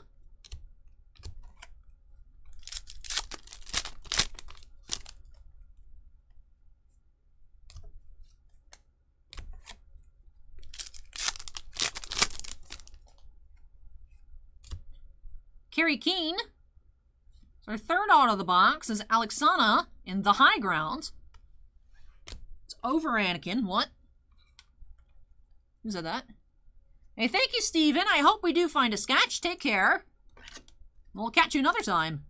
Carrie Keene. So our third out of the box is Alexana in the high ground. It's over Anakin. What? Who said that? Hey, thank you, Steven. I hope we do find a sketch. Take care. We'll catch you another time.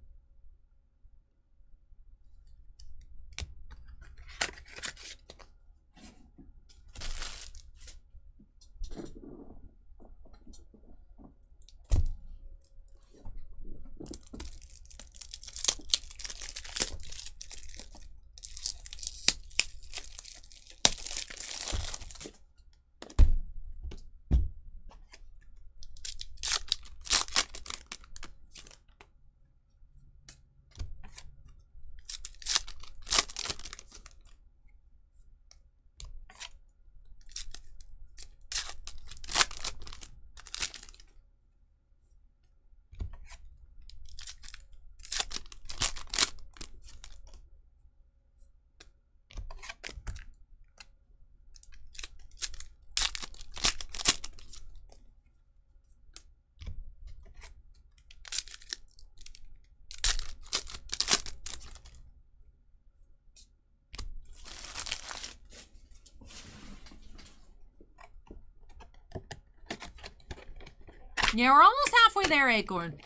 Yeah, we're almost halfway there, Acorn.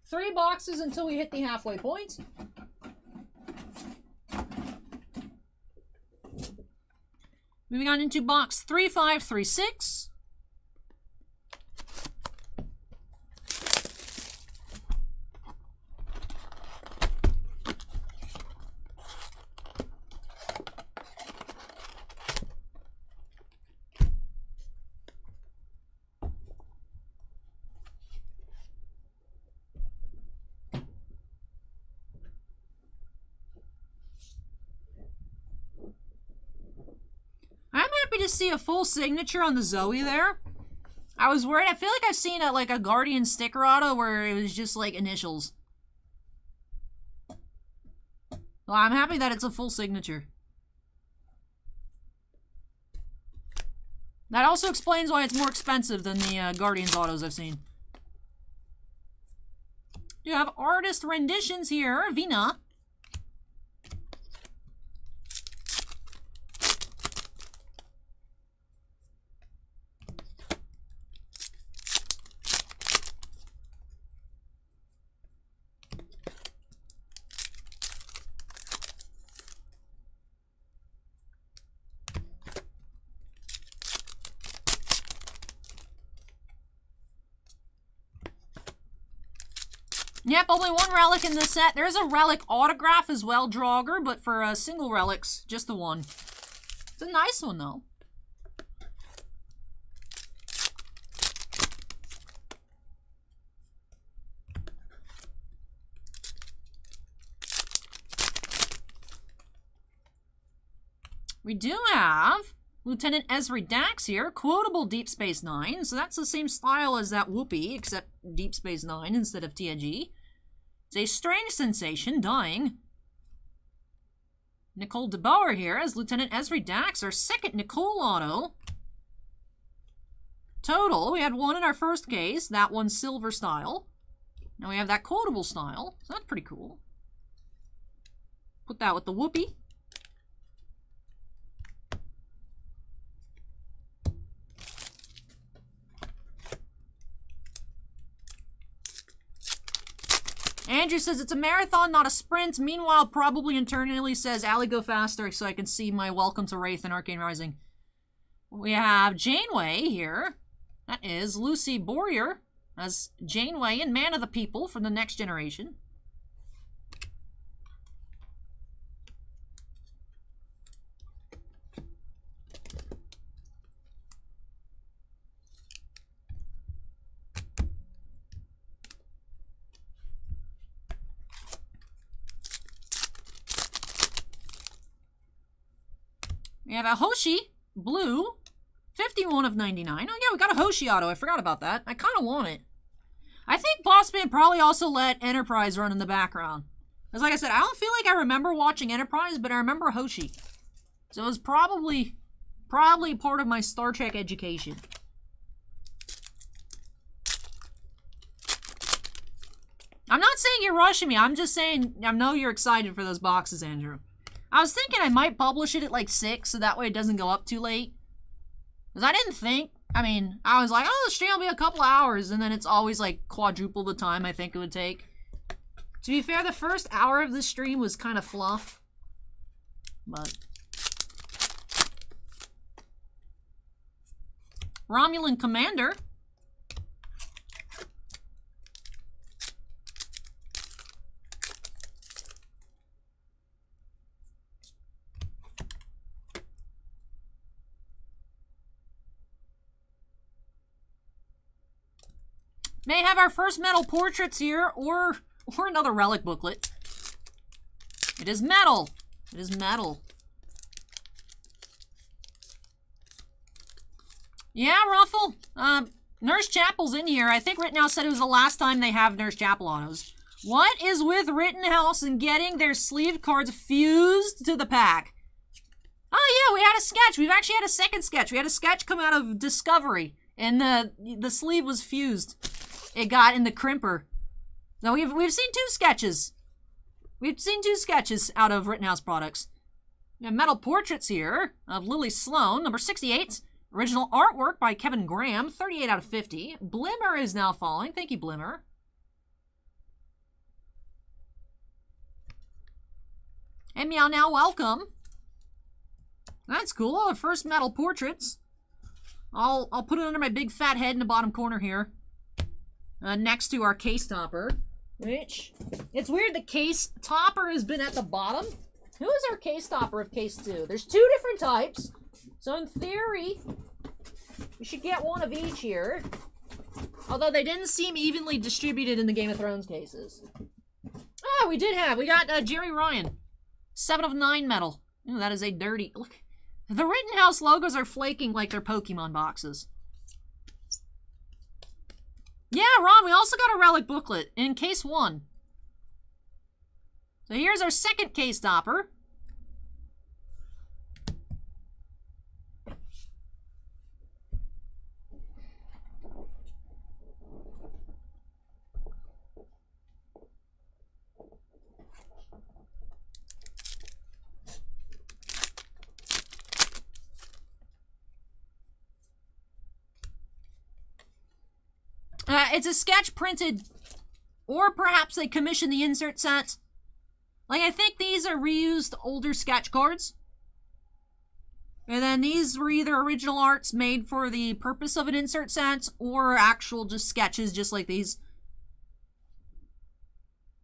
3 boxes until we hit the halfway point. Moving on into box 3536. I'm happy to see a full signature on the Zoe there. I was worried. I feel like I've seen like a Guardian sticker auto where it was just like initials. Well, I'm happy that it's a full signature. That also explains why it's more expensive than the Guardians autos I've seen. You have artist renditions here, Vina. Yep, only one relic in this set. There's a relic autograph as well, Draugr, but for single relics, just the one. It's a nice one, though. We do have Lieutenant Ezri Dax here, quotable Deep Space Nine, so that's the same style as that Whoopi, except Deep Space Nine instead of TNG. It's a strange sensation, dying. Nicole DeBauer here as Lieutenant Ezri Dax, our second Nicole auto. Total, we had one in our first case, that one's silver style. Now we have that quotable style, so that's pretty cool. Put that with the Whoopi. Andrew says it's a marathon, not a sprint. Meanwhile, probably internally says, Allie, go faster so I can see my Welcome to Wraith and Arcane Rising. We have Janeway here. That is Lucy Boyer as Janeway and Man of the People from the Next Generation. We have a Hoshi Blue, 51 of 99. Oh yeah, we got a Hoshi auto. I forgot about that. I kind of want it. I think Bossman probably also let Enterprise run in the background. Because like I said, I don't feel like I remember watching Enterprise, but I remember Hoshi. So it was probably part of my Star Trek education. I'm not saying you're rushing me. I'm just saying I know you're excited for those boxes, Andrew. I was thinking I might publish it at like 6, so that way it doesn't go up too late. Because I didn't think, I was like, oh, the stream will be a couple hours, and then it's always like quadruple the time I think it would take. To be fair, the first hour of the stream was kind of fluff. But Romulan Commander. May have our first metal portraits here, or another relic booklet. It is metal. It is metal. Yeah, Ruffle. Nurse Chapel's in here. I think Rittenhouse said it was the last time they have Nurse Chapel autos. What is with Rittenhouse and getting their sleeve cards fused to the pack? Oh yeah, we had a sketch. We've actually had a second sketch. We had a sketch come out of Discovery, and the sleeve was fused. It got in the crimper. Now we've seen 2 sketches. We've seen 2 sketches out of Rittenhouse products. We have metal portraits here of Lily Sloan, number 68. Original artwork by Kevin Graham, 38 out of 50. Blimmer is now following. Thank you, Blimmer. And Meow Now, welcome. That's cool. Our first metal portraits. I'll put it under my big fat head in the bottom corner here. Next to our case topper, which, it's weird the case topper has been at the bottom. Who is our case topper of case 2? There's 2 different types, so in theory, we should get one of each here. Although they didn't seem evenly distributed in the Game of Thrones cases. Ah, we got Jerry Ryan, 7 of 9 metal. Ooh, that is a dirty, look. The Rittenhouse logos are flaking like they're Pokemon boxes. yeah, Ron, we also got a relic booklet in case 1. So here's our second case topper. It's a sketch printed, or perhaps they commissioned the insert set. Like, I think these are reused older sketch cards. And then these were either original arts made for the purpose of an insert set, or actual just sketches just like these.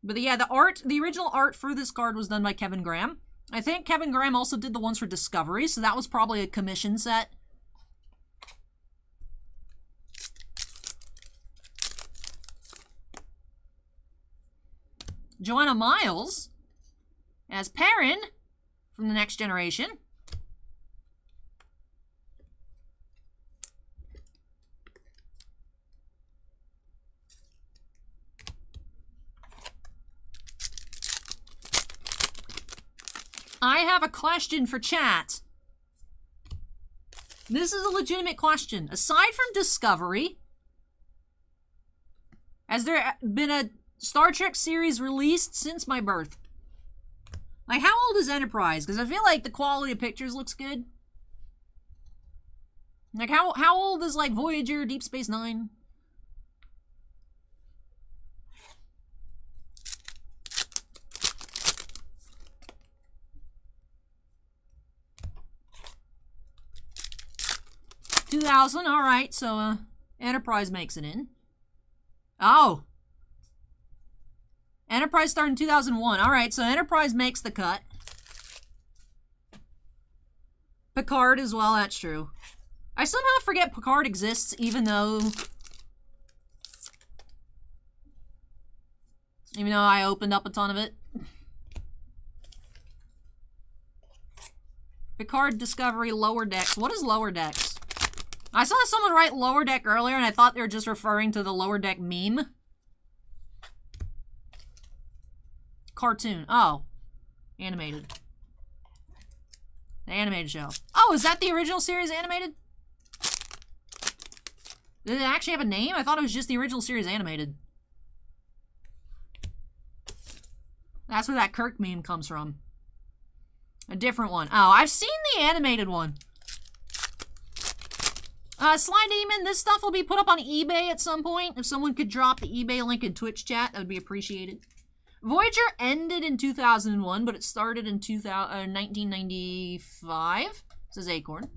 But yeah, the original art for this card was done by Kevin Graham. I think Kevin Graham also did the ones for Discovery, so that was probably a commission set. Joanna Miles as Perrin from The Next Generation. I have a question for chat. This is a legitimate question. Aside from Discovery, has there been a Star Trek series released since my birth? Like, how old is Enterprise? Because I feel like the quality of pictures looks good. Like, how old is, like, Voyager, Deep Space Nine? $2,000, alright, so, Enterprise makes it in. Oh! Enterprise started in 2001. Alright, so Enterprise makes the cut. Picard as well, that's true. I somehow forget Picard exists, even though I opened up a ton of it. Picard, Discovery, Lower Decks. What is Lower Decks? I saw someone write Lower Deck earlier, and I thought they were just referring to the Lower Deck meme. Cartoon. Oh. Animated. The animated show. Oh, is that the original series animated? Did it actually have a name? I thought it was just the original series animated. That's where that Kirk meme comes from. A different one. Oh, I've seen the animated one. Sly Demon, this stuff will be put up on eBay at some point. If someone could drop the eBay link in Twitch chat, that would be appreciated. Voyager ended in 2001, but it started in 1995. Says Acorn.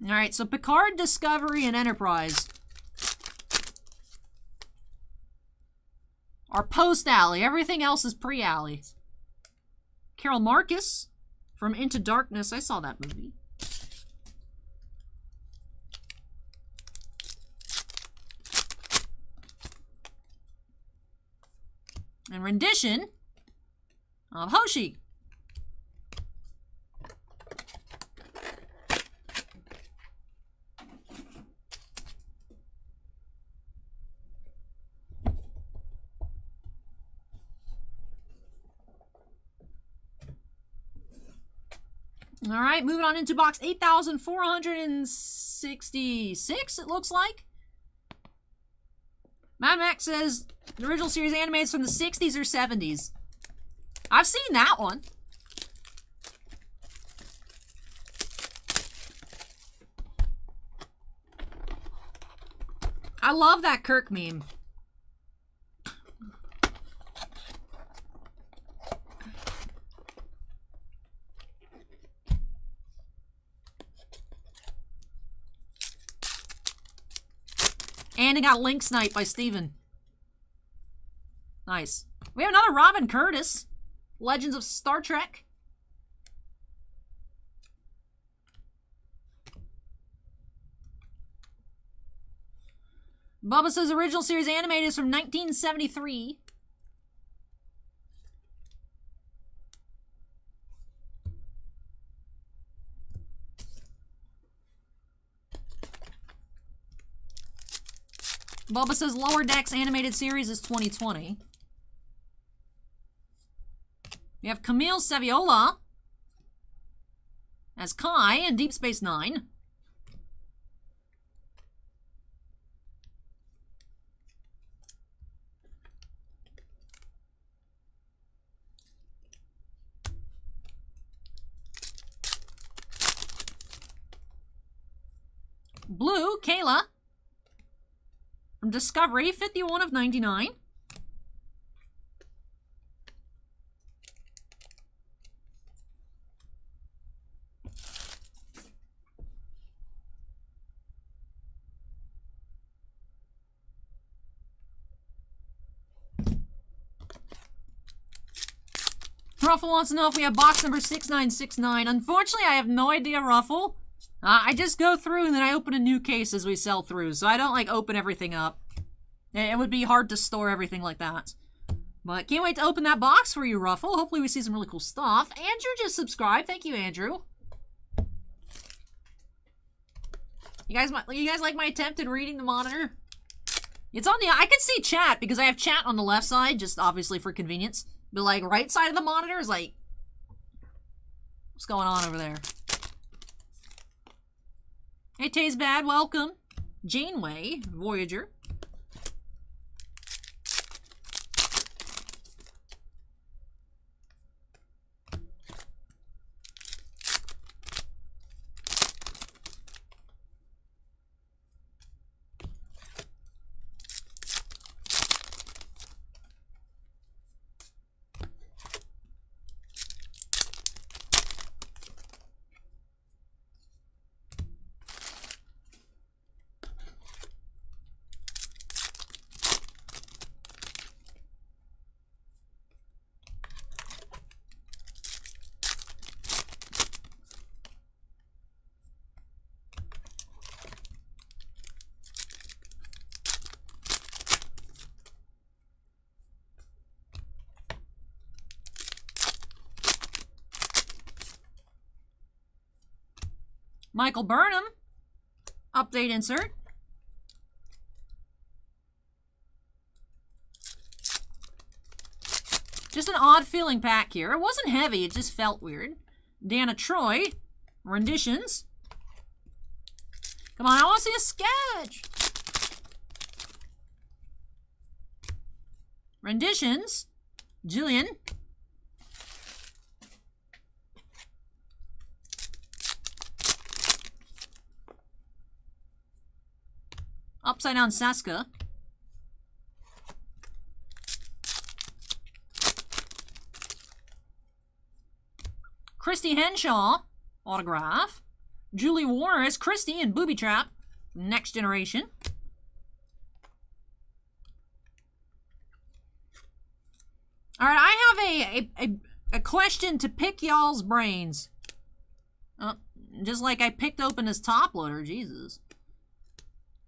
Alright, so Picard, Discovery, and Enterprise are post-Alley. Everything else is pre-Alley. Carol Marcus from Into Darkness. I saw that movie. And rendition of Hoshi. All right, moving on into box 8,466, it looks like. Mad Max says the original series animated from the 60s or 70s. I've seen that one. I love that Kirk meme. And it got Link Sniped by Steven. Nice. We have another Robin Curtis. Legends of Star Trek. Bubba says original series animated is from 1973. Bubba says Lower Decks animated series is 2020. We have Camille Saviola as Kai in Deep Space Nine. Blue, Kayla from Discovery, 51 of 99. Ruffle wants to know if we have box number 6969. Unfortunately, I have no idea, Ruffle. I just go through and then I open a new case as we sell through, so I don't, like, open everything up. It would be hard to store everything like that. But can't wait to open that box for you, Ruffle. Hopefully we see some really cool stuff. Andrew just subscribed. Thank you, Andrew. You guys like my attempt at reading the monitor? It's on the... I can see chat because I have chat on the left side, just obviously for convenience. But, like, right side of the monitor is like... What's going on over there? Hey, Tay's Bad, welcome. Janeway, Voyager. Michael Burnham. Update insert. Just an odd feeling pack here. It wasn't heavy, it just felt weird. Deanna Troi. Renditions. Come on, I want to see a sketch. Renditions. Jillian. Upside Down Saska. Christy Henshaw, autograph. Julie Warris, Christy and Booby Trap, Next Generation. All right, I have a question to pick y'all's brains. Just like I picked open this top loader, Jesus.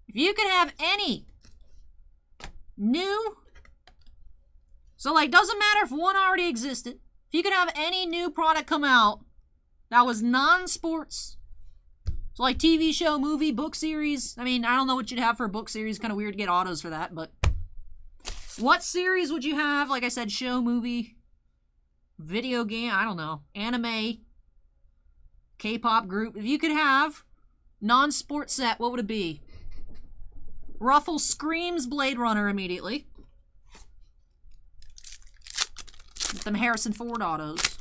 If you could have any new, so like doesn't matter if one already existed. If you could have any new product come out that was non-sports, so like TV show, movie, book series. I mean, I don't know what you'd have for a book series. Kind of weird to get autos for that, but what series would you have? Like I said, show, movie, video game, I don't know, anime, K-pop group. If you could have non-sports set, what would it be? Ruffle screams Blade Runner immediately. With them Harrison Ford autos.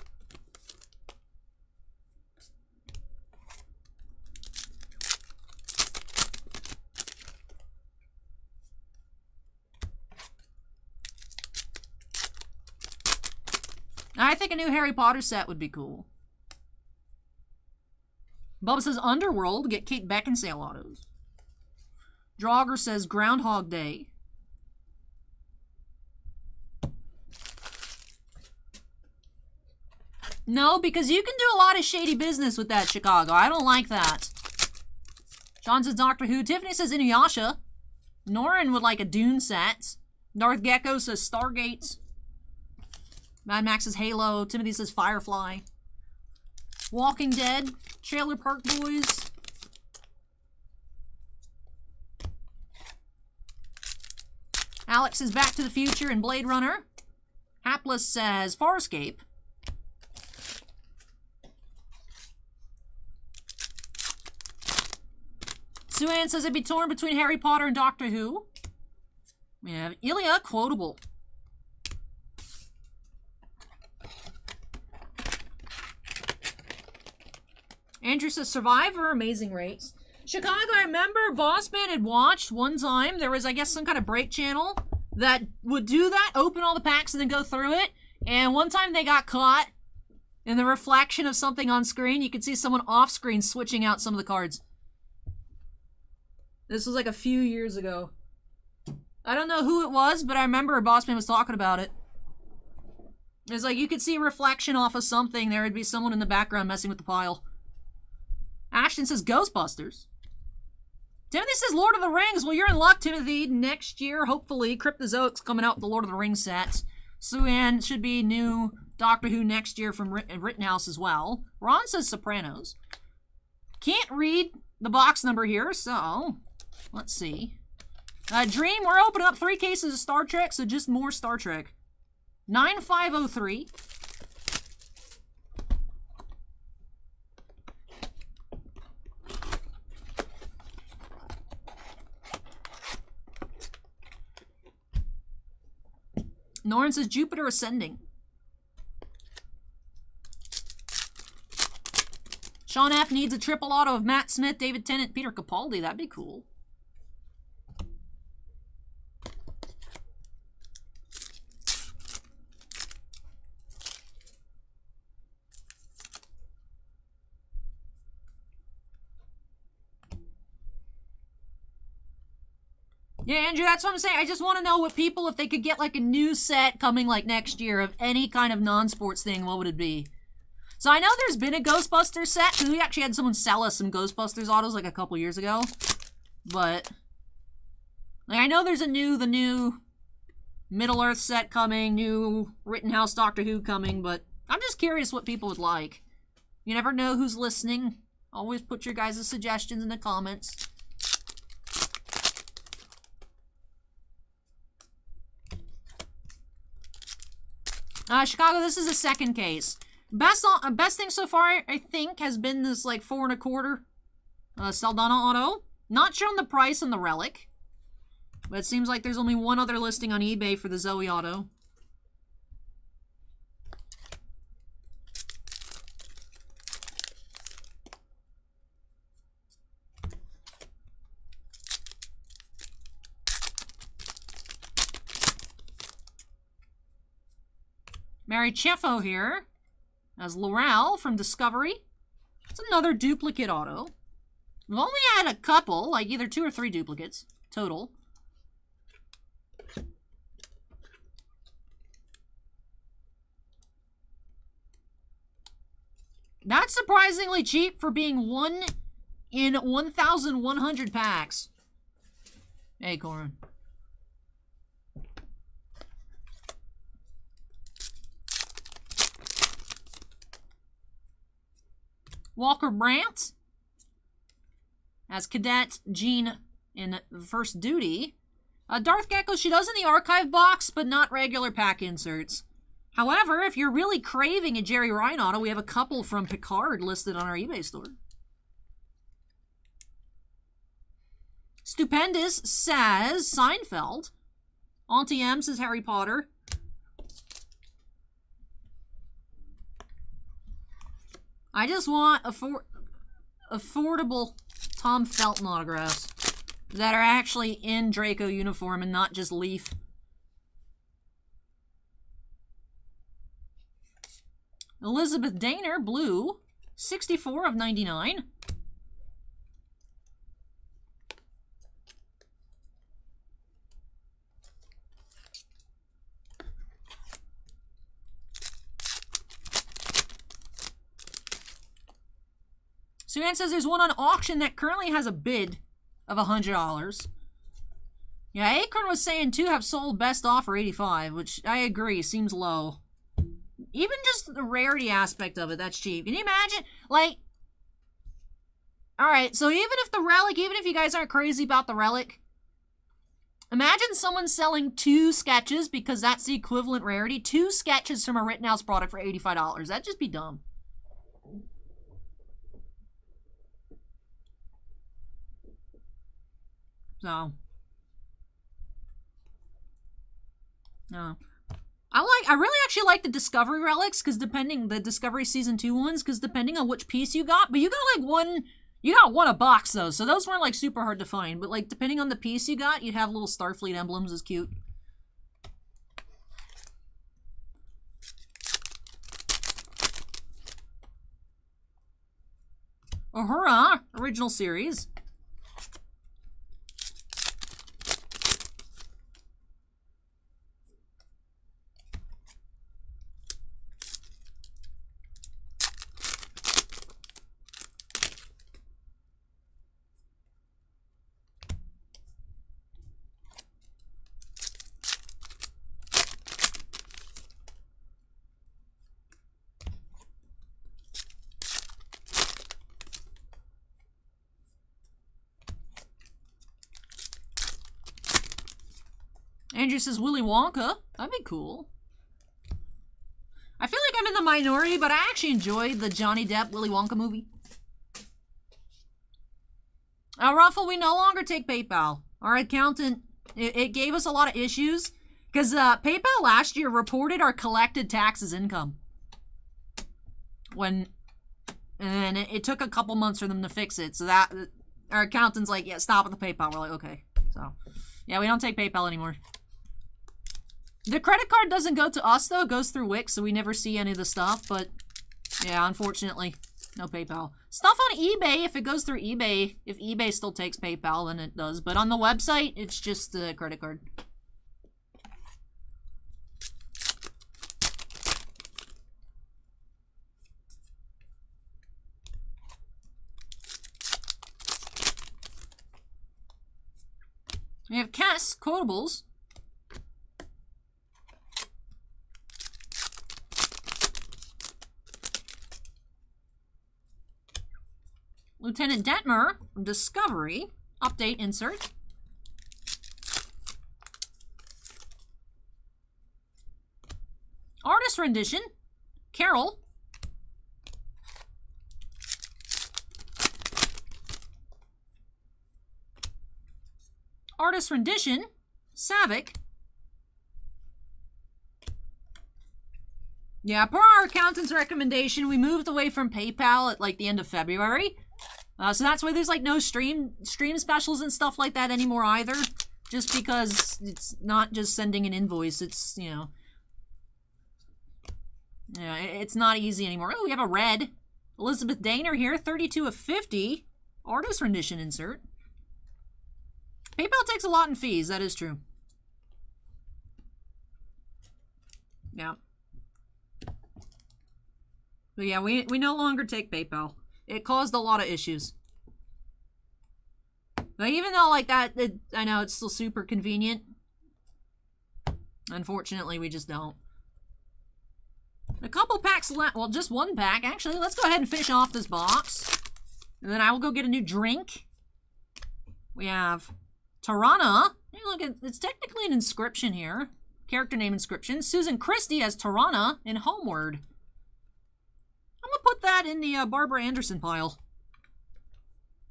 I think a new Harry Potter set would be cool. Bubba says Underworld, get Kate Beckinsale autos. Draugr says Groundhog Day. No, because you can do a lot of shady business with that, Chicago. I don't like that. Sean says Doctor Who. Tiffany says Inuyasha. Norin would like a Dune set. Darth Gecko says Stargate. Mad Max says Halo. Timothy says Firefly. Walking Dead. Trailer Park Boys. Alex is Back to the Future and Blade Runner. Hapless says Farscape. Sue-Ann says it'd be torn between Harry Potter and Doctor Who. We have Ilya Quotable. Andrew says Survivor, Amazing Race. Chicago, I remember Boss Man had watched one time. There was, I guess, some kind of break channel that would do that, open all the packs and then go through it. And one time they got caught in the reflection of something on screen. You could see someone off screen switching out some of the cards. This was like a few years ago. I don't know who it was, but I remember Bossman was talking about it. It was like you could see a reflection off of something. There would be someone in the background messing with the pile. Ashton says Ghostbusters. Timothy says Lord of the Rings. Well, you're in luck, Timothy. Next year, hopefully, Cryptozoic's coming out with the Lord of the Rings sets. Sue-Ann should be new Doctor Who next year from Rittenhouse as well. Ron says Sopranos. Can't read the box number here, so let's see. Dream, we're opening up 3 cases of Star Trek, so just more Star Trek. 9503. Norrin says Jupiter Ascending. Sean F. needs a triple auto of Matt Smith, David Tennant, Peter Capaldi. That'd be cool. Yeah, Andrew, that's what I'm saying. I just want to know what people, if they could get like a new set coming like next year of any kind of non-sports thing, what would it be? So I know there's been a Ghostbusters set, because we actually had someone sell us some Ghostbusters autos like a couple years ago. But like, I know there's the new Middle-earth set coming, new Rittenhouse Doctor Who coming, but I'm just curious what people would like. You never know who's listening. Always put your guys' suggestions in the comments. Chicago, this is the second case. Best thing so far, I think, has been this, like, 4 1/4 Saldana auto. Not sure on the price on the Relic. But it seems like there's only one other listing on eBay for the Zoe auto. Mary Cheffo here as Laurel from Discovery. It's another duplicate auto. We've only had a couple, like either 2 or 3 duplicates total. That's surprisingly cheap for being 1 in 1,100 packs. Hey, Corin. Walker Brandt as Cadet Jean in First Duty. Darth Gecko, she does in the archive box, but not regular pack inserts. However, if you're really craving a Jerry Ryan auto, we have a couple from Picard listed on our eBay store. Stupendous says Seinfeld. Auntie M says Harry Potter. I just want affordable Tom Felton autographs that are actually in Draco uniform and not just Leaf. Elizabeth Daner, blue, 64 of 99. Suzanne says there's one on auction that currently has a bid of $100. Yeah, Acorn was saying 2 have sold best offer 85, which I agree, seems low. Even just the rarity aspect of it, that's cheap. Can you imagine? Like, alright, so even if the Relic, even if you guys aren't crazy about the Relic, Imagine someone selling 2 sketches because that's the equivalent rarity. 2 sketches from a Rittenhouse product for $85. That'd just be dumb. So. No. I really actually like the Discovery relics, because the Discovery Season 2 ones, because depending on which piece you got, but you got like one a box though, so those weren't like super hard to find, but like depending on the piece you got, you'd have little Starfleet emblems. Is cute. Uhura, original series. Andrew says Willy Wonka. That'd be cool. I feel like I'm in the minority, but I actually enjoyed the Johnny Depp Willy Wonka movie. Ruffle, we no longer take PayPal. Our accountant, it gave us a lot of issues because PayPal last year reported our collected taxes income. And it took a couple months for them to fix it. So that our accountant's like, yeah, stop with the PayPal. We're like, okay. So, yeah, we don't take PayPal anymore. The credit card doesn't go to us, though. It goes through Wix, so we never see any of the stuff. But, yeah, unfortunately, no PayPal. Stuff on eBay, if it goes through eBay, if eBay still takes PayPal, then it does. But on the website, it's just the credit card. We have Cass quotables. Lieutenant Detmer from Discovery. Update insert. Artist rendition. Carol. Artist rendition. Savick. Yeah, per our accountant's recommendation, we moved away from PayPal at like the end of February. So that's why there's like no stream specials and stuff like that anymore either. Just because it's not just sending an invoice, it's, you know. Yeah, it's not easy anymore. Oh, we have a red. Elizabeth Daner here, 32 of 50. Artist rendition insert. PayPal takes a lot in fees, that is true. Yeah. But yeah, we no longer take PayPal. It caused a lot of issues. But even though like that, I know it's still super convenient. Unfortunately, we just don't. A couple packs left. Well, just one pack. Actually, let's go ahead and finish off this box. And then I will go get a new drink. We have Tarana. Hey, look, it's technically an inscription here. Character name inscription. Susan Christie as Tarana in Homeward. I'm gonna put that in the Barbara Anderson pile.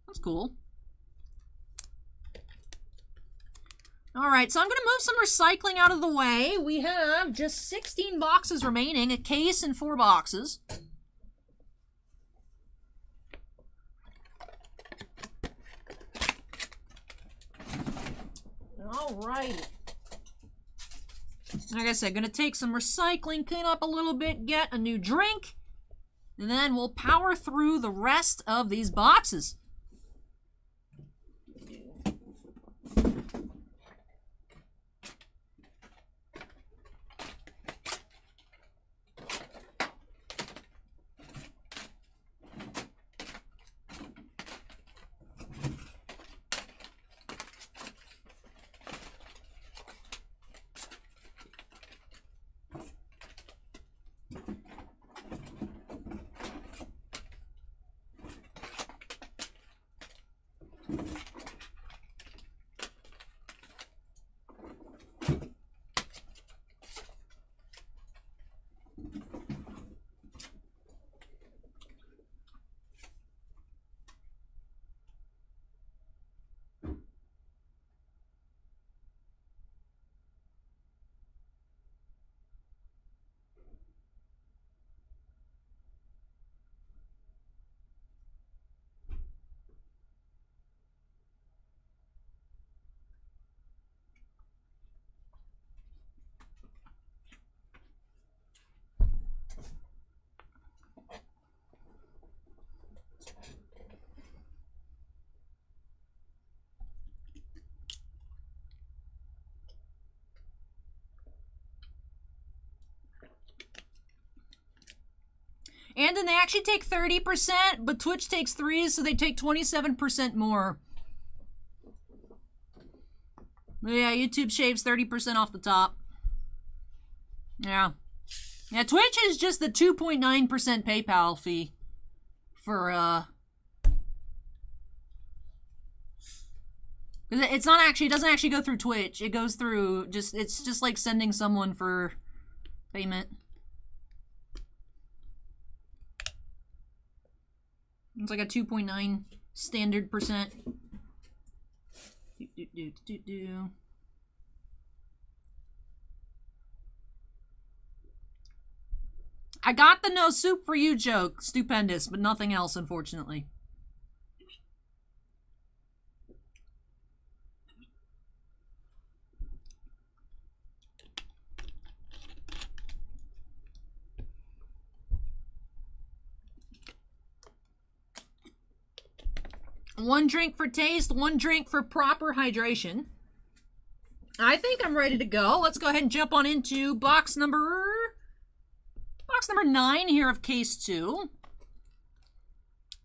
That's cool. Alright, so I'm gonna move some recycling out of the way. We have just 16 boxes remaining, a case and 4 boxes. Alright. Like I said, gonna take some recycling, clean up a little bit, get a new drink. And then we'll power through the rest of these boxes. And then they actually take 30%, but Twitch takes 3, so they take 27% more. But yeah, YouTube shaves 30% off the top. Yeah. Yeah, Twitch is just the 2.9% PayPal fee for, it's not actually, it doesn't actually go through Twitch. It goes through, it's just like sending someone for payment. It's like a 2.9 standard percent. I got the no soup for you joke. Stupendous, but nothing else, unfortunately. One drink for taste, one drink for proper hydration. I think I'm ready to go. Let's go ahead and jump on into box number 9 here of case 2.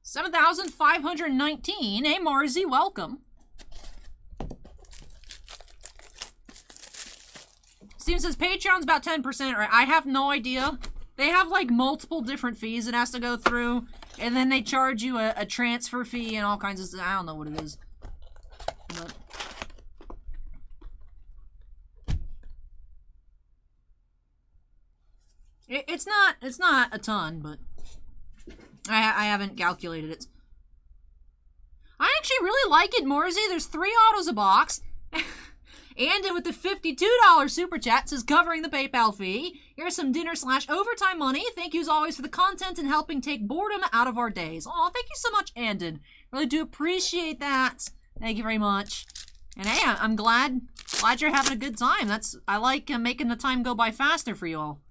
7,519. Hey, Marzi, welcome. Steven says Patreon's about 10%. Right? I have no idea. They have like multiple different fees it has to go through. And then they charge you a transfer fee and all kinds of stuff. I don't know what it is. But it's not a ton, but I haven't calculated it. I actually really like it, Morzy. There's 3 autos a box. And with the $52 super chat, says covering the PayPal fee. Here's some dinner/overtime money. Thank you as always for the content and helping take boredom out of our days. Oh, thank you so much, Andon. Really do appreciate that. Thank you very much. And hey, I'm glad you're having a good time. I like making the time go by faster for you all.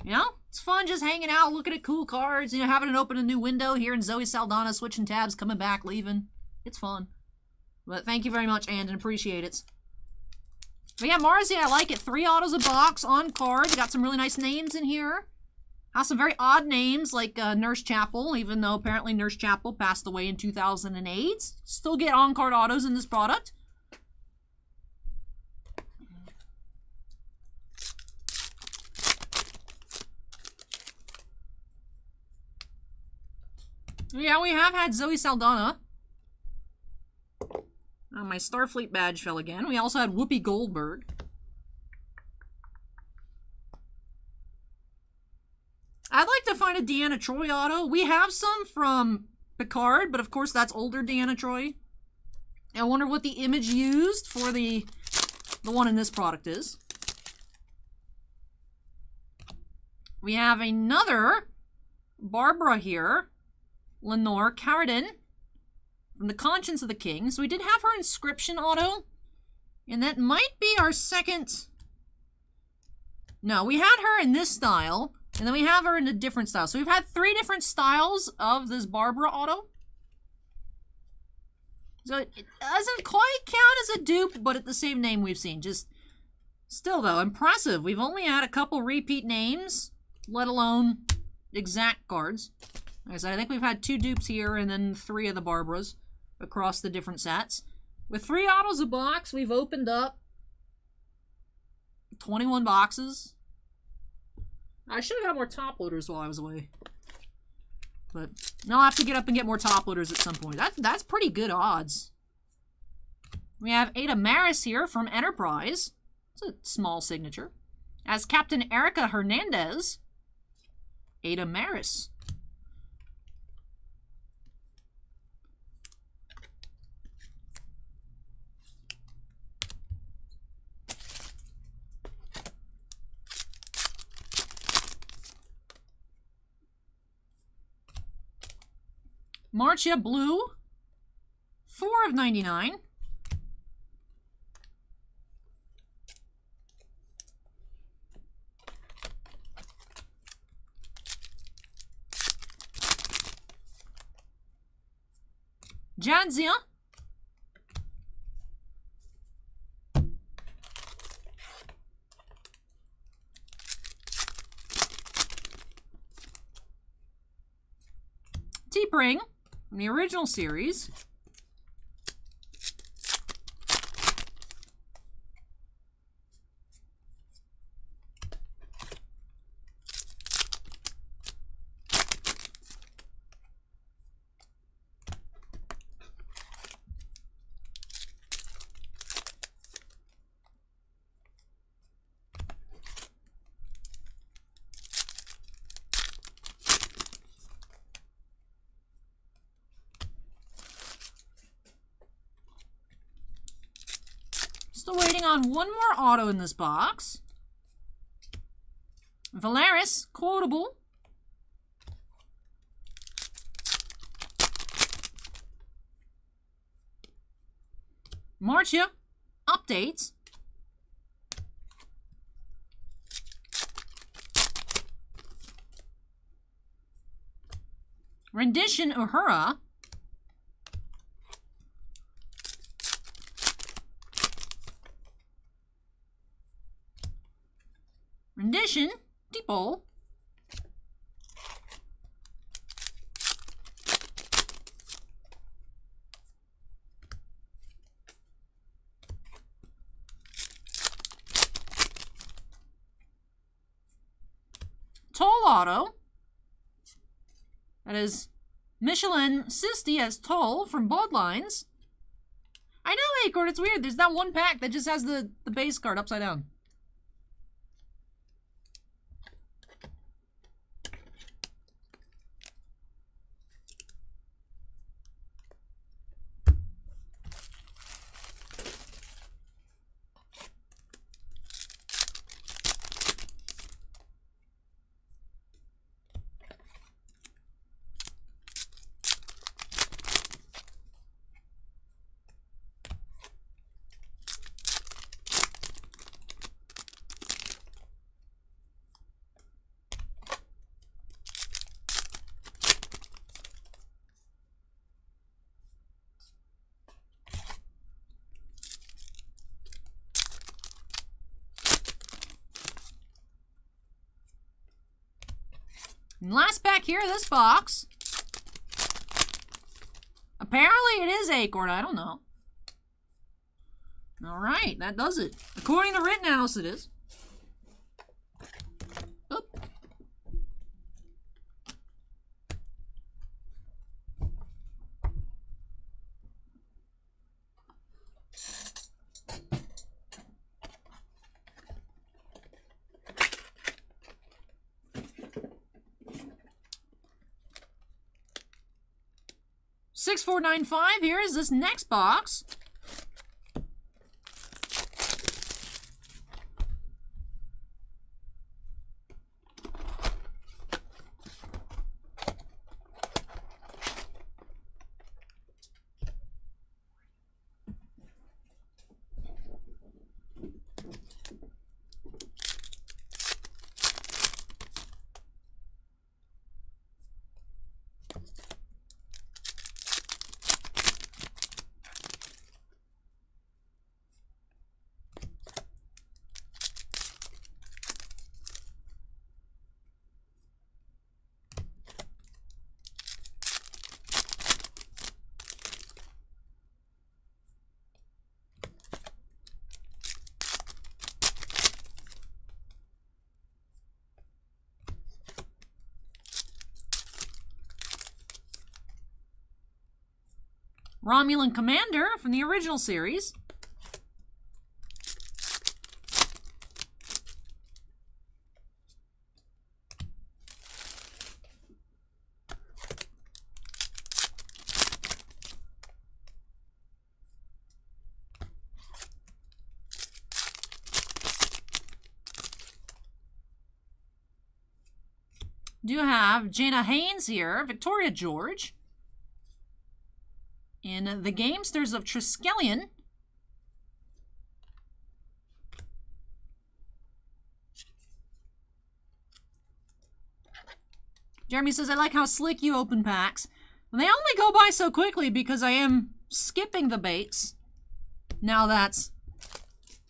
You know, it's fun just hanging out, looking at cool cards, having it open a new window, hearing Zoe Saldana switching tabs, coming back, leaving. It's fun. But thank you very much, Andon. Appreciate it. But yeah, Marzi, I like it. 3 autos a box on cards. Got some really nice names in here. Have some very odd names like Nurse Chapel, even though apparently Nurse Chapel passed away in 2008. Still get on-card autos in this product. Yeah, we have had Zoe Saldana. My Starfleet badge fell again. We also had Whoopi Goldberg. I'd like to find a Deanna Troi auto. We have some from Picard, but of course that's older Deanna Troi. I wonder what the image used for the one in this product is. We have another Barbara here. Lenore Carradine. From the Conscience of the King. So we did have her inscription auto. And that might be our second. No, we had her in this style. And then we have her in a different style. So we've had 3 different styles of this Barbara auto. So it doesn't quite count as a dupe, but at the same name we've seen. Just still though, impressive. We've only had a couple repeat names, let alone exact cards. Like I said, I think we've had 2 dupes here and then 3 of the Barbaras across the different sets. With 3 autos a box, we've opened up 21 boxes. I should have got more top loaders while I was away. But I'll have to get up and get more top loaders at some point. That's pretty good odds. We have Ada Maris here from Enterprise. It's a small signature. As Captain Erica Hernandez. Ada Maris. Marcia Blue, 4 of 99. Jadzia. Whispering from the original series. Still waiting on one more auto in this box. Valaris, quotable. Marcia, updates. Rendition, Uhura. Rendition, Depot. Toll Auto. That is Michelin Sisti as Toll from Bloodlines. I know, Acorn, it's weird. There's that one pack that just has the base card upside down. And last pack here of this box. Apparently it is Acorn, I don't know. Alright, that does it. According to Rittenhouse, it is. Oop. $64.95. Here is this next box. Romulan Commander from the original series. Do have Jana Haynes here, Victoria George. In the Gamesters of Triskelion. Jeremy says, I like how slick you open packs. And they only go by so quickly because I am skipping the baits. Now that's...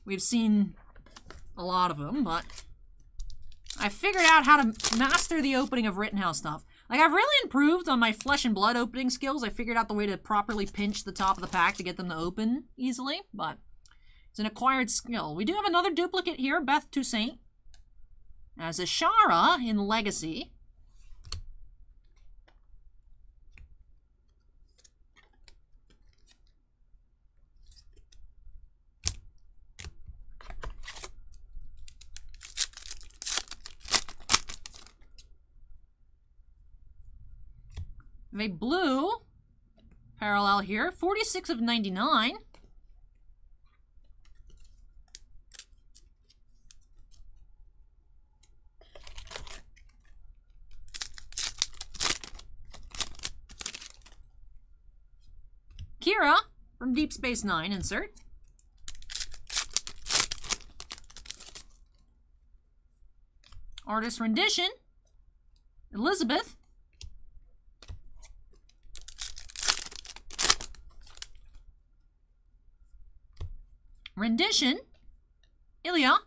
We've seen a lot of them, but... I figured out how to master the opening of Rittenhouse stuff. Like, I've really improved on my flesh and blood opening skills. I figured out the way to properly pinch the top of the pack to get them to open easily, but it's an acquired skill. We do have another duplicate here, Beth Toussaint, as Ashara in Legacy. A blue parallel here, 46 of 99. Kira from Deep Space Nine, insert. Artist rendition, Elizabeth. Rendition, Ilya.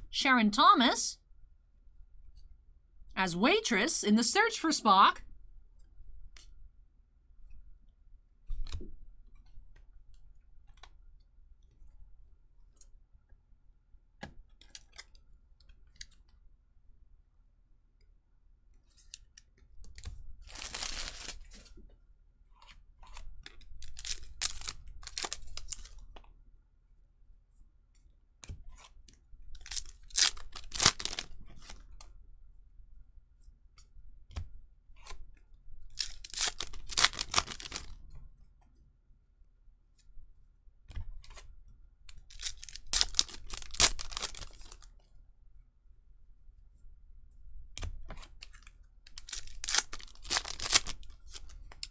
Sharon Thomas as Waitress in The Search for Spock.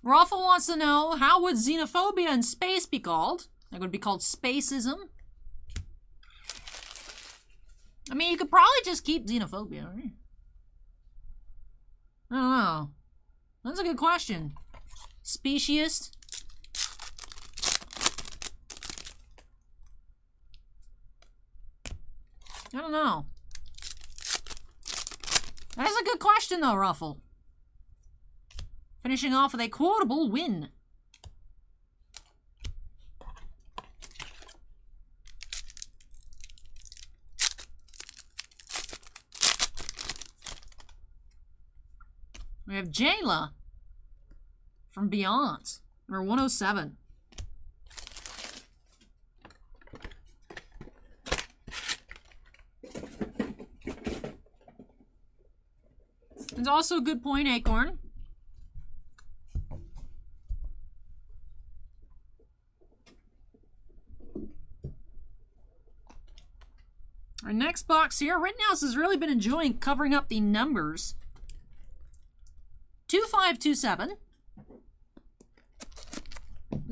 Raffle wants to know, how would xenophobia in space be called? That would be called spacism. I mean, you could probably just keep xenophobia, right? I don't know. That's a good question. Speciest? I don't know. That's a good question, though, Ruffle. Finishing off with a quotable win. We have Jayla from Beyond, number 107. It's also a good point, Acorn. Our next box here, Rittenhouse has really been enjoying covering up the numbers. 2527.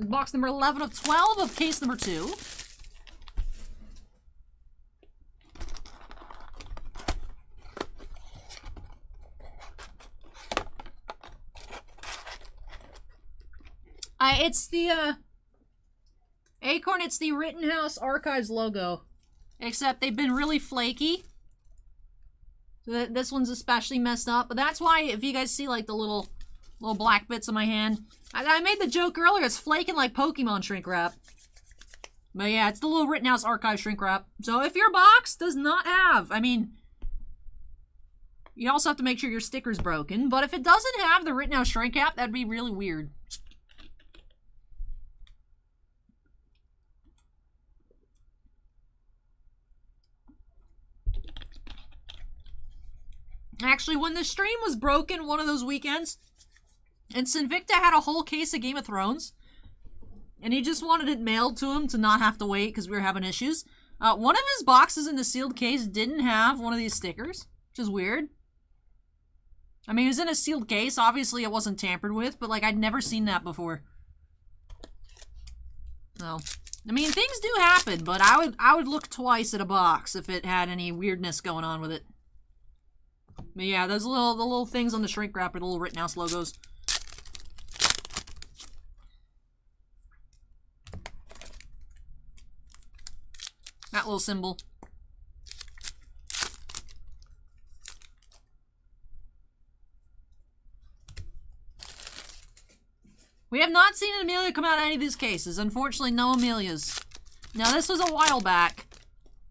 Box number 11 of 12 of case number 2. It's the, Acorn, it's the Rittenhouse Archives logo. Except they've been really flaky. So this one's especially messed up. But that's why, if you guys see, like, the little black bits on my hand. I made the joke earlier, it's flaking like Pokemon shrink wrap. But yeah, it's the little Rittenhouse Archive shrink wrap. So if your box does not have, I mean, you also have to make sure your sticker's broken. But if it doesn't have the Rittenhouse shrink wrap, that'd be really weird. Actually, when the stream was broken one of those weekends, and Sinvicta had a whole case of Game of Thrones, and he just wanted it mailed to him to not have to wait because we were having issues. One of his boxes in the sealed case didn't have one of these stickers, which is weird. I mean, it was in a sealed case. Obviously, it wasn't tampered with, but, like, I'd never seen that before. So, I mean, things do happen, but I would look twice at a box if it had any weirdness going on with it. But yeah, those the little things on the shrink wrapper, the little Rittenhouse logos. That little symbol. We have not seen an Amelia come out in any of these cases. Unfortunately, no Amelias. Now, this was a while back.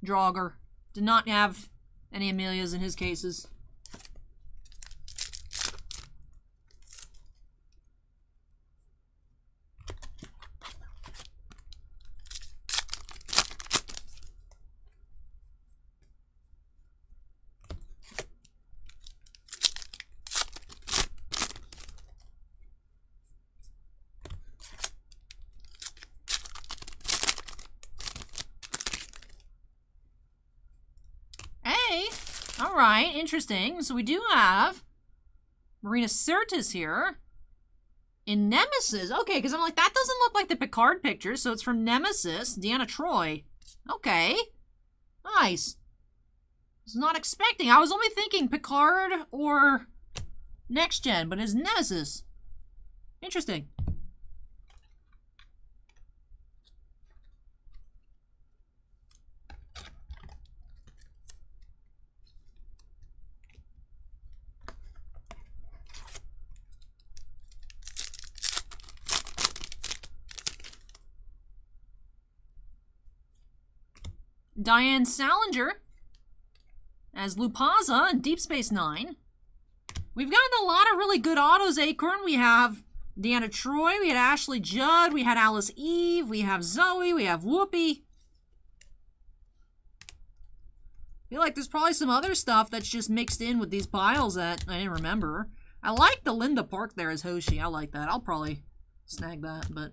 Draugr did not have any Amelias in his cases. Alright, interesting. So we do have Marina Sirtis here in Nemesis. Okay, because I'm like, that doesn't look like the Picard picture, so it's from Nemesis, Deanna Troi. Okay. Nice. I was not expecting. I was only thinking Picard or Next Gen, but it's Nemesis. Interesting. Diane Salinger as Lupaza in Deep Space Nine. We've gotten a lot of really good autos, Acorn. We have Deanna Troi, we had Ashley Judd, we had Alice Eve, we have Zoe, we have Whoopi. I feel like there's probably some other stuff that's just mixed in with these piles that I didn't remember. I like the Linda Park there as Hoshi. I like that. I'll probably snag that, but...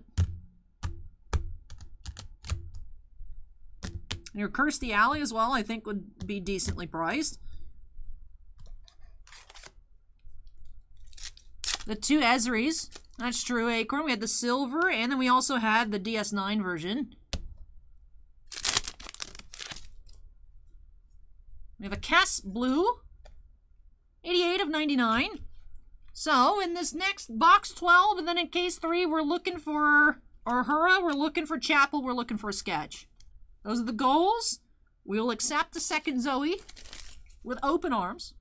Your Kirstie Alley as well, I think, would be decently priced. The two Ezris. That's true, Acorn. We had the silver, and then we also had the DS9 version. We have a Cass Blue. 88 of 99. So, in this next box 12, and then in case 3, we're looking for Uhura, we're looking for Chapel, we're looking for a sketch. Those are the goals. We will accept a second Zoe with open arms.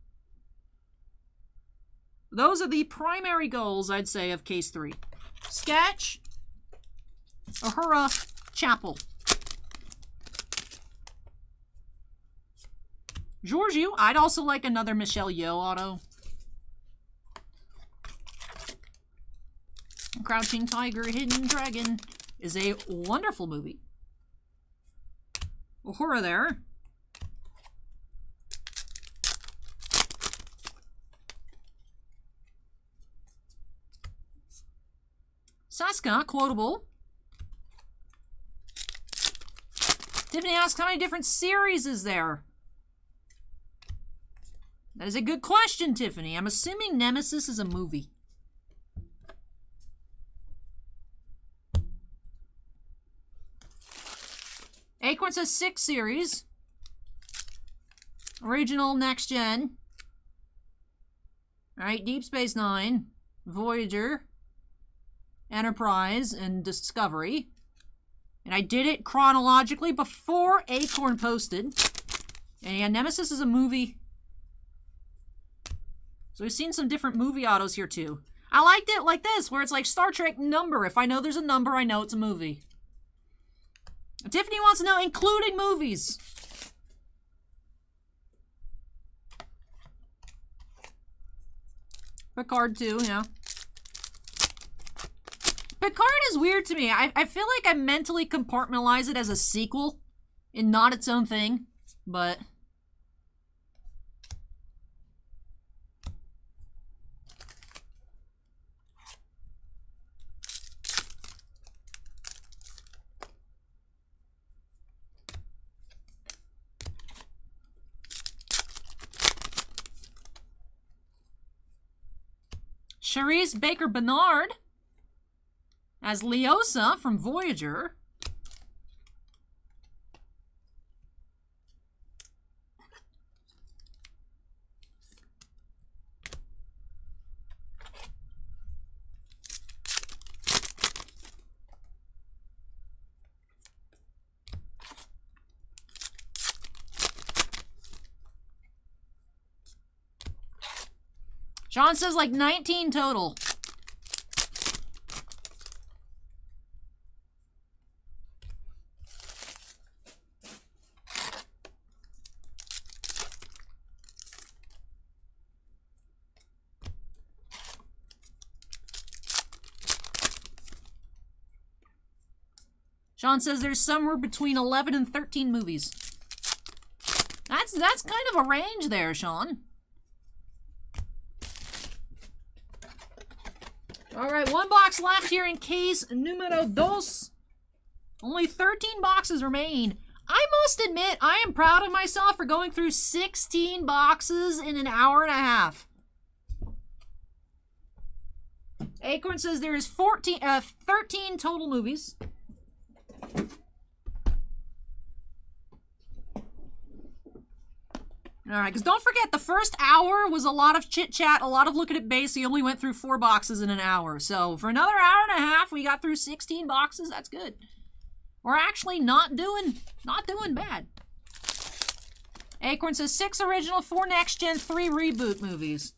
Those are the primary goals, I'd say, of case 3. Sketch, Uhura, Chapel. Georgiou, I'd also like another Michelle Yeoh auto. Crouching Tiger, Hidden Dragon is a wonderful movie. Uhura there. Saska, quotable. Tiffany asks, how many different series is there? That is a good question, Tiffany. I'm assuming Nemesis is a movie. Acorn says 6 series. Original, Next Gen. Alright, Deep Space Nine, Voyager, Enterprise, and Discovery. And I did it chronologically before Acorn posted. And yeah, Nemesis is a movie. So we've seen some different movie autos here too. I liked it like this, where it's like Star Trek number. If I know there's a number, I know it's a movie. Tiffany wants to know, including movies. Picard too, yeah. Picard is weird to me. I feel like I mentally compartmentalize it as a sequel and not its own thing, but... Charisse Baker Bernard as Leosa from Voyager. Sean says like 19 total. Sean says there's somewhere between 11 and 13 movies. That's kind of a range there, Sean. Alright, one box left here in case numero dos. Only 13 boxes remain. I must admit, I am proud of myself for going through 16 boxes in an hour and a half. Acorn says there is 13 total movies. Alright, because don't forget, the first hour was a lot of chit-chat, a lot of looking at base. We only went through 4 boxes in an hour. So, for another hour and a half, we got through 16 boxes. That's good. We're actually not doing bad. Acorn says 6 original, 4 next-gen, 3 reboot movies.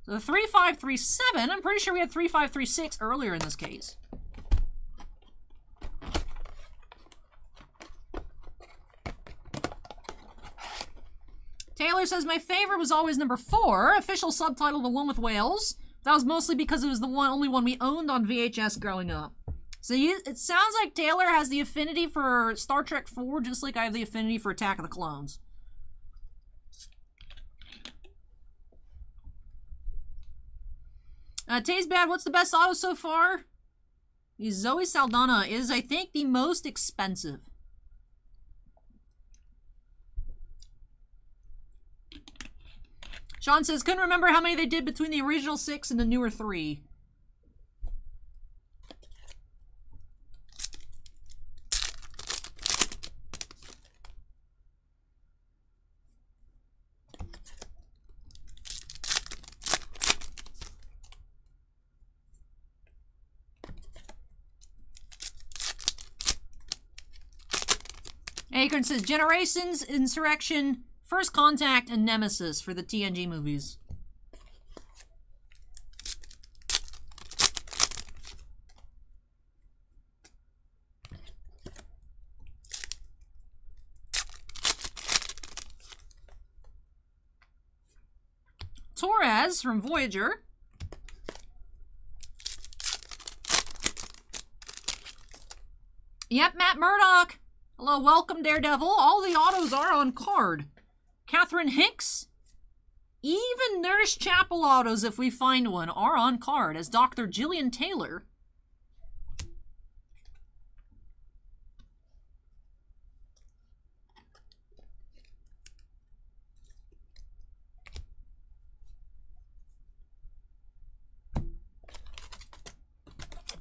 So, the 3537, I'm pretty sure we had 3536 earlier in this case. Taylor says, my favorite was always number 4, official subtitle, The One with Whales. That was mostly because it was the only one we owned on VHS growing up. So it sounds like Taylor has the affinity for Star Trek 4, just like I have the affinity for Attack of the Clones. Tay's Bad, what's the best auto so far? Zoe Saldana is, I think, the most expensive. Sean says, couldn't remember how many they did between the original 6 and the newer 3. Acorn says, Generations, Insurrection, First Contact, and Nemesis for the TNG movies. Torres from Voyager. Yep, Matt Murdock. Hello, welcome, Daredevil. All the autos are on card. Catherine Hicks. Even Nurse Chapel autos, if we find one, are on card as Dr. Jillian Taylor.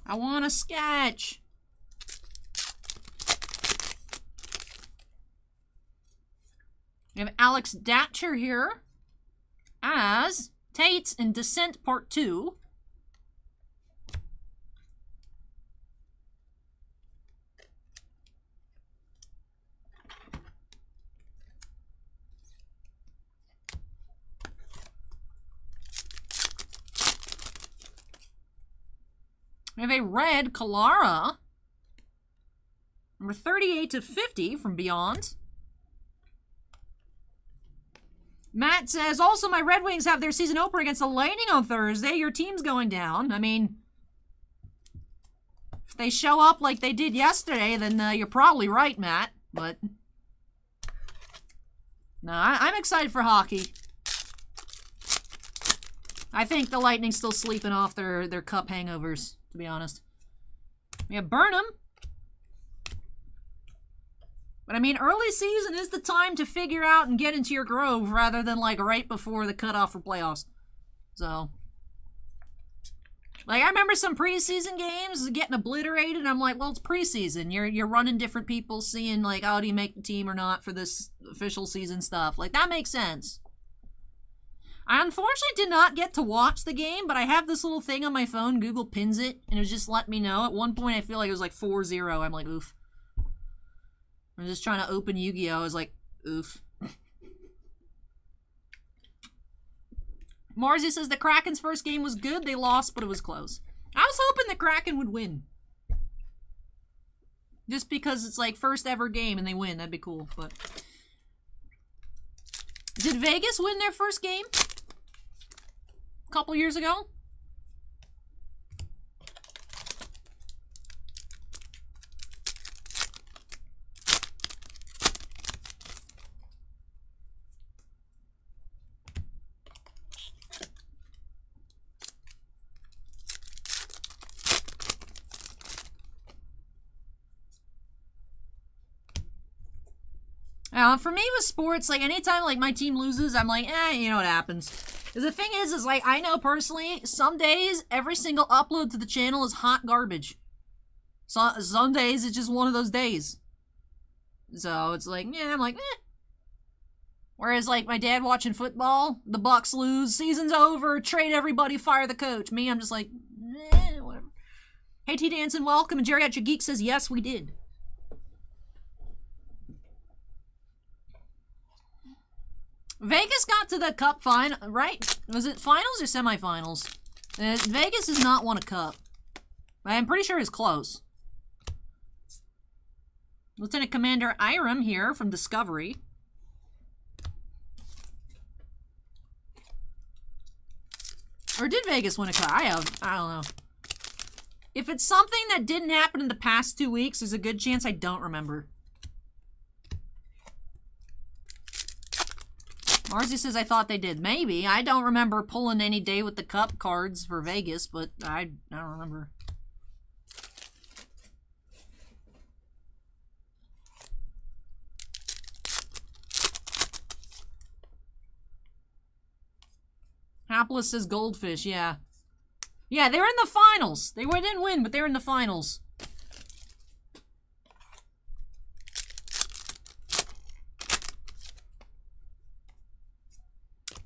I want a sketch. We have Alex Datcher here as Tate's in Descent Part 2. We have a red Kalara, number 38 to 50 from Beyond. Matt says, also my Red Wings have their season opener against the Lightning on Thursday. Your team's going down. I mean, if they show up like they did yesterday, then you're probably right, Matt. But, no, I'm excited for hockey. I think the Lightning's still sleeping off their cup hangovers, to be honest. We have Burnham. But I mean, early season is the time to figure out and get into your groove rather than like right before the cutoff for playoffs. So, like I remember some preseason games getting obliterated. And I'm like, well, it's preseason. You're running different people, seeing like, oh, do you make the team or not for this official season stuff? Like that makes sense. I unfortunately did not get to watch the game, but I have this little thing on my phone. Google pins it, and it was just let me know. At one point, I feel like it was like 4-0. I'm like, oof. I'm just trying to open Yu-Gi-Oh! I was like, oof. Marzi says the Kraken's first game was good. They lost, but it was close. I was hoping the Kraken would win. Just because it's like first ever game and they win. That'd be cool, but... Did Vegas win their first game? A couple years ago? For me with sports, like anytime like my team loses, I'm like, you know what happens. Because the thing is like I know personally, some days every single upload to the channel is hot garbage. So some days it's just one of those days. So it's like, I'm like, Whereas like my dad watching football, the Bucks lose, season's over, trade everybody, fire the coach. Me, I'm just like, whatever. Hey T Danson, welcome. And Geriatric Geek says, yes, we did. Vegas got to the cup final, right? Was it finals or semifinals? Vegas has not won a cup. I'm pretty sure it's close. Lieutenant Commander Iram here from Discovery. Or did Vegas win a cup? I don't know. If it's something that didn't happen in the past 2 weeks, there's a good chance I don't remember. Marzi says, I thought they did. Maybe. I don't remember pulling any day with the cup cards for Vegas, but I don't remember. Hapless says Goldfish, yeah. Yeah, they were in the finals. They didn't win, but they were in the finals.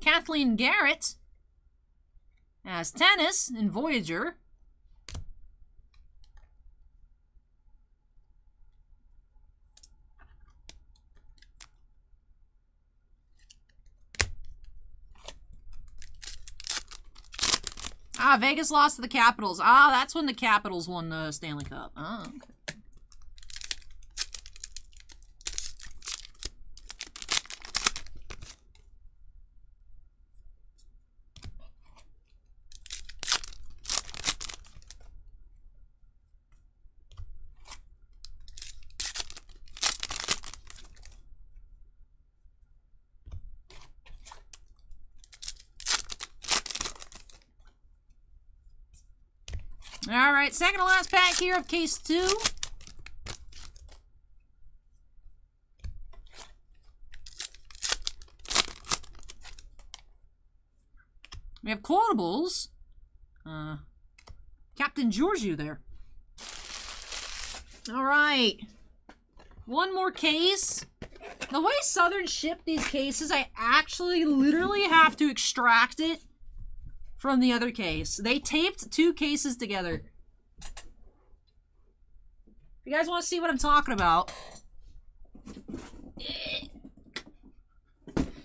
Kathleen Garrett as Tennis in Voyager. Vegas lost to the Capitals. That's when the Capitals won the Stanley Cup. Okay. All right, second to last pack here of case 2. We have quotables. Captain Georgiou there. All right. One more case. The way Southern shipped these cases, I actually literally have to extract it from the other case. They taped 2 cases together. If you guys want to see what I'm talking about.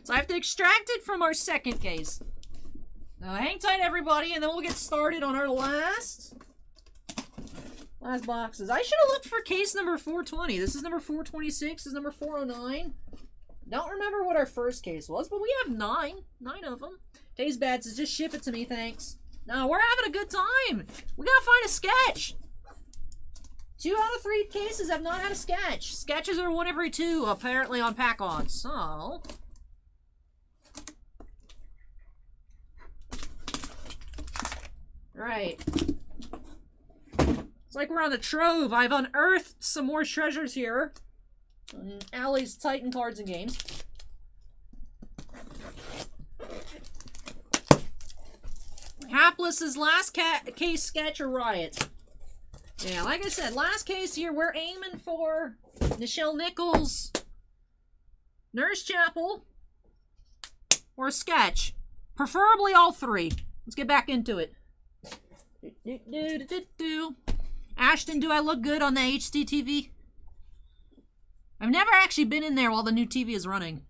So I have to extract it from our second case. Now hang tight everybody, and then we'll get started on our last boxes. I should have looked for case number 420. This is number 426. This is number 409. Don't remember what our first case was, but we have 9 of them. Tastes bad, so just ship it to me, thanks. No, we're having a good time. We gotta find a sketch. 2 out of 3 cases have not had a sketch. Sketches are 1 every 2, apparently, on pack-ons. So... right. It's like we're on the trove. I've unearthed some more treasures here. Allie's Titan cards and games. Hapless's last case sketch or riot. Yeah, like I said, last case here, we're aiming for Nichelle Nichols, Nurse Chapel, or a sketch. Preferably all 3. Let's get back into it. Ashton, do I look good on the HD TV? I've never actually been in there while the new TV is running.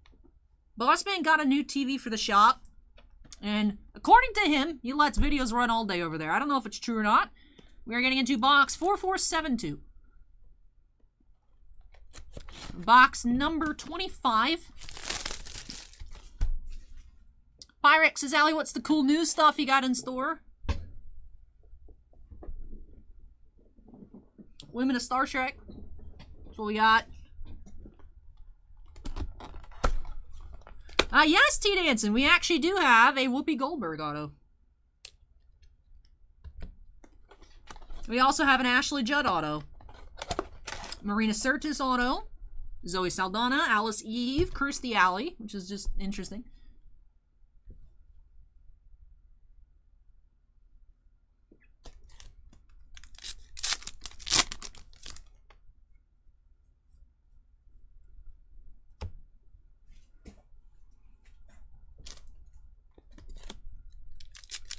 Bossman got a new TV for the shop. And according to him, he lets videos run all day over there. I don't know if it's true or not. We are getting into box 4472. Box number 25. Pyrex says, Allie, what's the cool new stuff you got in store? Women of Star Trek. That's what we got. Yes, T. Danson, we actually do have a Whoopi Goldberg auto. We also have an Ashley Judd auto. Marina Sirtis auto. Zoe Saldana, Alice Eve, Kirstie Alley, which is just interesting.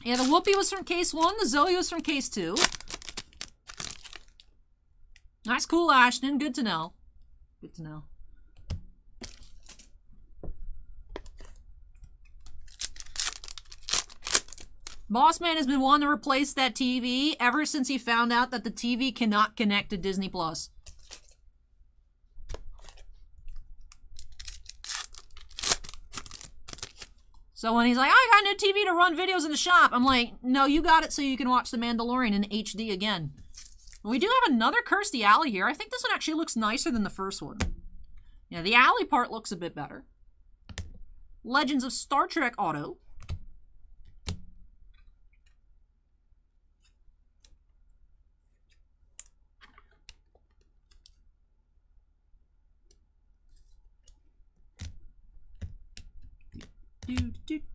Yeah, the Whoopi was from case 1, the Zoe was from case 2. Nice, cool, Ashton. Good to know. Good to know. Bossman has been wanting to replace that TV ever since he found out that the TV cannot connect to Disney Plus. So when he's like, I got a new TV to run videos in the shop, I'm like, no, you got it so you can watch The Mandalorian in HD again. We do have another Kirstie Alley here. I think this one actually looks nicer than the first one. Yeah, the Alley part looks a bit better. Legends of Star Trek auto.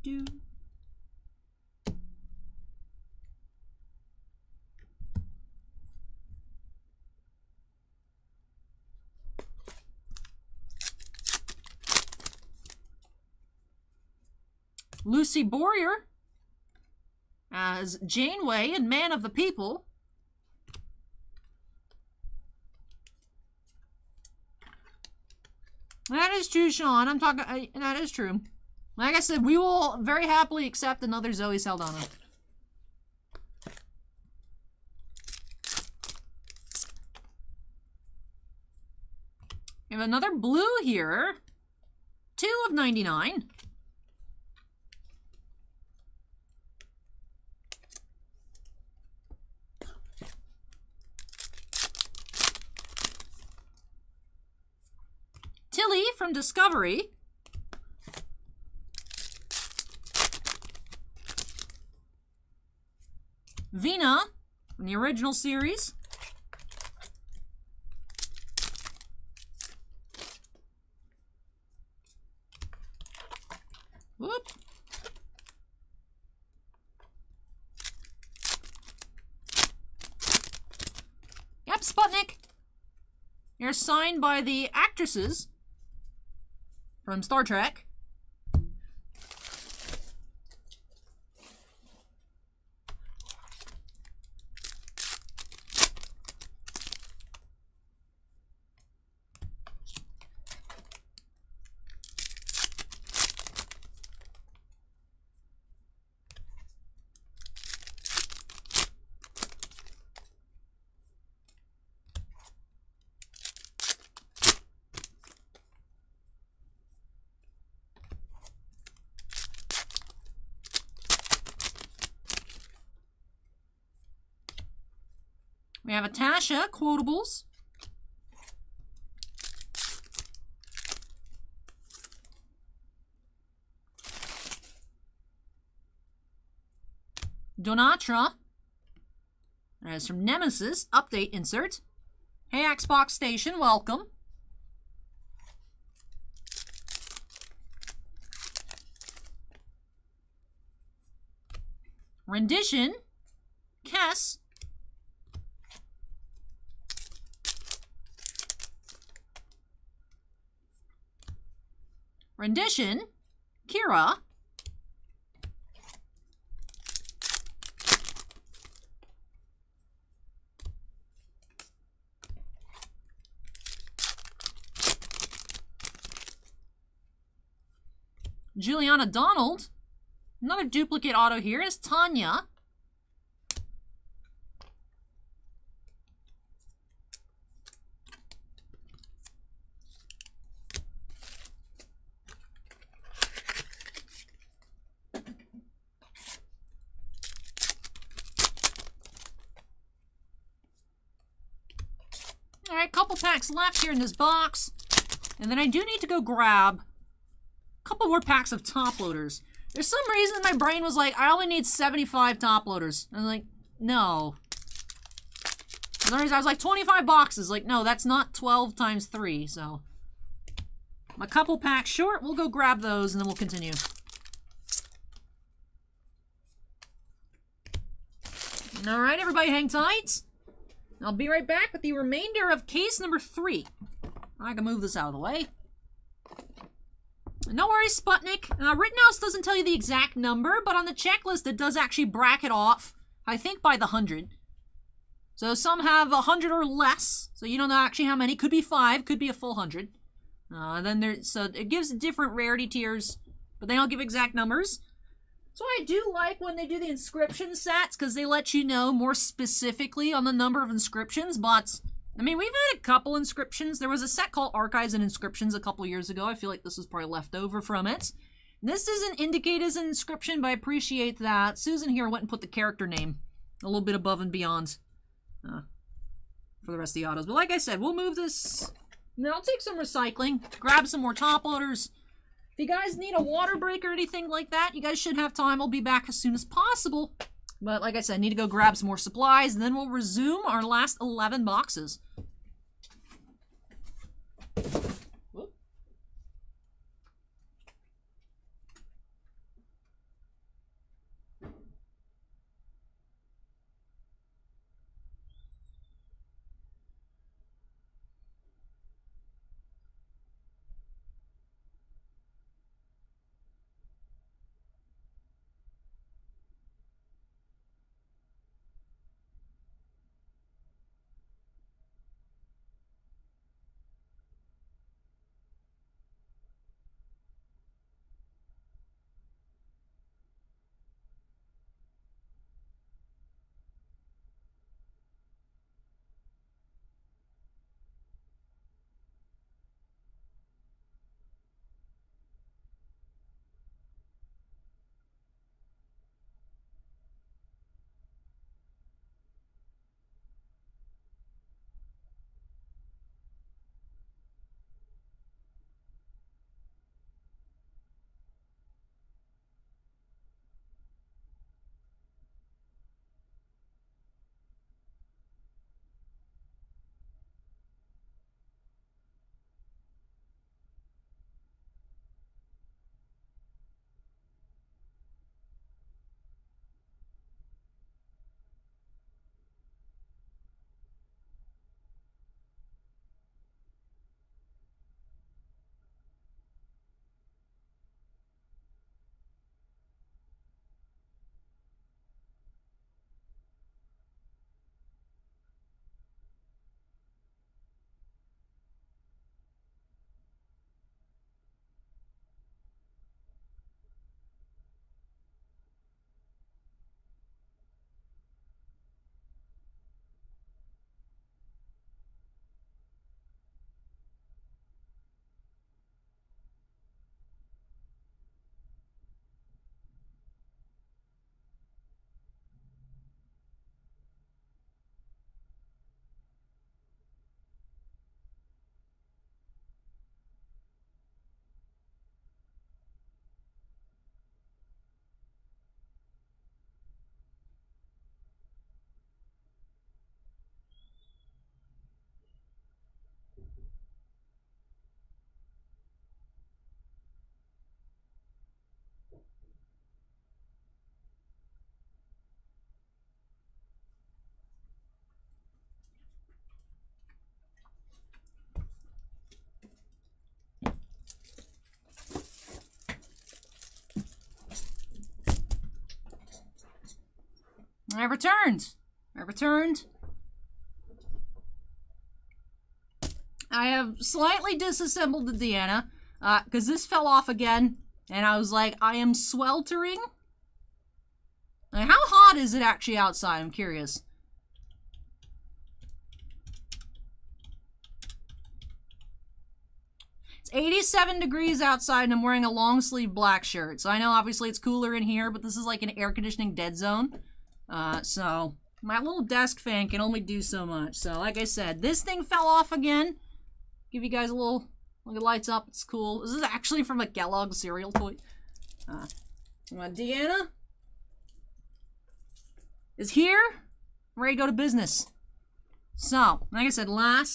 Do. Lucy Boyer as Janeway and Man of the People. That is true, Sean. I'm talking. That is true. Like I said, we will very happily accept another Zoe Saldana. We have another blue here. 2 of 99. Tilly from Discovery. Vina from the original series. Whoop. Yep, Sputnik. You're signed by the actresses from Star Trek. We have a Tasha quotables. Donatra. That is from Nemesis. Update insert. Hey, Xbox Station, welcome. Rendition. Kess. Rendition, Kira. Juliana Donald. Another duplicate auto here is Tanya. Alright, couple packs left here in this box. And then I do need to go grab a couple more packs of top loaders. There's some reason my brain was like, I only need 75 top loaders. And I'm like, no. For some reason, I was like, 25 boxes. Like, no, that's not 12 times 3, so. I'm a couple packs short. We'll go grab those and then we'll continue. Alright, everybody hang tight. I'll be right back with the remainder of case number 3. I can move this out of the way. No worries, Sputnik. Rittenhouse doesn't tell you the exact number, but on the checklist it does actually bracket off, I think, by the 100. So some have 100 or less, so you don't know actually how many. Could be 5, could be a full 100. So it gives different rarity tiers, but they don't give exact numbers. So I do like when they do the inscription sets, because they let you know more specifically on the number of inscriptions, but, I mean, we've had a couple inscriptions. There was a set called Archives and Inscriptions a couple years ago. I feel like this was probably left over from it. This isn't indicated as an inscription, but I appreciate that Susan here went and put the character name a little bit above and beyond for the rest of the autos. But like I said, we'll move this. Now I'll take some recycling, grab some more top loaders. If you guys need a water break or anything like that, you guys should have time. I'll be back as soon as possible. But like I said, I need to go grab some more supplies, and then we'll resume our last 11 boxes. Whoop. I returned. I have slightly disassembled the Deanna, because this fell off again, and I was like, I am sweltering Now, how hot is it actually outside? I'm curious. It's 87 degrees outside and I'm wearing a long sleeve black shirt. So I know obviously it's cooler in here, but this is like an air conditioning dead zone. So my little desk fan can only do so much. So like I said, this thing fell off again. Give you guys a little, look, it lights up, it's cool. This is actually from a Kellogg cereal toy. Deanna is here, ready to go to business. So, like I said, let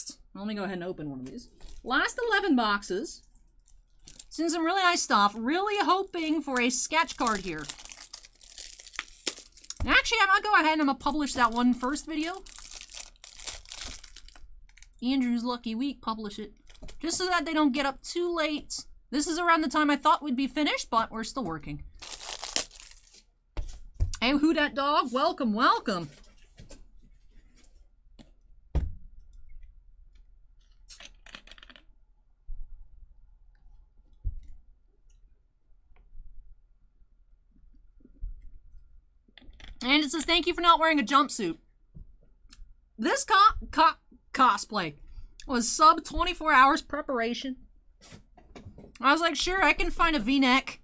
me go ahead and open one of these. Last 11 boxes. Seen some really nice stuff. Really hoping for a sketch card here. And actually, I'm going to go ahead and I'm going to publish that one first video. Andrew's Lucky Week, publish it. Just so that they don't get up too late. This is around the time I thought we'd be finished, but we're still working. Hey, who dat dog? Welcome, welcome. And it says, thank you for not wearing a jumpsuit. This cosplay was sub 24 hours preparation. I was like, sure, I can find a V-neck,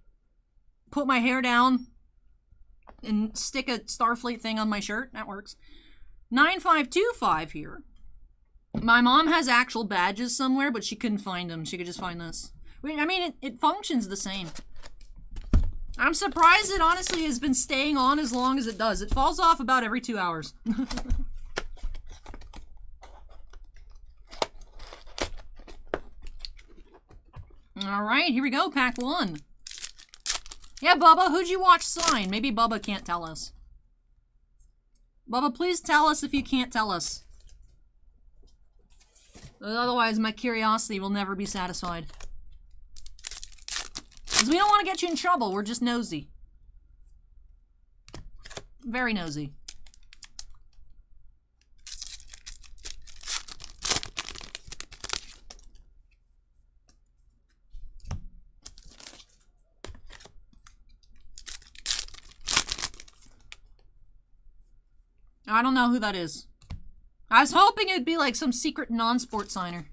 put my hair down, and stick a Starfleet thing on my shirt. That works. 9525 here. My mom has actual badges somewhere, but she couldn't find them. She could just find this. I mean, it functions the same. I'm surprised it honestly has been staying on as long as it does. It falls off about every 2 hours. All right, here we go, pack one. Yeah, Bubba, who'd you watch sign? Maybe Bubba can't tell us. Bubba, please tell us if you can't tell us. Otherwise, my curiosity will never be satisfied. Because we don't want to get you in trouble. We're just nosy. Very nosy. I don't know who that is. I was hoping it'd be like some secret non-sport signer.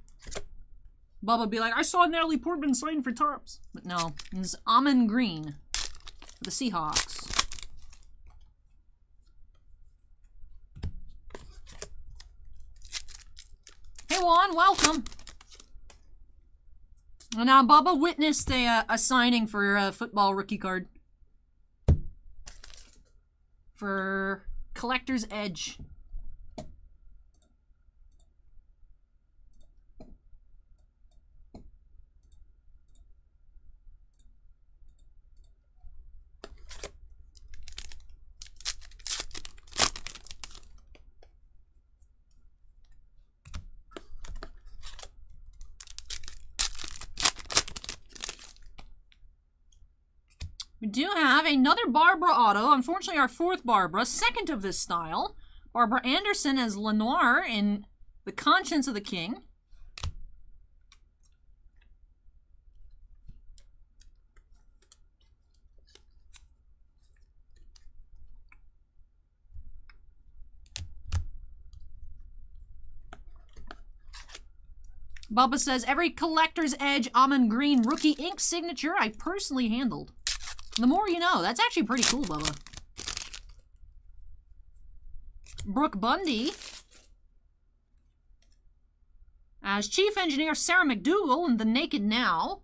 Bubba would be like, I saw Natalie Portman sign for Tarps. But no, it's Amon Green. The Seahawks. Hey Juan, welcome. Well, now Bubba witnessed a signing for a football rookie card. For Collector's Edge. We do have another Barbara auto. Unfortunately, our fourth Barbara, second of this style. Barbara Anderson as Lenoir in The Conscience of the King. Bubba says, every Collector's Edge Almond Green rookie ink signature I personally handled. The more you know. That's actually pretty cool, Bubba. Brooke Bundy as Chief Engineer Sarah McDougal in The Naked Now.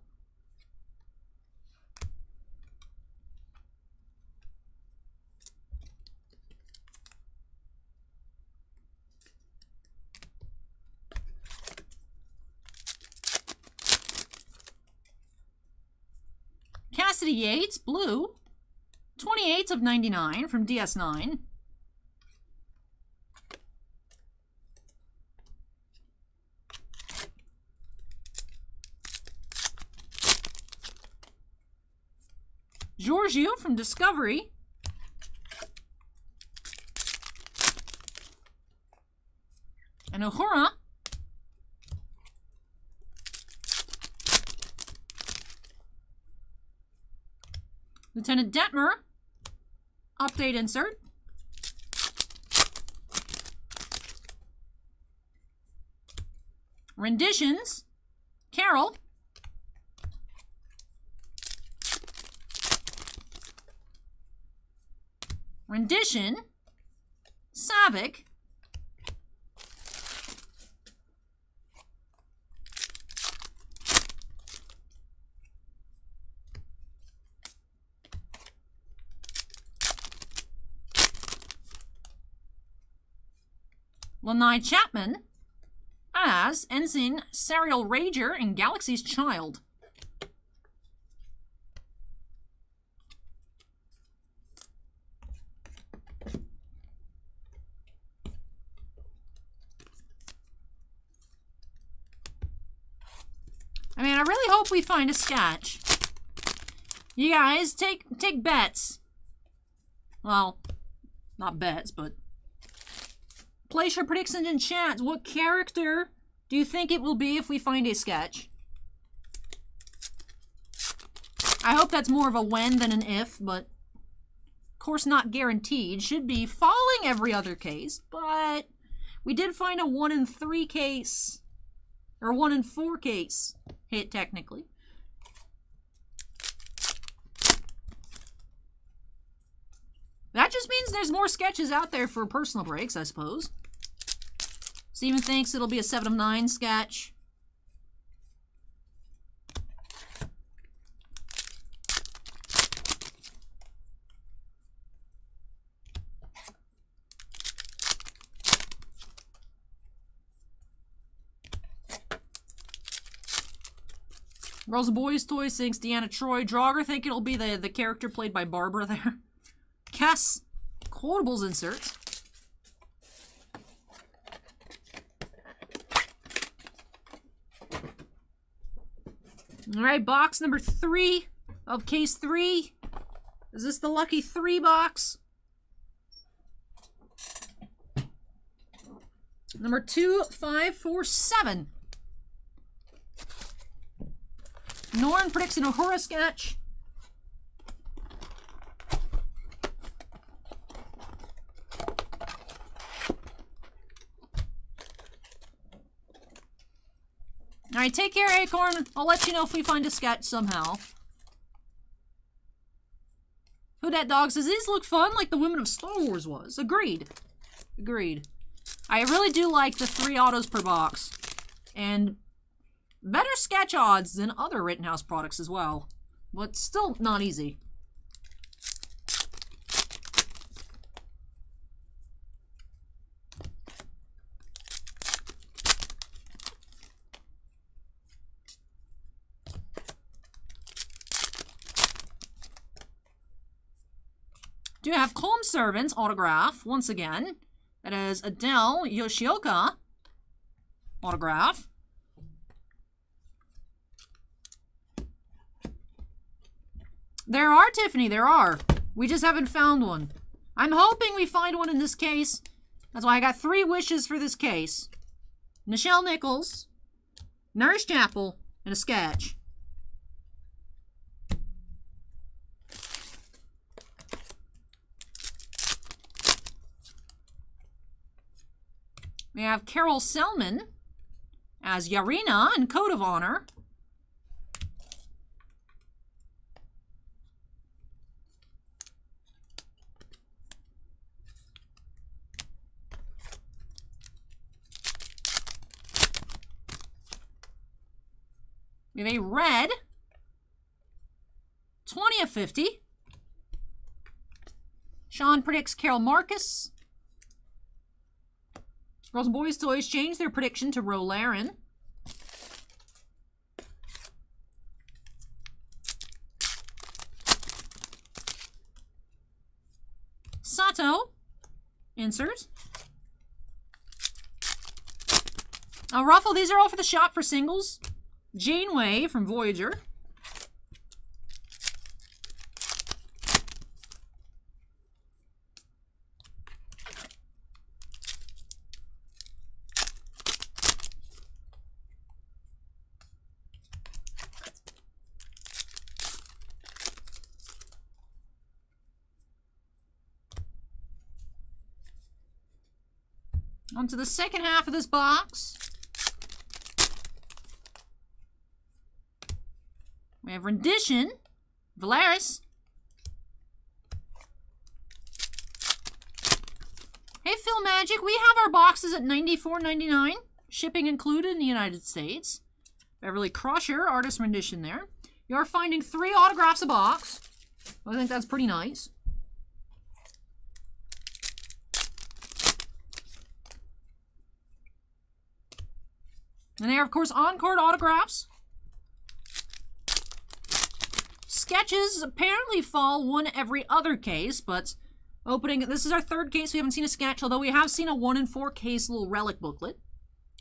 Cassidy Yates, blue, 28 of 99 from DS9. Giorgio from Discovery. And Uhura. Lieutenant Detmer. Update insert. Renditions. Carol. Rendition. Savick. Lanai Chapman as Ensign Serial Rager in Galaxy's Child. I mean, I really hope we find a sketch. You guys, take bets. Well, not bets, but place your predictions in chat. What character do you think it will be if we find a sketch? I hope that's more of a when than an if, but of course not guaranteed. Should be falling every other case, but we did find a 1 in 3 case, or 1 in 4 case hit technically. That just means there's more sketches out there for personal breaks, I suppose. Steven thinks it'll be a 7 of 9 sketch. Rosa Boys Toys thinks Deanna Troi. Draugr think it'll be the character played by Barbara there. Cass. Quotables inserts. Alright, box number 3 of case 3. Is this the lucky 3 box? Number 2547. Norn predicts an Uhura sketch. Alright, take care, Acorn. I'll let you know if we find a sketch somehow. Who Dat Dog says, these look fun like the Women of Star Wars was. Agreed. Agreed. I really do like the 3 autos per box. And better sketch odds than other Rittenhouse products as well. But still not easy. Do have Calm Servants autograph once again. That is Adele Yoshioka autograph. There are, Tiffany, there are. We just haven't found one. I'm hoping we find one in this case. That's why I got 3 wishes for this case. Nichelle Nichols, Nurse Chapel, and a sketch. We have Carol Selman as Yarina in Code of Honor. We have a red 20 of 50. Sean predicts Carol Marcus. Girls and Boys Toys changed their prediction to Rolaren. Sato. Insert. Ruffle, these are all for the shop for singles. Janeway from Voyager. On to the second half of this box. We have Rendition, Valeris. Hey, Phil Magic, we have our boxes at $94.99, shipping included in the United States. Beverly Crusher, artist rendition there. You are finding 3 autographs a box. I think that's pretty nice. And they are, of course, on-card autographs. Sketches apparently fall one every other case, but opening, this is our 3rd case. We haven't seen a sketch, although we have seen a 1 in 4 case little relic booklet.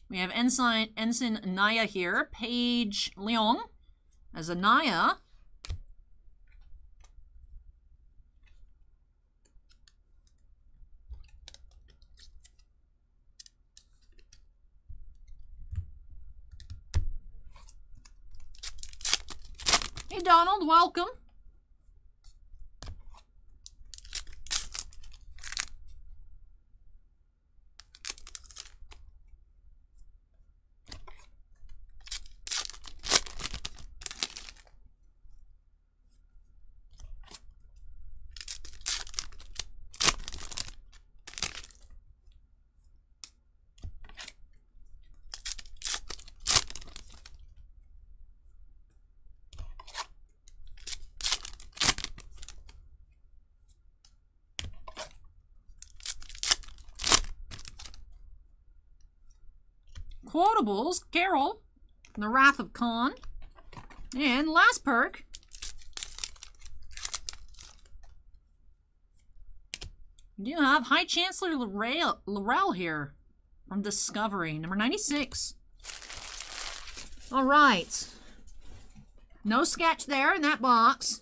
We have Ensign Naya here, Paige Leong as a Naya. Hey Donald, welcome. Quotables, Carol, The Wrath of Khan, and last perk, you have High Chancellor Laurel here from Discovery, number 96. All right. No sketch there in that box.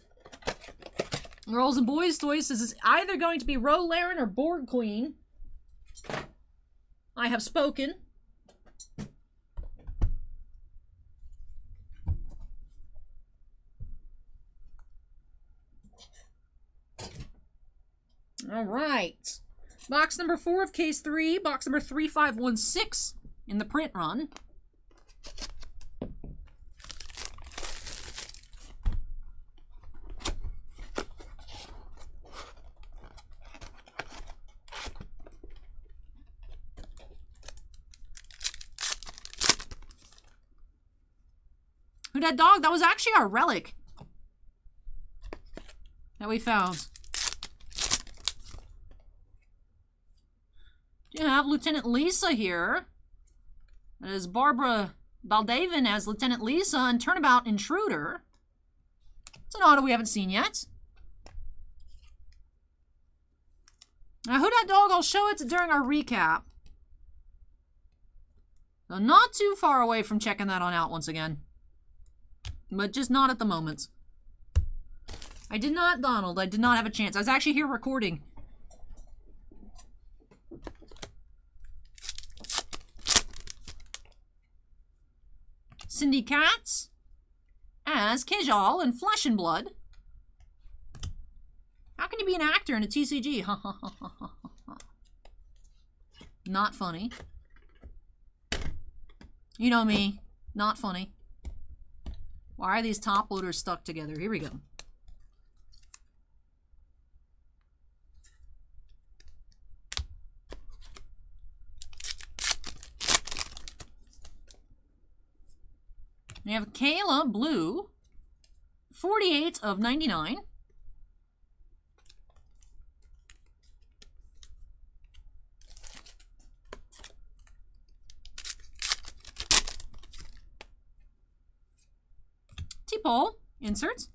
Girls and Boys Toys says it's either going to be Ro Laren or Borg Queen. I have spoken. All right. Box number 4 of case 3, box number 3516 in the print run. Who that dog? That was actually our relic that we found. You have Lieutenant Lisa here. That is Barbara Baldaven as Lieutenant Lisa and Turnabout Intruder. It's an auto we haven't seen yet. Now, who that dog? I'll show it during our recap. So not too far away from checking that on out once again. But just not at the moment. I did not, Donald. I did not have a chance. I was actually here recording. Cindy Katz as Kajal in Flesh and Blood. How can you be an actor in a TCG? Not funny. You know me. Not funny. Why are these top loaders stuck together? Here we go. We have Kayla Blue, 48 of 99. T-Pole, inserts.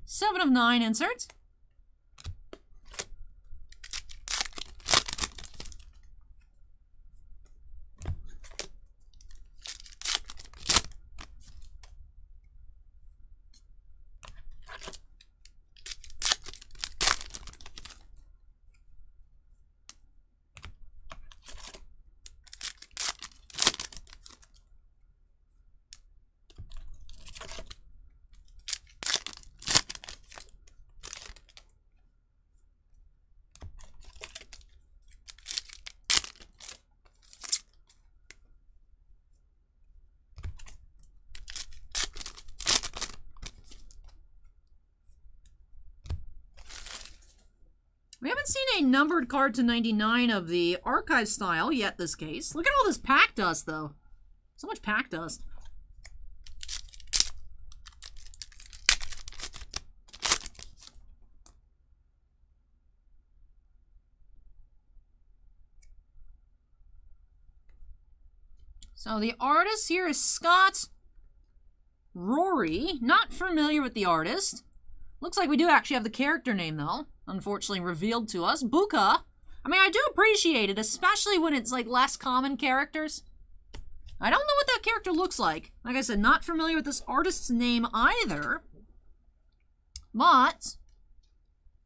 Seven of 9 inserts. haven't seen a numbered card to 99 of the archive style yet this case. Look at all this pack dust, though. So much pack dust. So the artist here is Scott Rory. Not familiar with the artist. Looks like we do actually have the character name, though. Unfortunately revealed to us. Buka. I mean, I do appreciate it, especially when it's, like, less common characters. I don't know what that character looks like. Like I said, not familiar with this artist's name either. But,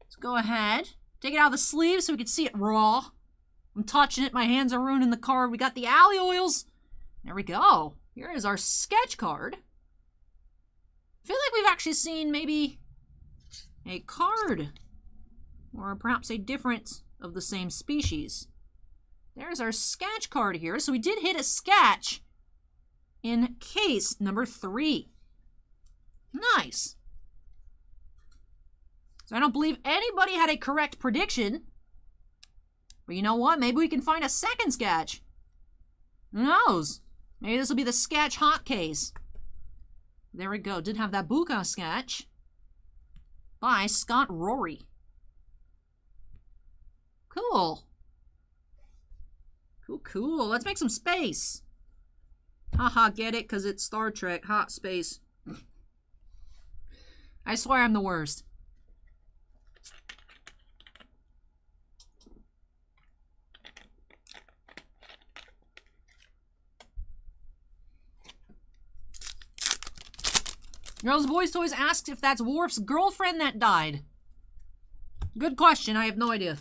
let's go ahead. Take it out of the sleeve so we can see it raw. I'm touching it. My hands are ruining the card. We got the alley oils. There we go. Here is our sketch card. I feel like we've actually seen maybe a card, or perhaps a different of the same species. There's our sketch card here. So we did hit a sketch in case number 3. Nice. So I don't believe anybody had a correct prediction. But you know what? Maybe we can find a second sketch. Who knows? Maybe this will be the sketch hot case. There we go. Did have that Buka sketch by Scott Rory. Cool. Cool. Let's make some space. Haha, get it? Because it's Star Trek. Hot space. I swear I'm the worst. Girls Boys Toys asks if that's Worf's girlfriend that died. Good question. I have no idea.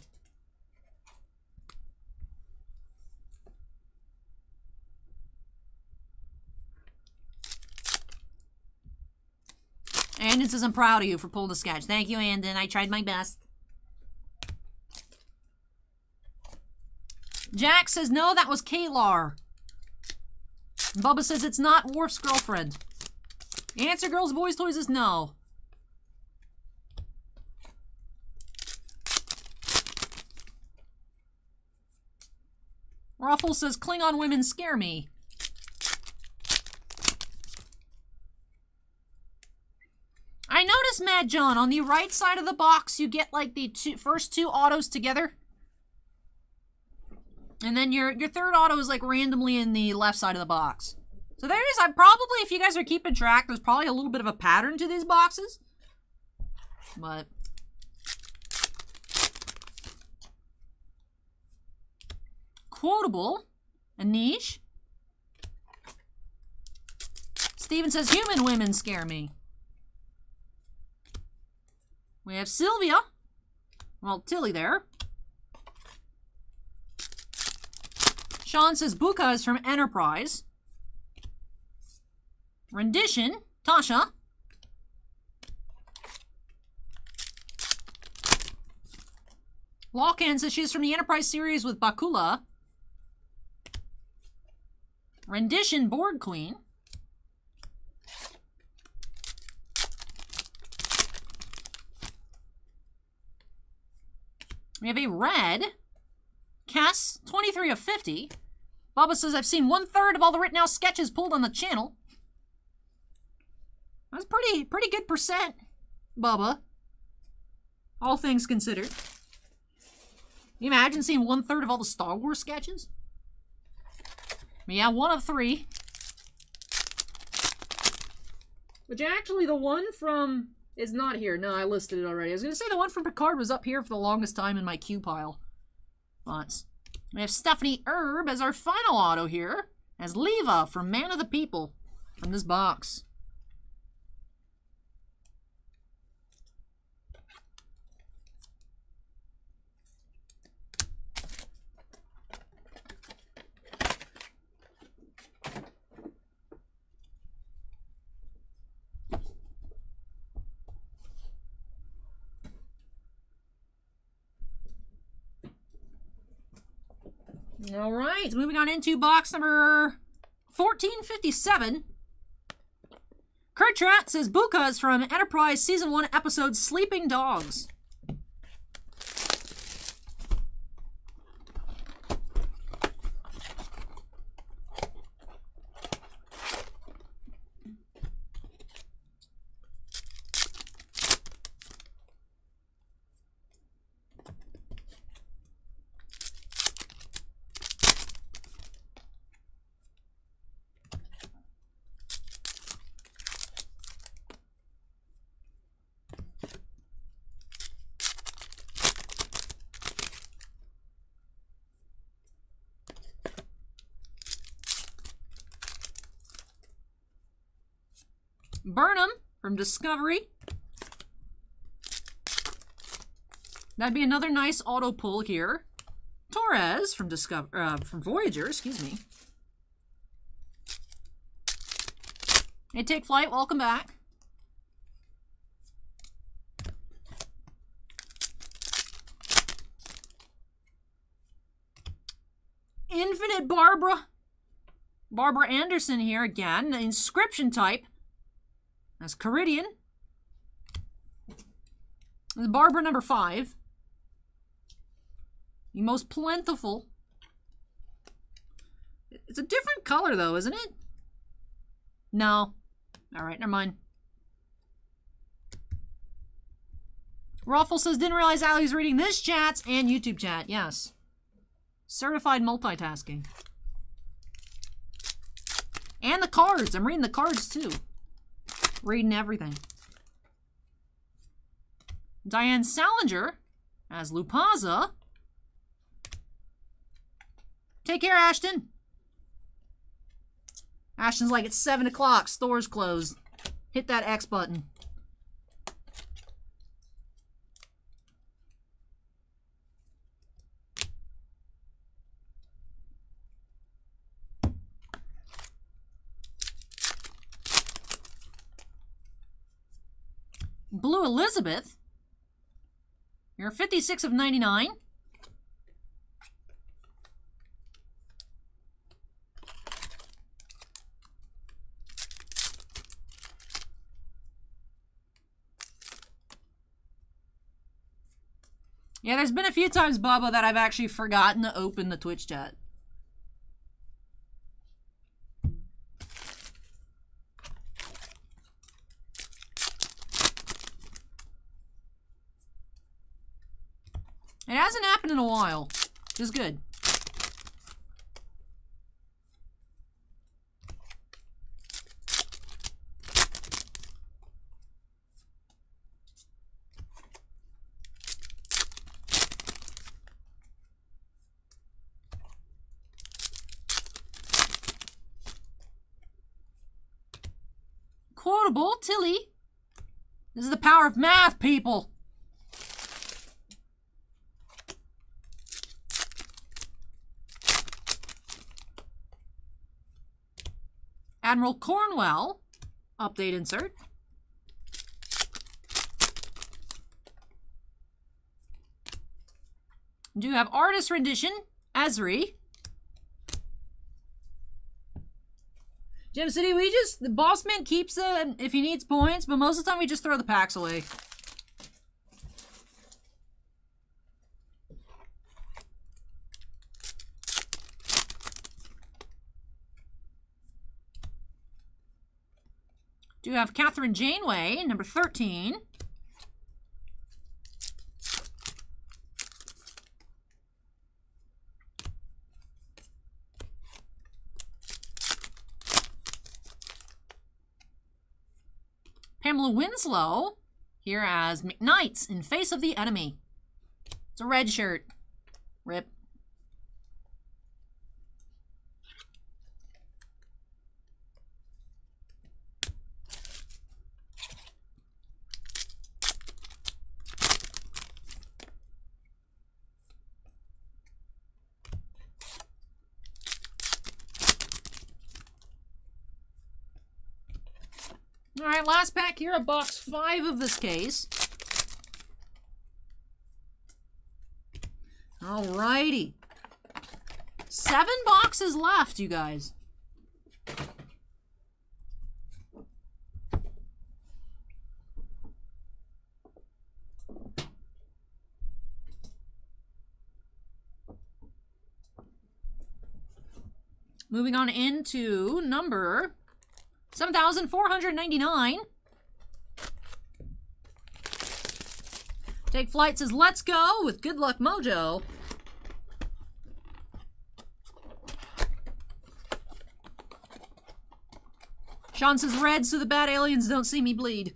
Andon says, I'm proud of you for pulling the sketch. Thank you, Andon. I tried my best. Jack says, no, that was Kaylar. Bubba says, it's not Worf's girlfriend. The answer, Girls Boys Toys, is no. Ruffle says, Klingon women scare me. I noticed, Mad John, on the right side of the box, you get like the first two autos together. And then your third auto is like randomly in the left side of the box. So there is, probably, if you guys are keeping track, there's probably a little bit of a pattern to these boxes. But quotable, Anish. Steven says, human women scare me. We have Sylvia. Well, Tilly there. Sean says, Buka is from Enterprise. Rendition, Tasha. Lawcan says she's from the Enterprise series with Bakula. Rendition, Board Queen. We have a red. Cass, 23 of 50. Bubba says, I've seen 1/3 of all the Rittenhouse sketches pulled on the channel. That's pretty good percent, Bubba. All things considered. Can you imagine seeing 1/3 of all the Star Wars sketches? Yeah, 1 of 3. Which actually the one from is not here. No, I listed it already. I was going to say the one from Picard was up here for the longest time in my queue pile. But we have Stephanie Erb as our final auto here. As Leva from Man of the People from this box. All right, moving on into box number 1457. Kurt Tratt says Buka is from Enterprise Season 1 episode Sleeping Dogs. Burnham from Discovery. That'd be another nice auto pull here. Torres from from Voyager, excuse me. Hey, Take Flight, welcome back. Infinite Barbara. Barbara Anderson here again. The inscription type. That's Caridian. The Barbara number 5. The most plentiful. It's a different color though, isn't it? No. Alright, never mind. Ruffle says, didn't realize Allie's reading this chat and YouTube chat. Yes. Certified multitasking. And the cards. I'm reading the cards too. Reading everything. Diane Salinger as Lupaza. Take care, Ashton. Ashton's like, it's 7 o'clock. Store's closed. Hit that X button. Blue Elizabeth. You're 56 of 99. Yeah, there's been a few times, Bubba, that I've actually forgotten to open the Twitch chat. It hasn't happened in a while, which is good. Quotable, Tilly. This is the power of math, people. Admiral Cornwell, update insert. Do you have artist rendition, Azri. Gem City, the boss man keeps it if he needs points, but most of the time we just throw the packs away. Do you have Catherine Janeway, number 13. Pamela Winslow, here as McKnights in Face of the Enemy. It's a red shirt. Rip. Alright, last pack here of box 5 of this case. Alrighty. 7 boxes left, you guys. Moving on into number 7,499. Take Flight says, let's go with Good Luck Mojo. Sean says, red so the bad aliens don't see me bleed.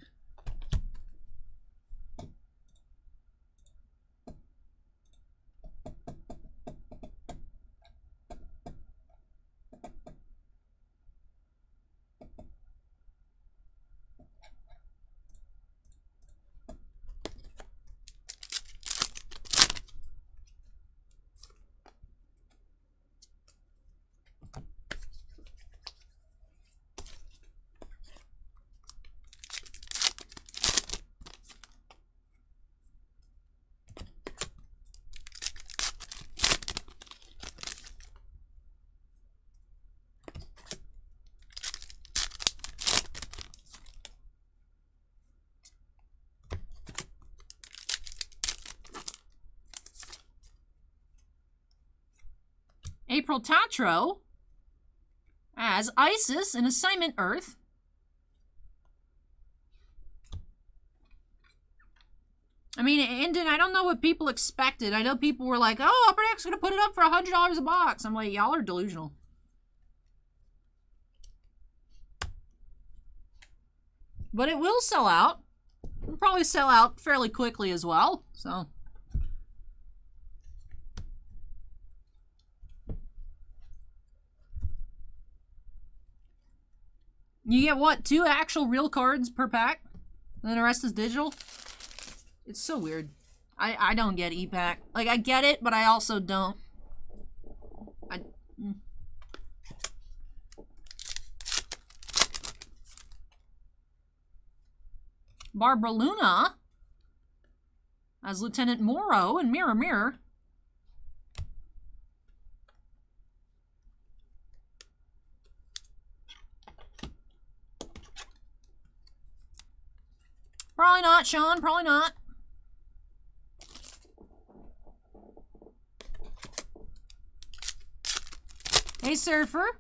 April Tatro as Isis in Assignment Earth. I mean, and I don't know what people expected. I know people were like, oh, Upper Deck's going to put it up for $100 a box. I'm like, y'all are delusional. But it will sell out. It'll probably sell out fairly quickly as well. So, you get what? 2 actual real cards per pack? And then the rest is digital? It's so weird. I don't get e-pack. Like, I get it, but I also don't. Barbara Luna as Lieutenant Morrow in Mirror Mirror. Probably not, Sean. Probably not. Hey, Surfer.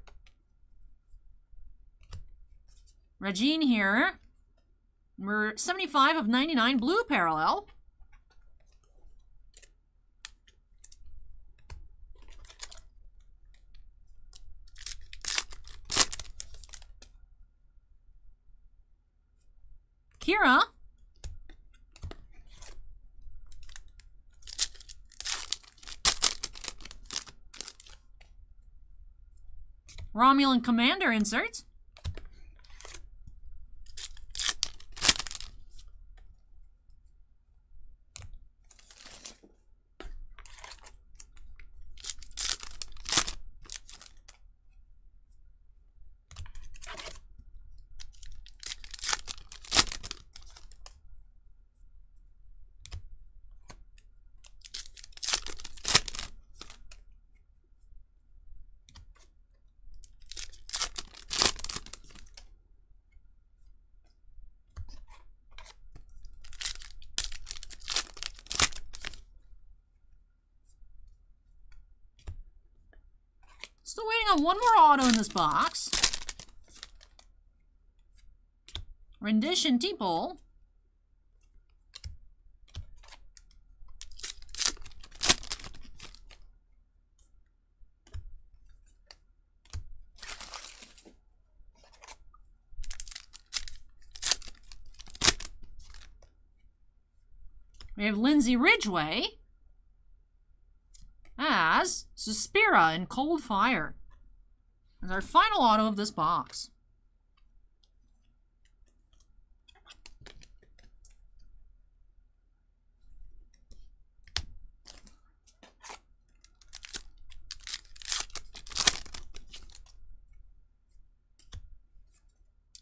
Regine here. We're 75 of 99 blue parallel. Kira. Romulan Commander insert. Still waiting on one more auto in this box. Rendition T-Pole. We have Lindsay Ridgway as Suspira in Cold Fire. That's our final auto of this box.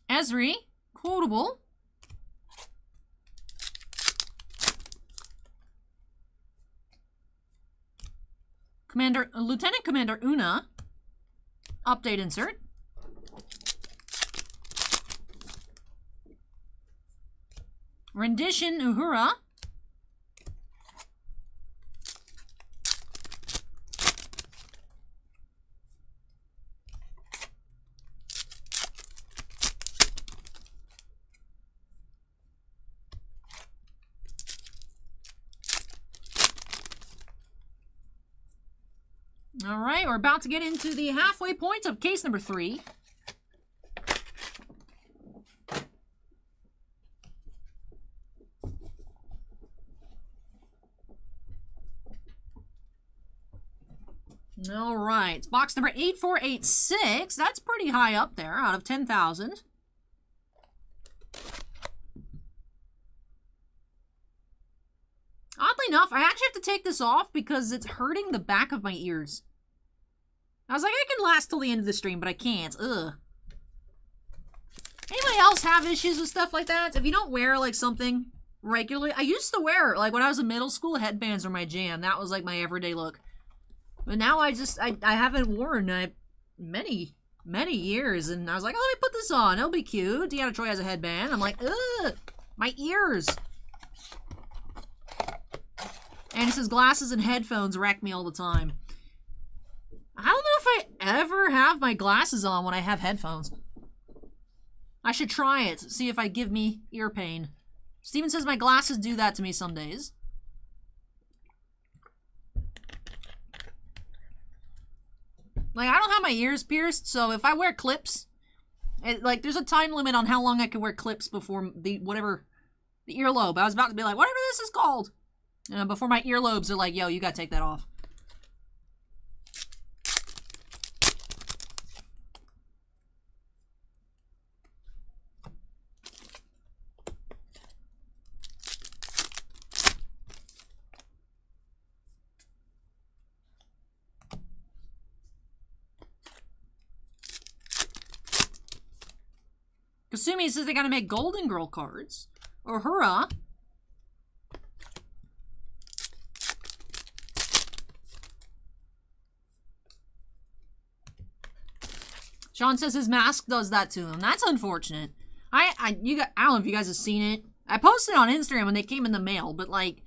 Esri, quotable. Lieutenant Commander Una, update insert. Rendition Uhura. All right, we're about to get into the halfway point of case number 3. All right, it's box number 8486. That's pretty high up there out of 10,000. Oddly enough, I actually have to take this off because it's hurting the back of my ears. I was like, I can last till the end of the stream, but I can't. Ugh. Anybody else have issues with stuff like that? If you don't wear, like, something regularly... I used to wear, like, when I was in middle school, headbands were my jam. That was, like, my everyday look. But now I haven't worn many years, and I was like, oh, let me put this on. It'll be cute. Deanna Troi has a headband. I'm like, ugh, my ears. And it says glasses and headphones wreck me all the time. I don't know if I ever have my glasses on when I have headphones. I should try it, see if I give me ear pain. Steven says my glasses do that to me some days. Like, I don't have my ears pierced, so if I wear clips, there's a time limit on how long I can wear clips before the earlobe. I was about to be like, whatever this is called. Before my earlobes are like, yo, you gotta take that off. Kasumi says they gotta make Golden Girl cards. Uhura. Sean says his mask does that to him. That's unfortunate. I don't know if you guys have seen it. I posted it on Instagram when they came in the mail, but like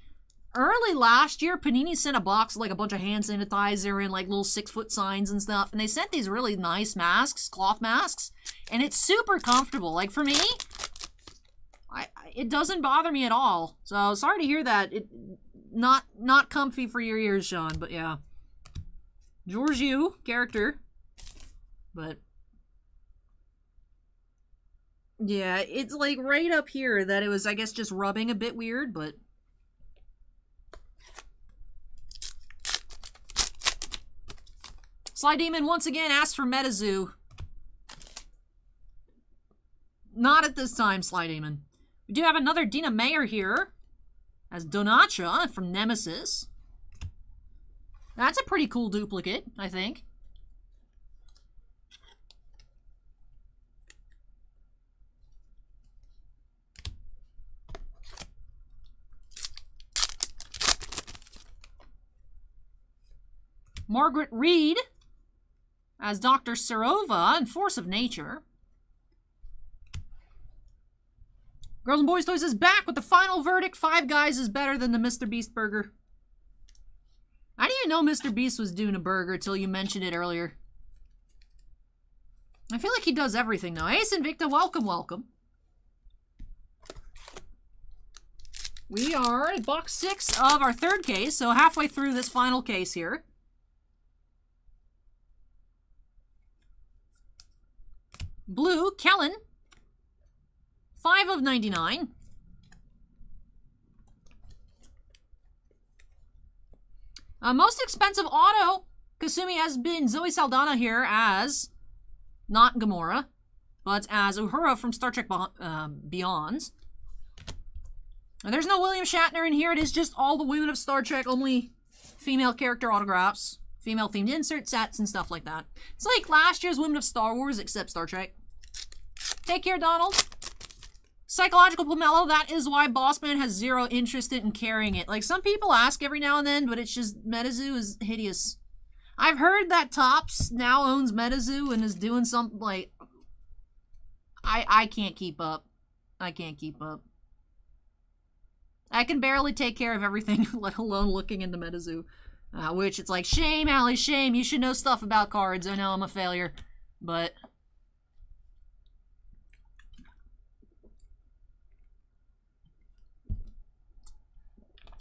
early last year, Panini sent a box with like a bunch of hand sanitizer and like little 6-foot signs and stuff, and they sent these really nice masks, cloth masks, and it's super comfortable. Like for me, it doesn't bother me at all. So sorry to hear that. It not comfy for your ears, Sean, but yeah. Georgiou character, but yeah, it's like right up here that it was, I guess, just rubbing a bit weird, but Sly Demon once again asks for MetaZoo. Not at this time, Sly Demon. We do have another Dina Mayer here as Donacha from Nemesis. That's a pretty cool duplicate, I think. Margaret Reed as Dr. Serova in Force of Nature. Girls and Boys Toys is back with the final verdict. Five Guys is better than the Mr. Beast burger. I didn't even know Mr. Beast was doing a burger till you mentioned it earlier. I feel like he does everything though. Ace Invicta, welcome, welcome. We are at box 6 of our third case, so halfway through this final case here. Blue, Kellen. 5 of 99. Most expensive auto, Kasumi has been Zoe Saldana here as, not Gamora, but as Uhura from Star Trek Beyond. And there's no William Shatner in here. It is just all the women of Star Trek, only female character autographs, female themed insert sets, and stuff like that. It's like last year's Women of Star Wars, except Star Trek. Take care, Donald. Psychological Pomelo, that is why Bossman has zero interest in carrying it. Like, some people ask every now and then, but it's just, MetaZoo is hideous. I've heard that Topps now owns MetaZoo and is doing something like... I can't keep up. I can't keep up. I can barely take care of everything, let alone looking into MetaZoo. Which, it's like, shame, Allie, shame. You should know stuff about cards. I know I'm a failure. But...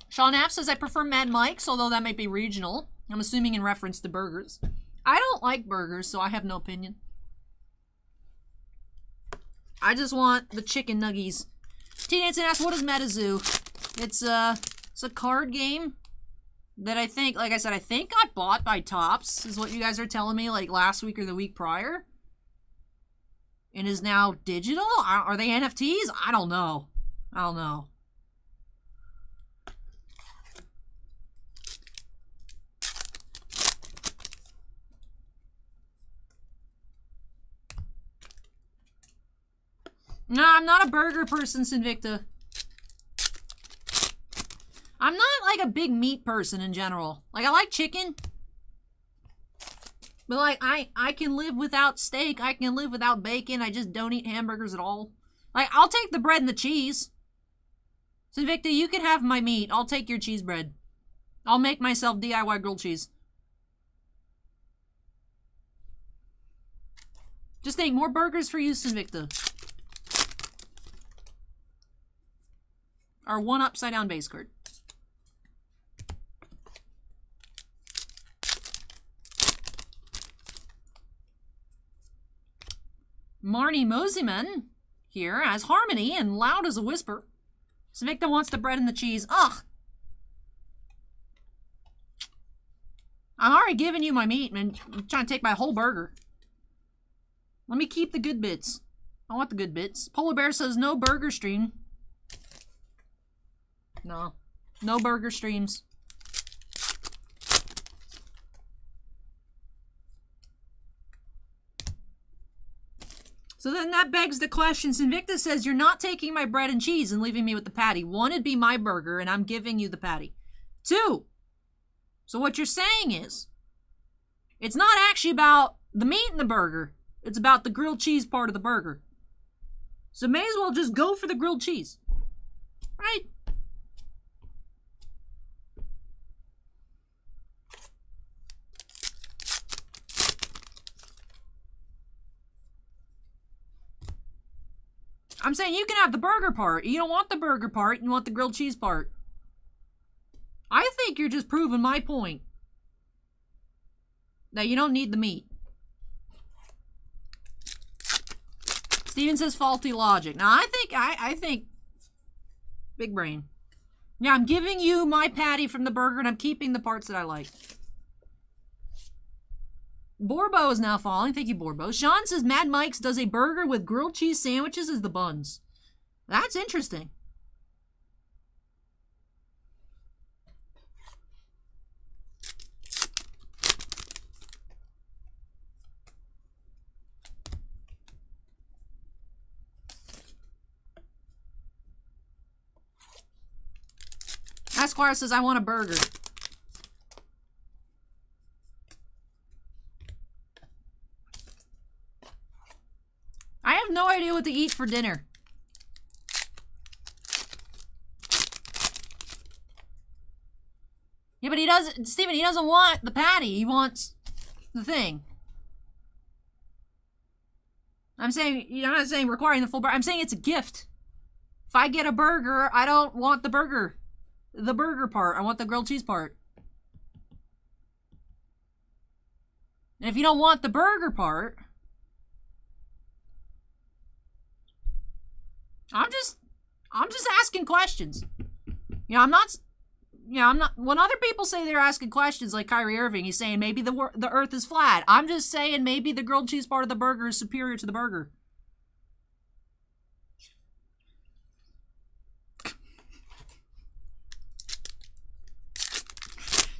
Sean F says, I prefer Mad Mike's, although that might be regional. I'm assuming in reference to burgers. I don't like burgers, so I have no opinion. I just want the chicken nuggies. T-Nancy asks, what is MetaZoo? It's a card game that I think, like I said, I think got bought by Topps, is what you guys are telling me, like last week or the week prior. And is now digital? Are they NFTs? I don't know. I don't know. No, I'm not a burger person, Sinvicta. I'm not, like, a big meat person in general. Like, I like chicken. But, like, I can live without steak. I can live without bacon. I just don't eat hamburgers at all. Like, I'll take the bread and the cheese. Sinvicta, you can have my meat. I'll take your cheese bread. I'll make myself DIY grilled cheese. Just think, more burgers for you, Invicta. Our one upside down base card. Marnie Moseyman here as Harmony and Loud as a Whisper. Invicta wants the bread and the cheese. Ugh! I'm already giving you my meat, man. I'm trying to take my whole burger. Let me keep the good bits. I want the good bits. Polar Bear says no burger stream. No. No burger streams. So then that begs the question. Invicta says, you're not taking my bread and cheese and leaving me with the patty. One, it'd be my burger, and I'm giving you the patty. Two, so what you're saying is, it's not actually about the meat in the burger. It's about the grilled cheese part of the burger. So may as well just go for the grilled cheese. Right? I'm saying you can have the burger part. You don't want the burger part. You want the grilled cheese part. I think you're just proving my point. That you don't need the meat. Steven says faulty logic. Now, I think big brain. Yeah, I'm giving you my patty from the burger and I'm keeping the parts that I like. Borbo is now falling. Thank you, Borbo. Sean says Mad Mike's does a burger with grilled cheese sandwiches as the buns. That's interesting. Esquire says, I want a burger. I have no idea what to eat for dinner. Yeah, but he doesn't, Steven, he doesn't want the patty. He wants the thing. I'm saying, I'm not saying requiring the full burger. I'm saying it's a gift. If I get a burger, I don't want the burger. The burger part. I want the grilled cheese part. And if you don't want the burger part, I'm just asking questions. You know, I'm not, when other people say they're asking questions like Kyrie Irving, he's saying maybe the earth is flat. I'm just saying maybe the grilled cheese part of the burger is superior to the burger.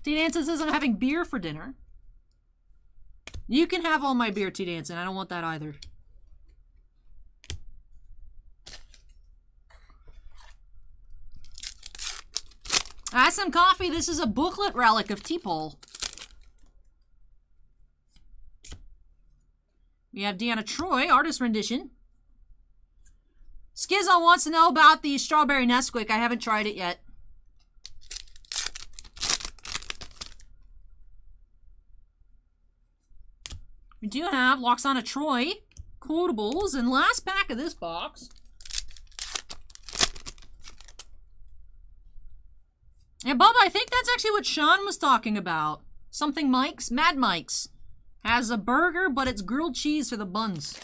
T. Danson says I'm having beer for dinner. You can have all my beer, T. Danson. I don't want that either. SM Coffee, this is a booklet relic of T-Pole. We have Deanna Troi, artist rendition. Skizzo wants to know about the strawberry Nesquik. I haven't tried it yet. We do have Loxana Troi, quotables, and last pack of this box. And Bubba, I think that's actually what Sean was talking about. Something Mike's, Mad Mike's, has a burger, but it's grilled cheese for the buns.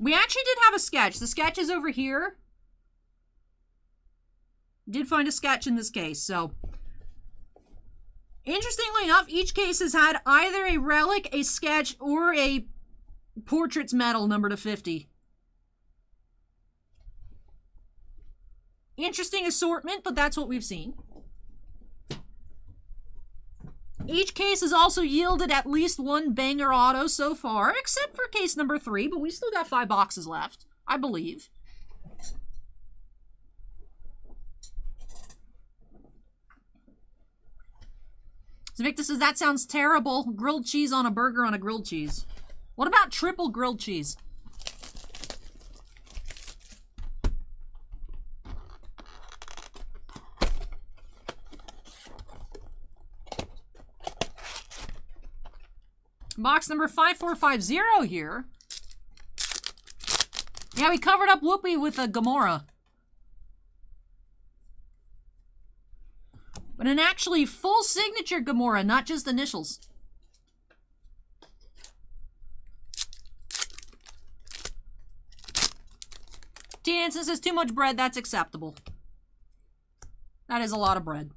We actually did have a sketch. The sketch is over here. Did find a sketch in this case, so. Interestingly enough, each case has had either a relic, a sketch, or a portraits medal numbered to 50. Interesting assortment, but that's what we've seen. Each case has also yielded at least one banger auto so far, except for case number 3, but we still got 5 boxes left, I believe. So Victor says, that sounds terrible. Grilled cheese on a burger on a grilled cheese. What about triple grilled cheese? Box number 5450 here. Yeah, we covered up Whoopi with a Gamora. But an actually full signature Gamora, not just initials. T. Hansen says, too much bread, that's acceptable. That is a lot of bread.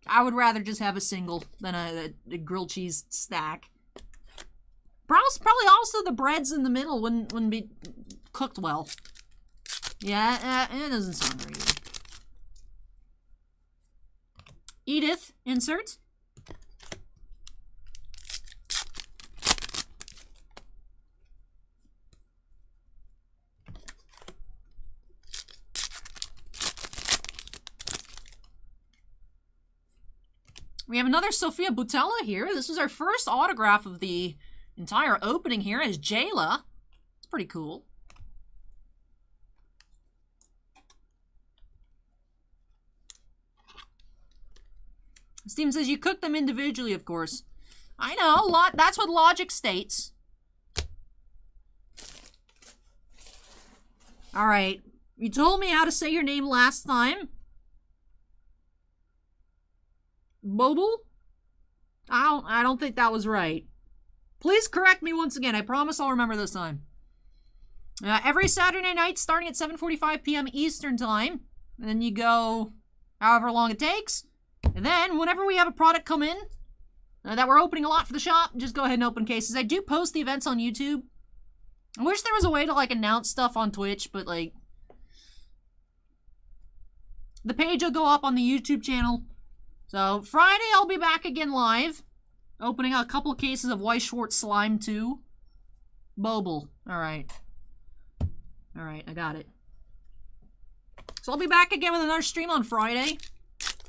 I would rather just have a single than a grilled cheese stack. Probably also the breads in the middle wouldn't be cooked well. Yeah, it doesn't sound very good. Edith, insert. We have another Sophia Boutella here. This was our first autograph of the entire opening here as Jayla. It's pretty cool. Steven says you cook them individually, of course. I know, that's what logic states. Alright, you told me how to say your name last time. Mobile? I don't think that was right. Please correct me once again. I promise I'll remember this time. Every Saturday night starting at 7:45 p.m. Eastern Time. And then you go however long it takes. And then whenever we have a product come in that we're opening a lot for the shop, just go ahead and open cases. I do post the events on YouTube. I wish there was a way to like announce stuff on Twitch, but like the page will go up on the YouTube channel. So Friday I'll be back again live, opening a couple of cases of Weiss Schwartz Slime 2. Bobel. Alright, I got it. So I'll be back again with another stream on Friday.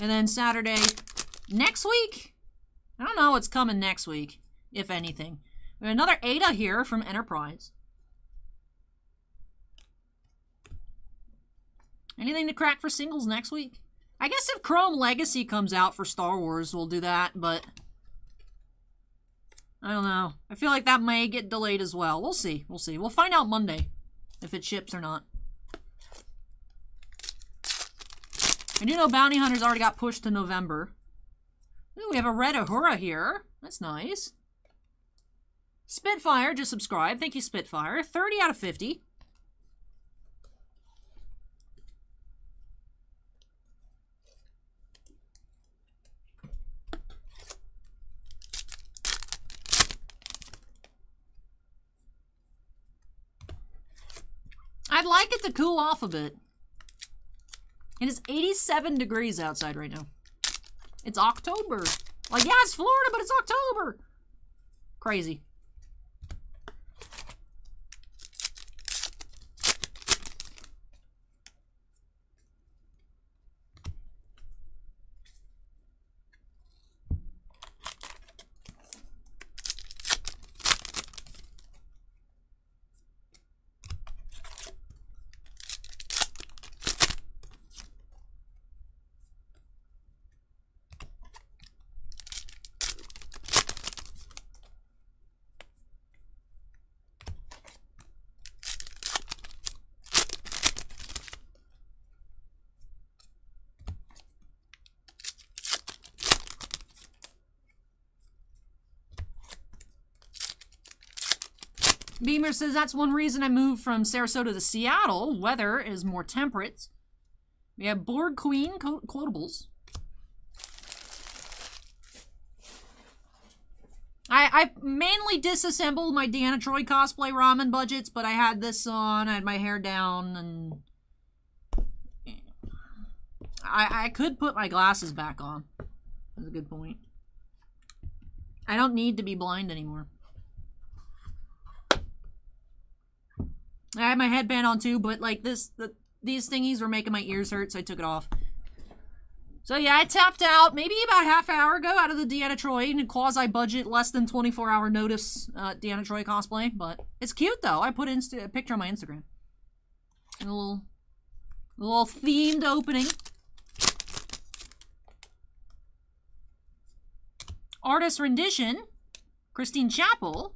And then Saturday next week. I don't know what's coming next week, if anything. We have another Ada here from Enterprise. Anything to crack for singles next week? I guess if Chrome Legacy comes out for Star Wars, we'll do that, but I don't know. I feel like that may get delayed as well. We'll see. We'll see. We'll find out Monday if it ships or not. I do know Bounty Hunter's already got pushed to November. Ooh, we have a Red Uhura here. That's nice. Spitfire just subscribed. Thank you, Spitfire. 30 out of 50. I'd like it to cool off a bit. It is 87 degrees outside right now. It's October. Like, yeah, it's Florida, but it's October. Crazy. Beamer says that's one reason I moved from Sarasota to Seattle. Weather is more temperate. We have Borg Queen quotables. I mainly disassembled my Deanna Troi cosplay ramen budgets, but I had this on, I had my hair down, and I could put my glasses back on. That's a good point. I don't need to be blind anymore. I had my headband on too, but like these thingies were making my ears hurt, so I took it off. So yeah, I tapped out maybe about half an hour ago out of the Deanna Troi in a quasi-budget, less than 24-hour notice Deanna Troi cosplay. But it's cute though. I put a picture on my Instagram. A little themed opening. Artist rendition. Christine Chappell.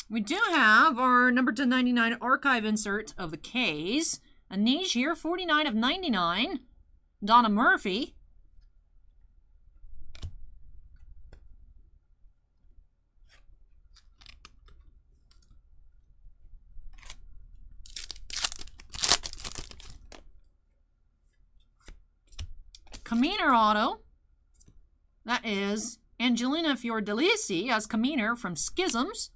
We do have our number 1099 archive insert of the K's. Anish here, 49 of 99. Donna Murphy. Kaminer auto. That is Angelina Fiordalisi as Kaminer from Schisms.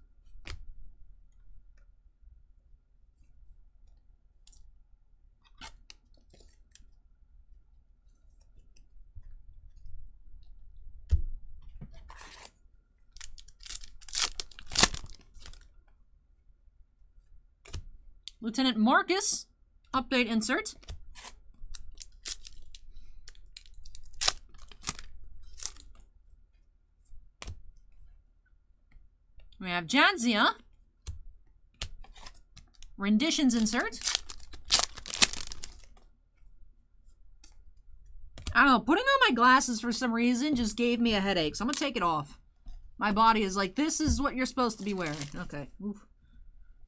Lieutenant Marcus, update insert. We have Jadzia, renditions insert. I don't know, putting on my glasses for some reason just gave me a headache, so I'm gonna take it off. My body is like, this is what you're supposed to be wearing. Okay, oof.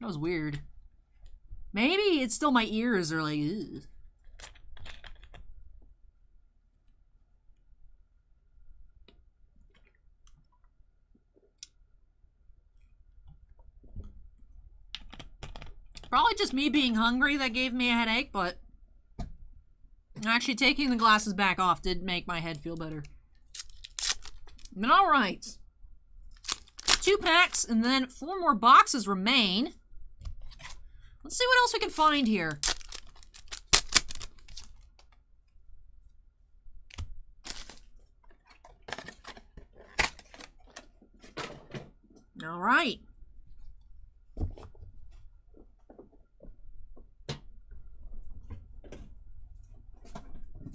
That was weird. Maybe it's still my ears are like, ugh. Probably just me being hungry that gave me a headache, but actually taking the glasses back off did make my head feel better. But alright. 2 packs and then 4 more boxes remain. Let's see what else we can find here. All right.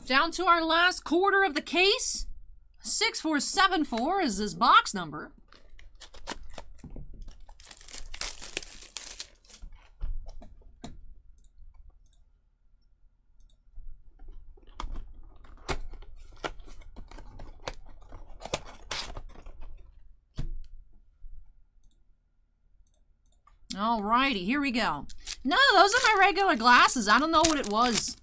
Down to our last quarter of the case. 6474 is this box number. Alrighty, here we go. No, those are my regular glasses. I don't know what it was.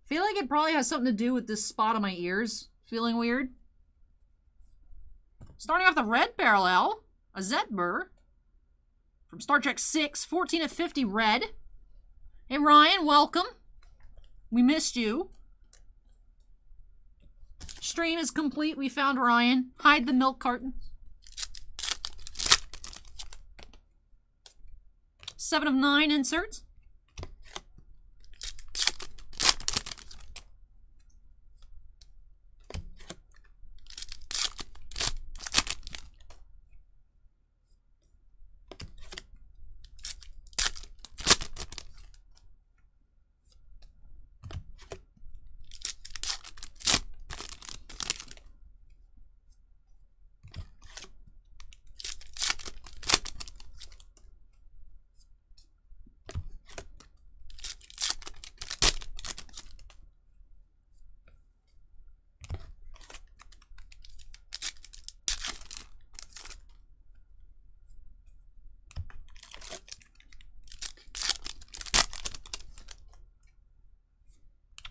Feel like it probably has something to do with this spot on my ears. Feeling weird. Starting off the red parallel, a Zetber from Star Trek VI, 14 of 50 red. Hey Ryan, welcome. We missed you. Stream is complete. We found Ryan. Hide the milk carton. 7 of 9 inserts.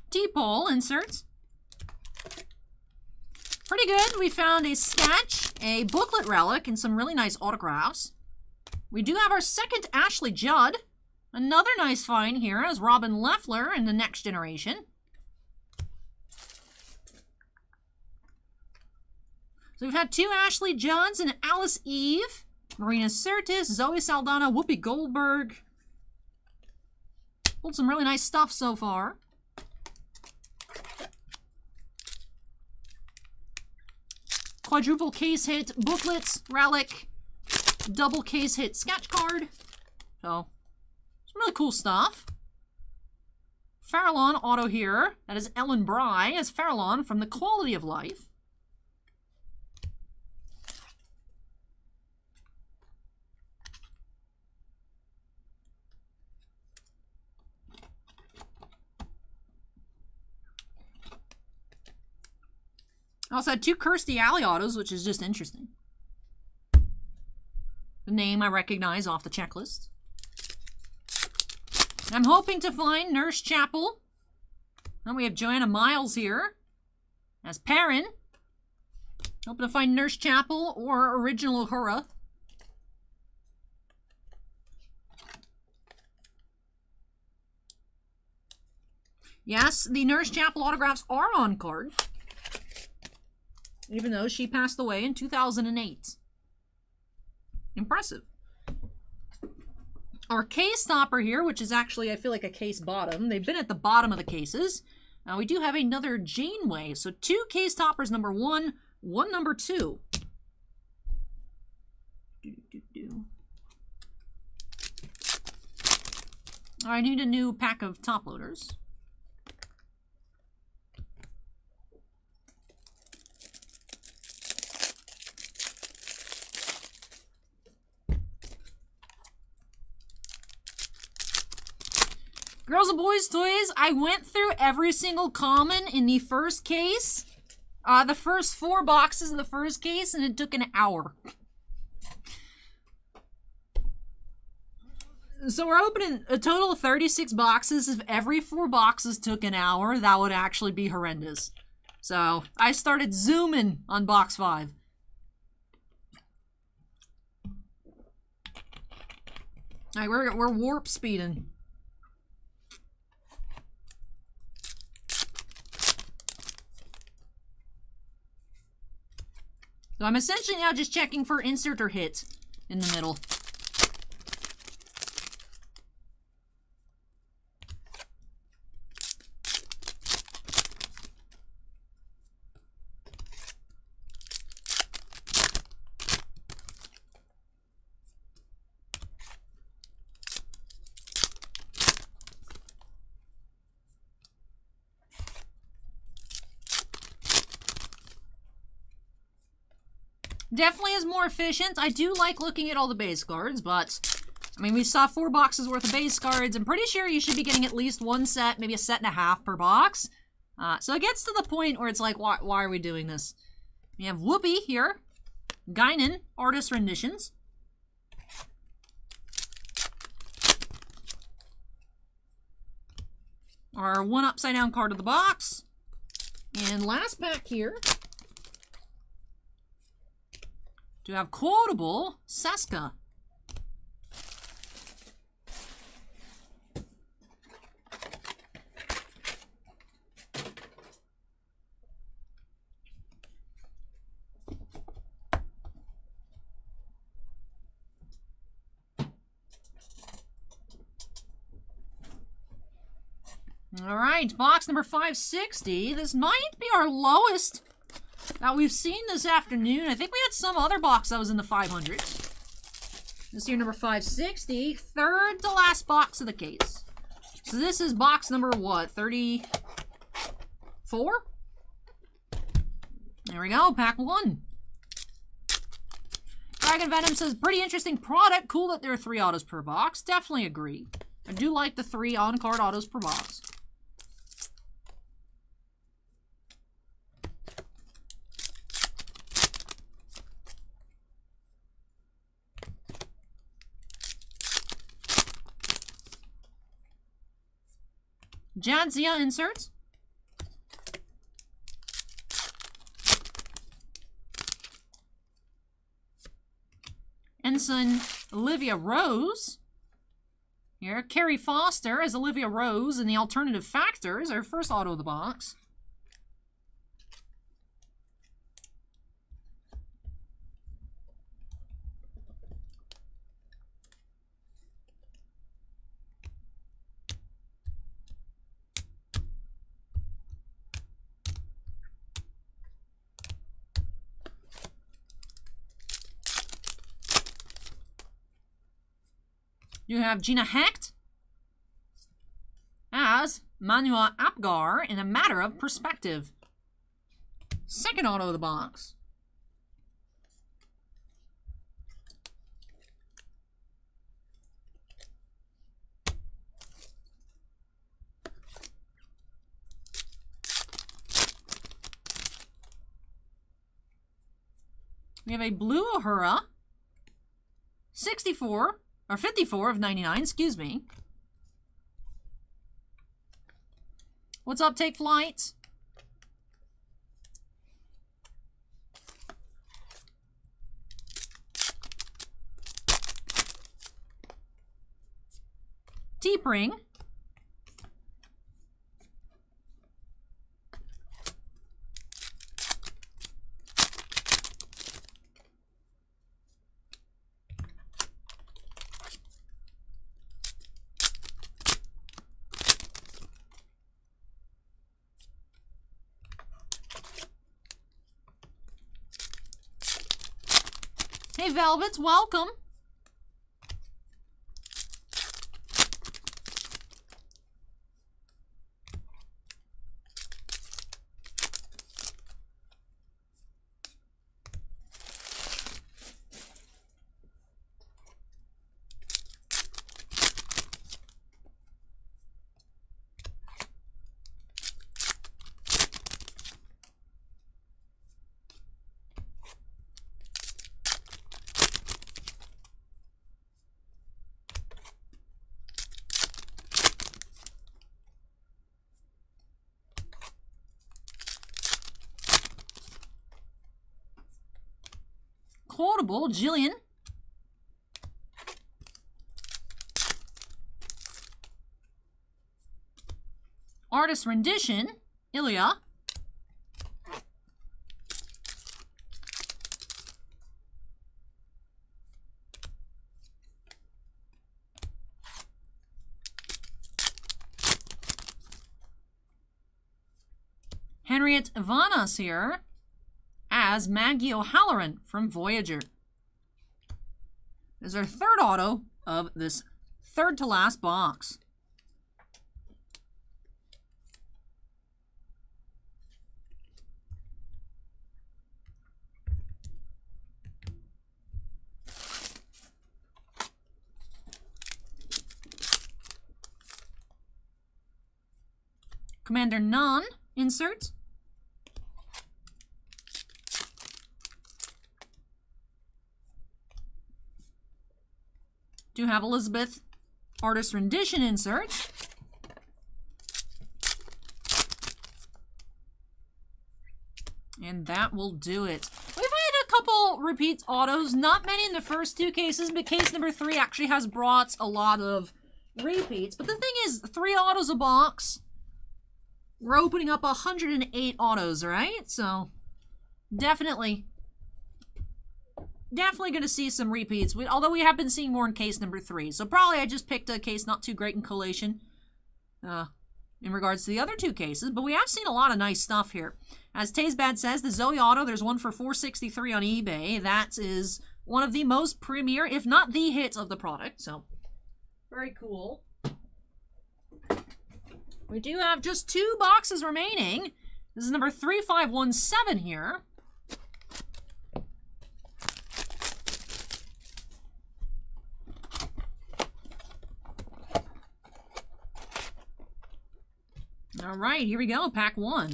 T-pole inserts. Pretty good. We found a sketch, a booklet relic, and some really nice autographs. We do have our second Ashley Judd. Another nice find here is Robin Leffler in The Next Generation. So we've had 2 Ashley Judds and Alice Eve, Marina Sirtis, Zoe Saldana, Whoopi Goldberg. Pulled some really nice stuff so far. Quadruple case hit booklets, relic, double case hit sketch card. So, some really cool stuff. Farallon auto here. That is Ellen Bry as Farallon from The Quality of Life. I also had 2 Kirstie Alley autos, which is just interesting. The name I recognize off the checklist. I'm hoping to find Nurse Chapel. And we have Joanna Miles here as Perrin. Hoping to find Nurse Chapel or Original Uhura. Yes, the Nurse Chapel autographs are on card. Even though she passed away in 2008. Impressive. Our case topper here, which is actually, I feel like a case bottom. They've been at the bottom of the cases. We do have another Janeway. So 2 case toppers, number 1, 1 number 2. I need a new pack of top loaders. Girls and Boys Toys, I went through every single common in the first case. The first 4 boxes in the first case, and it took an hour. So we're opening a total of 36 boxes. If every 4 boxes took an hour, that would actually be horrendous. So I started zooming on box 5. All right, we're warp speeding. So I'm essentially now just checking for insert or hit in the middle. Definitely is more efficient. I do like looking at all the base cards, but I mean, we saw 4 boxes worth of base cards. I'm pretty sure you should be getting at least 1 set, maybe a set and a half per box. So it gets to the point where it's like, why are we doing this? We have Whoopi here. Guinan, artist renditions. Our 1 upside down card of the box. And last pack here. To have quotable Seska. All right, box number 560. This might be our lowest that we've seen this afternoon. I think we had some other box that was in the 500s. This here, number 560, third to last box of the case. So this is box number what, 34? There we go, pack 1. Dragon Venom says, pretty interesting product. Cool that there are 3 autos per box. Definitely agree. I do like the 3 on-card autos per box. Jadzia inserts. Ensign Olivia Rose. Here, Carrie Foster as Olivia Rose in the Alternative Factors, our first auto of the box. You have Gina Hecht as Manua Apgar in A Matter of Perspective. Second auto of the box. We have a blue Uhura. 64, or 54 of 99, excuse me. What's up, Take Flight? Teepring. Hey, Velvets, welcome. Quotable, Jillian. Artist rendition, Ilya. Henriette Ivanas here as Maggie O'Halloran from Voyager. This is our third auto of this third to last box. Commander None insert. Do have Elizabeth artist rendition insert. And that will do it. We've had a couple repeats autos, not many in the first two cases, but case number 3 actually has brought a lot of repeats. But the thing is, 3 autos a box. We're opening up 108 autos, right? So definitely going to see some repeats, although we have been seeing more in case number 3. So probably I just picked a case not too great in collation in regards to the other 2 cases. But we have seen a lot of nice stuff here. As Taysbad says, the Zoe Auto, there's one for $463 on eBay. That is one of the most premier, if not the hit of the product. So very cool. We do have just 2 boxes remaining. This is number 3517 here. All right, here we go, pack 1.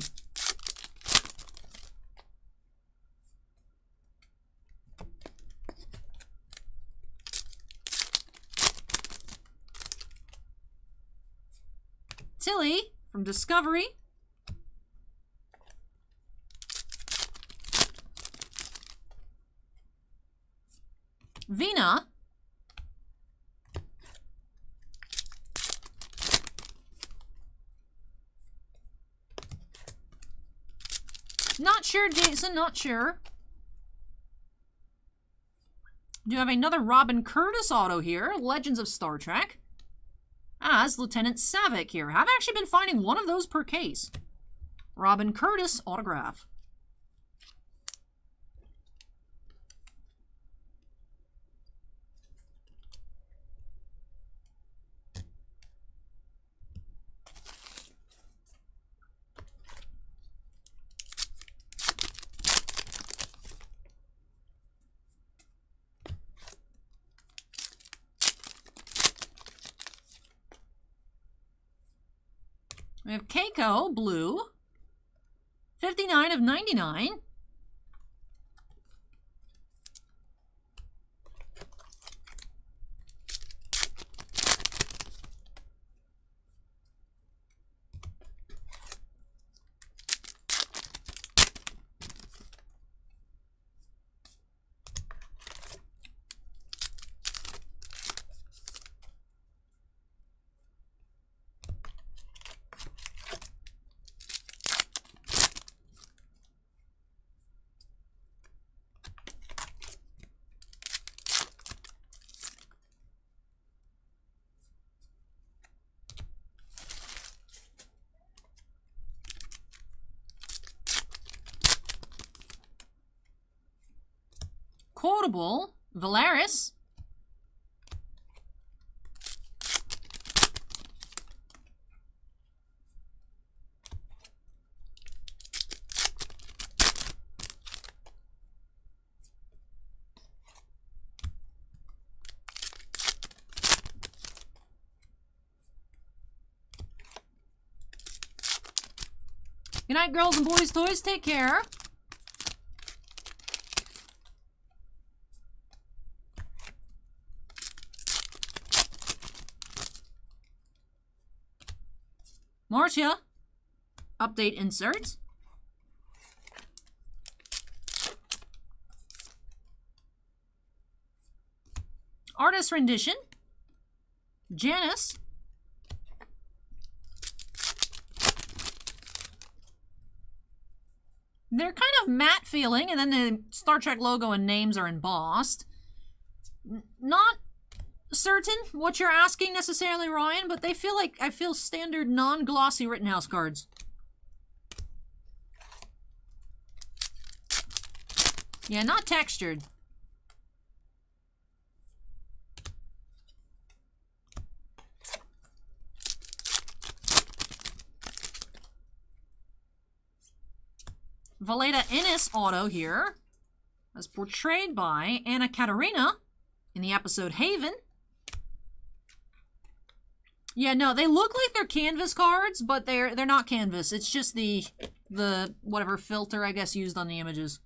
Tilly from Discovery. Vina. Not sure, Jason, not sure. Do have another Robin Curtis auto here, Legends of Star Trek, as Lieutenant Savick here. I've actually been finding one of those per case. Robin Curtis autograph. We have Keiko, blue, 59 of 99. quotable, Valeris. Good night, girls and boys toys. Take care. Marcia. Update insert. Artist rendition. Janice. They're kind of matte feeling, and then the Star Trek logo and names are embossed. Not certain what you're asking necessarily, Ryan, but they feel like, I feel standard non-glossy Rittenhouse cards. Yeah, not textured. Valeda Innes auto here, as portrayed by Anna Katerina in the episode Haven. Yeah, no, they look like they're canvas cards, but they're not canvas. It's just the whatever filter, I guess, used on the images.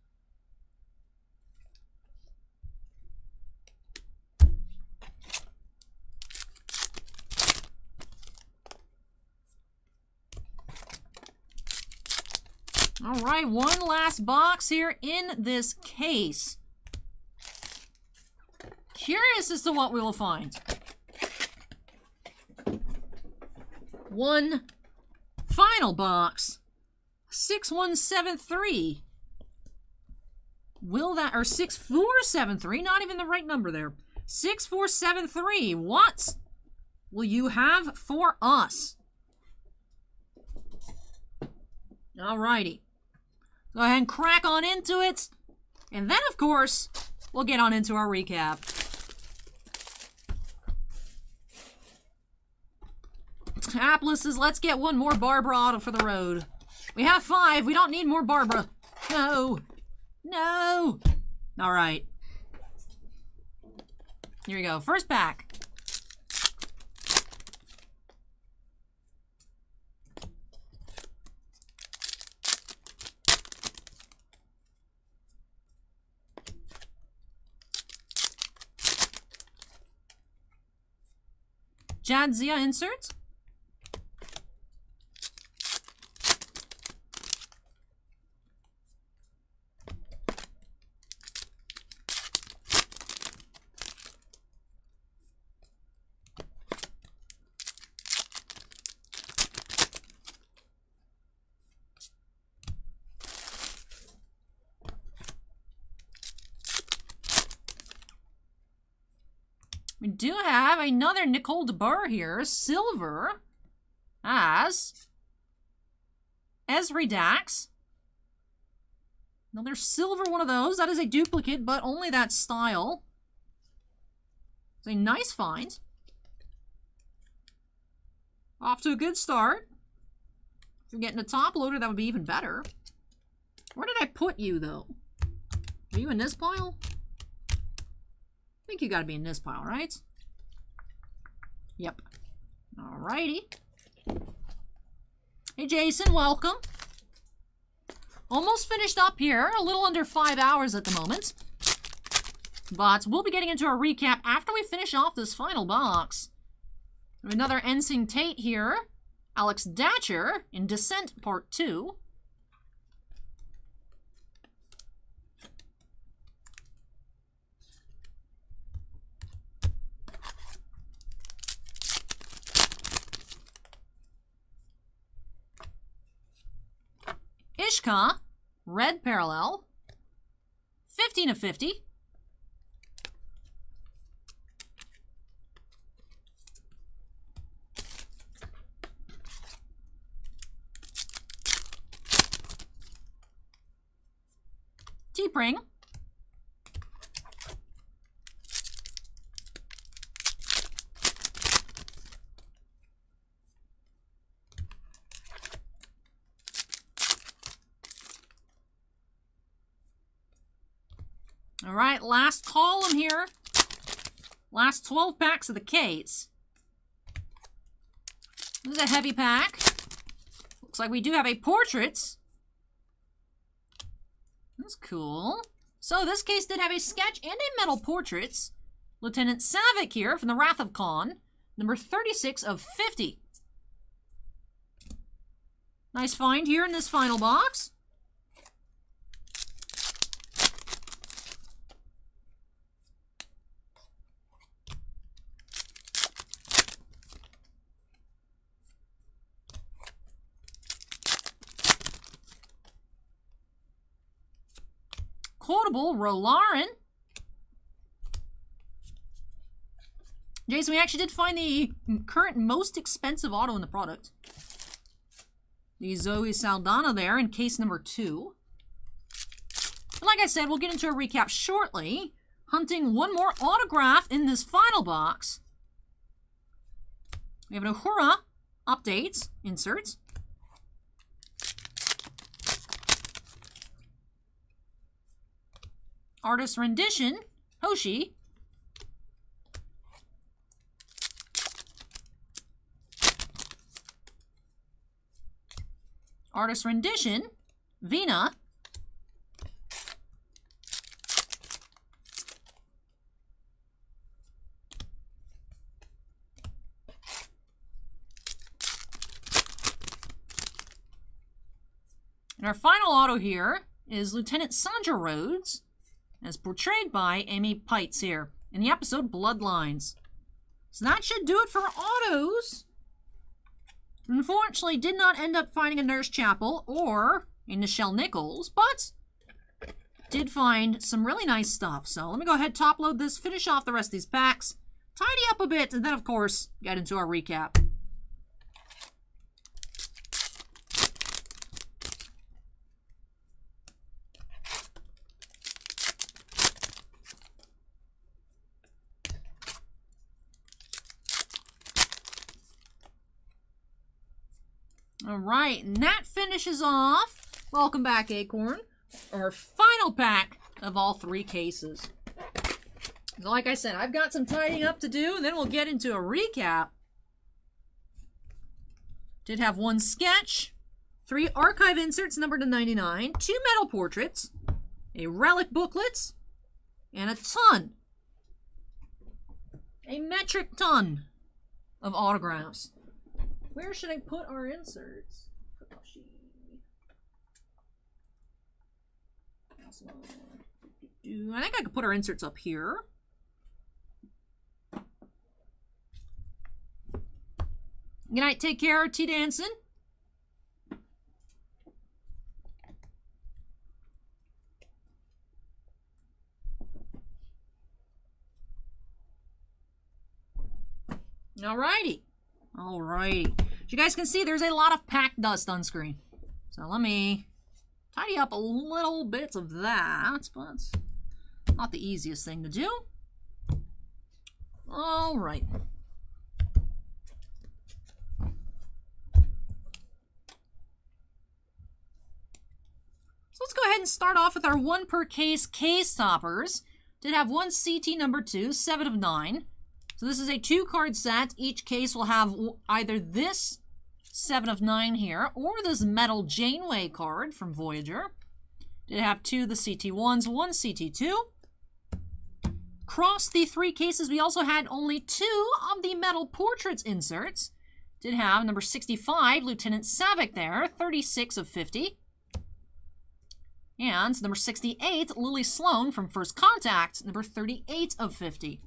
All right, one last box here in this case. Curious as to what we will find. One final box. 6173. Will that, or 6473, not even the right number there. 6473, what will you have for us? Alrighty. Go ahead and crack on into it. And then, of course, we'll get on into our recap. Apples says, let's get one more Barbara auto for the road. We have 5. We don't need more Barbara. No. No. All right. Here we go. First pack. Jadzia insert. We do have another Nicole DeBurr here, silver, as Esri Dax. Another silver one of those. That is a duplicate, but only that style. It's a nice find. Off to a good start. If you're getting a top loader, that would be even better. Where did I put you, though? Are you in this pile? I think you gotta be in this pile, right? Yep. Alrighty. Hey, Jason, welcome. Almost finished up here. A little under 5 hours at the moment. But we'll be getting into our recap after we finish off this final box. We have another Ensign Tate here. Alex Datcher in Descent Part 2. Ishka, red parallel, 15 of 50. Teepring. All right, last column here. Last 12 packs of the case. This is a heavy pack. Looks like we do have a portraits. That's cool. So this case did have a sketch and a metal portraits. Lieutenant Savick here from the Wrath of Khan. Number 36 of 50. Nice find here in this final box. Quotable Rolaren. Jason, we actually did find the current most expensive auto in the product. The Zoe Saldana there in case number 2. And like I said, we'll get into a recap shortly. Hunting one more autograph in this final box. We have an Uhura updates inserts. Artist rendition, Hoshi. Artist rendition, Vina. And our final auto here is Lieutenant Sandra Rhodes, as portrayed by Amy Pites here in the episode Bloodlines. So that should do it for autos. Unfortunately, did not end up finding a Nurse Chapel or a Nichelle Nichols, but did find some really nice stuff. So let me go ahead, top load this, finish off the rest of these packs, tidy up a bit, and then, of course, get into our recap. All right, and that finishes off, welcome back, Acorn, our final pack of all 3 cases. So like I said, I've got some tidying up to do, and then we'll get into a recap. Did have 1 sketch, 3 archive inserts numbered to 99, 2 metal portraits, a relic booklet, and a metric ton of autographs. Where should I put our inserts? I think I could put our inserts up here. Good night, take care, T. Danson. Alrighty. Alrighty. As you guys can see, there's a lot of pack dust on screen. So let me tidy up a little bit of that, but it's not the easiest thing to do. Alright. So let's go ahead and start off with our 1 per case toppers. Did have 1 CT number 2, 7 of 9. So this is a 2-card set. Each case will have either this 7 of 9 here, or this metal Janeway card from Voyager. Did have 2 of the CT1s, 1 CT2. Across the 3 cases, we also had only 2 of the metal portraits inserts. Did have number 65, Lieutenant Savick there, 36 of 50. And number 68, Lily Sloan from First Contact, number 38 of 50.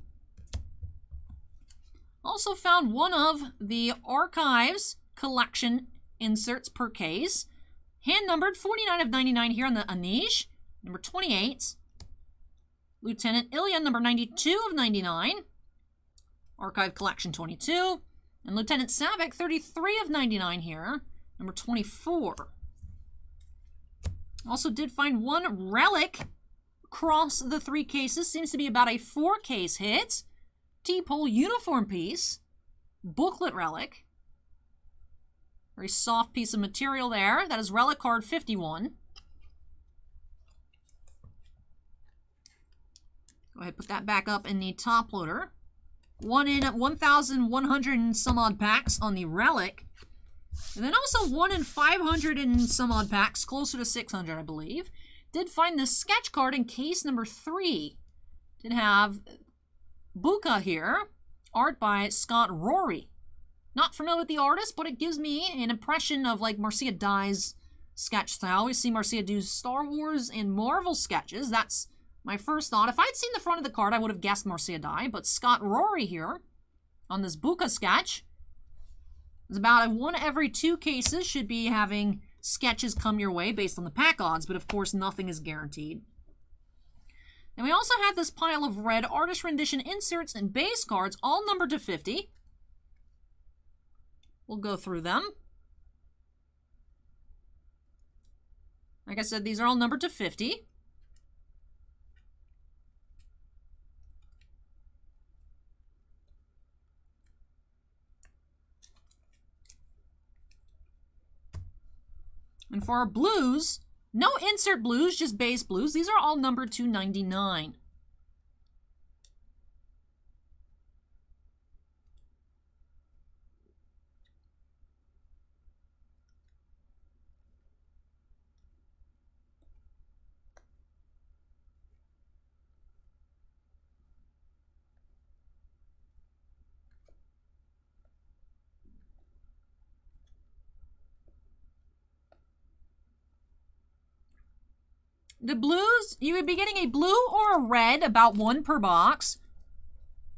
Also found 1 of the Archives collection inserts per case. Hand numbered 49 of 99 here on the Anish. Number 28. Lieutenant Ilya, number 92 of 99. Archive collection 22. And Lieutenant Savick, 33 of 99 here. Number 24. Also did find 1 relic across the 3 cases. Seems to be about a 4-case hit. T-pole uniform piece, booklet relic, very soft piece of material there. That is relic card 51. Go ahead, put that back up in the top loader. 1 in 1,100 and some odd packs on the Relic. And then also 1 in 500 and some odd packs, closer to 600, I believe. Did find this sketch card in case number 3. Did have Buka here, art by Scott Rory. Not familiar with the artist, but it gives me an impression of like Marcia Dye's sketch style. We see Marcia do Star Wars and Marvel sketches. That's my first thought. If I'd seen the front of the card, I would have guessed Marcia Dye, but Scott Rory here on this Buka sketch is about a 1 every 2 cases should be having sketches come your way based on the pack odds, but of course nothing is guaranteed. And we also have this pile of red artist rendition inserts and base cards, all numbered to 50. We'll go through them. Like I said, these are all numbered to 50. And for our blues, no insert blues, just base blues. These are all numbered to 99. The blues, you would be getting a blue or a red, about 1 per box.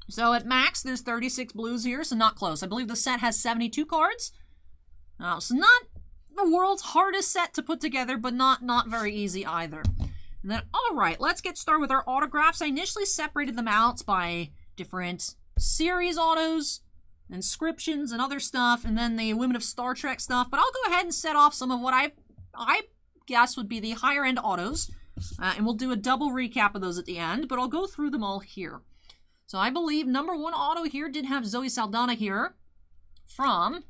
So at max, there's 36 blues here, so not close. I believe the set has 72 cards. So not the world's hardest set to put together, but not very easy either. And then, all right, let's get started with our autographs. I initially separated them out by different series autos, inscriptions, and other stuff, and then the Women of Star Trek stuff. But I'll go ahead and set off some of what I guess would be the higher end autos, and we'll do a double recap of those at the end, but I'll go through them all here. So I believe number 1 auto here did have Zoe Saldana here from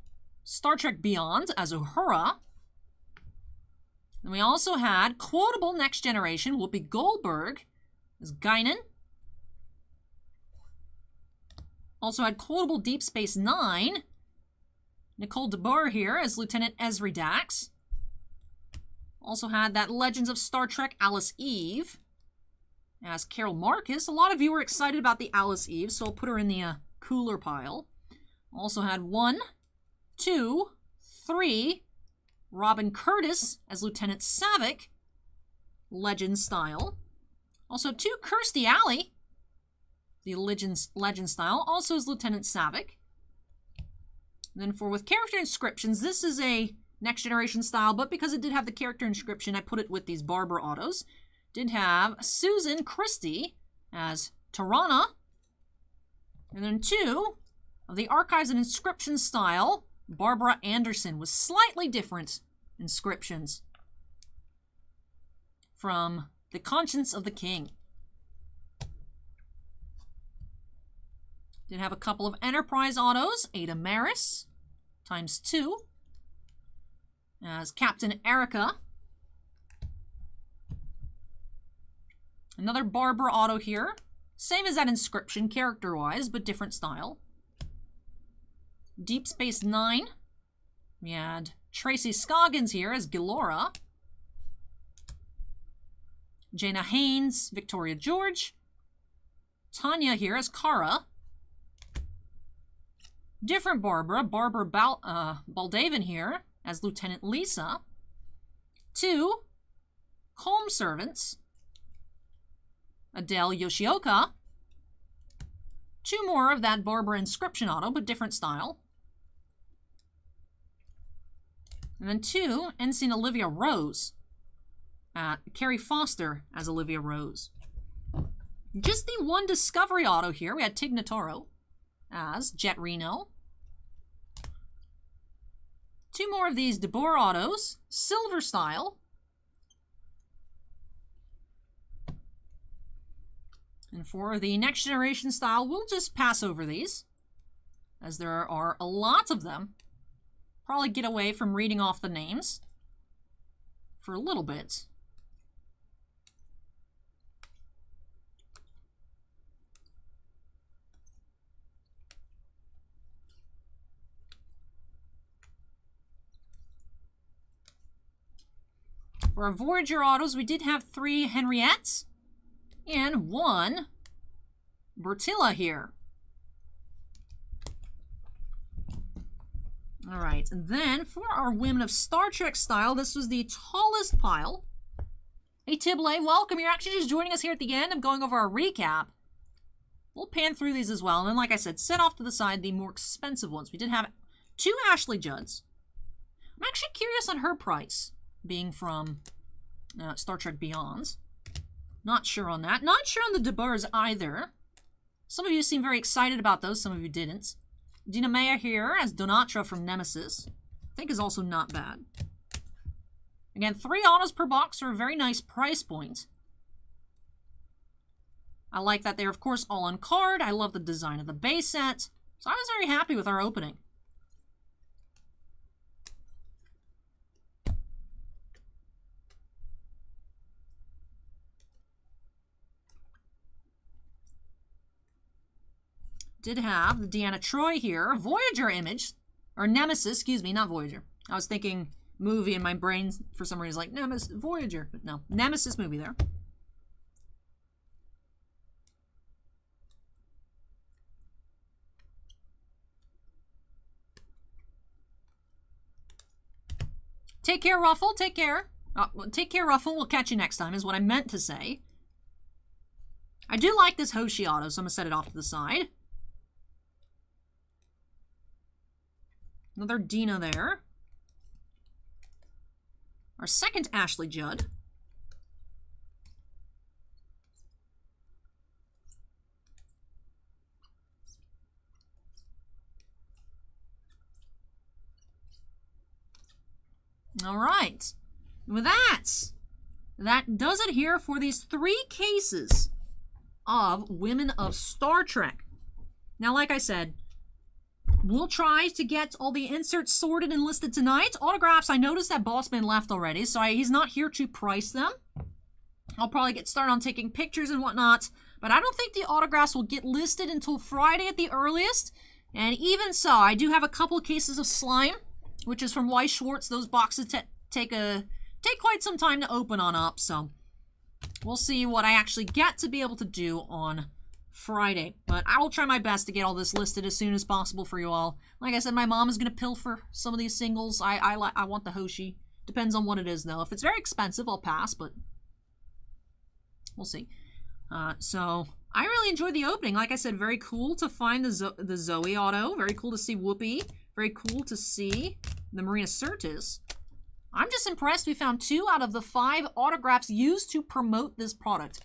Star Trek Beyond as Uhura. And we also had quotable Next Generation Whoopi Goldberg as Guinan. Also had quotable Deep Space Nine, Nicole DeBoer here as Lieutenant Ezri Dax. Also had that Legends of Star Trek Alice Eve as Carol Marcus. A lot of you were excited about the Alice Eve, so I'll put her in the cooler pile. Also had 1, 2, 3, Robin Curtis as Lieutenant Savick, Legend style. Also 2, Kirstie Alley, the Legend style, also as Lieutenant Savick. And then with character inscriptions, this is a Next Generation style, but because it did have the character inscription, I put it with these Barbara autos. Did have Susan Christie as Tarana. And then 2 of the Archives and Inscriptions style, Barbara Anderson, with slightly different inscriptions from The Conscience of the King. Did have a couple of Enterprise autos, Ada Maris, ×2. As Captain Erica. Another Barbara auto here. Same as that inscription character-wise, but different style. Deep Space Nine. We had Tracy Scoggins here as Gilora. Jaina Haynes, Victoria George. Tanya here as Kara. Different Barbara, Barbara Baldavin here as Lieutenant Lisa. 2 Home Servants, Adele Yoshioka. 2 more of that Barbara inscription auto, but different style. And then 2 Ensign Olivia Rose. Carrie Foster as Olivia Rose. Just the 1 Discovery auto here. We had Tig Notaro as Jet Reno. 2 more of these DeBoer autos, silver style. And for the Next Generation style, we'll just pass over these, as there are a lot of them. Probably get away from reading off the names for a little bit. For our Voyager autos, we did have 3 Henriettes and 1 Bertilla here. All right, and then for our Women of Star Trek style, this was the tallest pile. Hey, Tibley, welcome. You're actually just joining us here at the end. I'm going over our recap. We'll pan through these as well. And then, like I said, set off to the side the more expensive ones. We did have 2 Ashley Judds. I'm actually curious on her price, being from Star Trek Beyond. Not sure on that. Not sure on the De Boers either. Some of you seem very excited about those. Some of you didn't. Dina Maya here as Donatra from Nemesis. I think is also not bad. Again, 3 autos per box are a very nice price point. I like that they're, of course, all on card. I love the design of the base set. So I was very happy with our opening. Did have the Deanna Troi here. Voyager image. Or Nemesis, excuse me, not Voyager. I was thinking movie in my brain for some reason, like Nemesis, Voyager. But no, Nemesis movie there. Take care, Ruffle. Take care. Take care, Ruffle. We'll catch you next time, is what I meant to say. I do like this Hoshi auto, so I'm going to set it off to the side. Another Dina there. Our second Ashley Judd. All right. With that does it here for these 3 cases of Women of Star Trek. Now, like I said, we'll try to get all the inserts sorted and listed tonight. Autographs, I noticed that Bossman left already, so he's not here to price them. I'll probably get started on taking pictures and whatnot, but I don't think the autographs will get listed until Friday at the earliest. And even so, I do have a couple of cases of slime, which is from Weiss Schwartz. Those boxes take quite some time to open on up, so we'll see what I actually get to be able to do on Friday. But I will try my best to get all this listed as soon as possible for you all. Like I said, my mom is going to pilfer some of these singles. I want the Hoshi. Depends on what it is, though. If it's very expensive, I'll pass, but we'll see. So I really enjoyed the opening. Like I said, very cool to find the Zoe auto. Very cool to see Whoopi. Very cool to see the Marina Sirtis. I'm just impressed we found 2 out of the 5 autographs used to promote this product.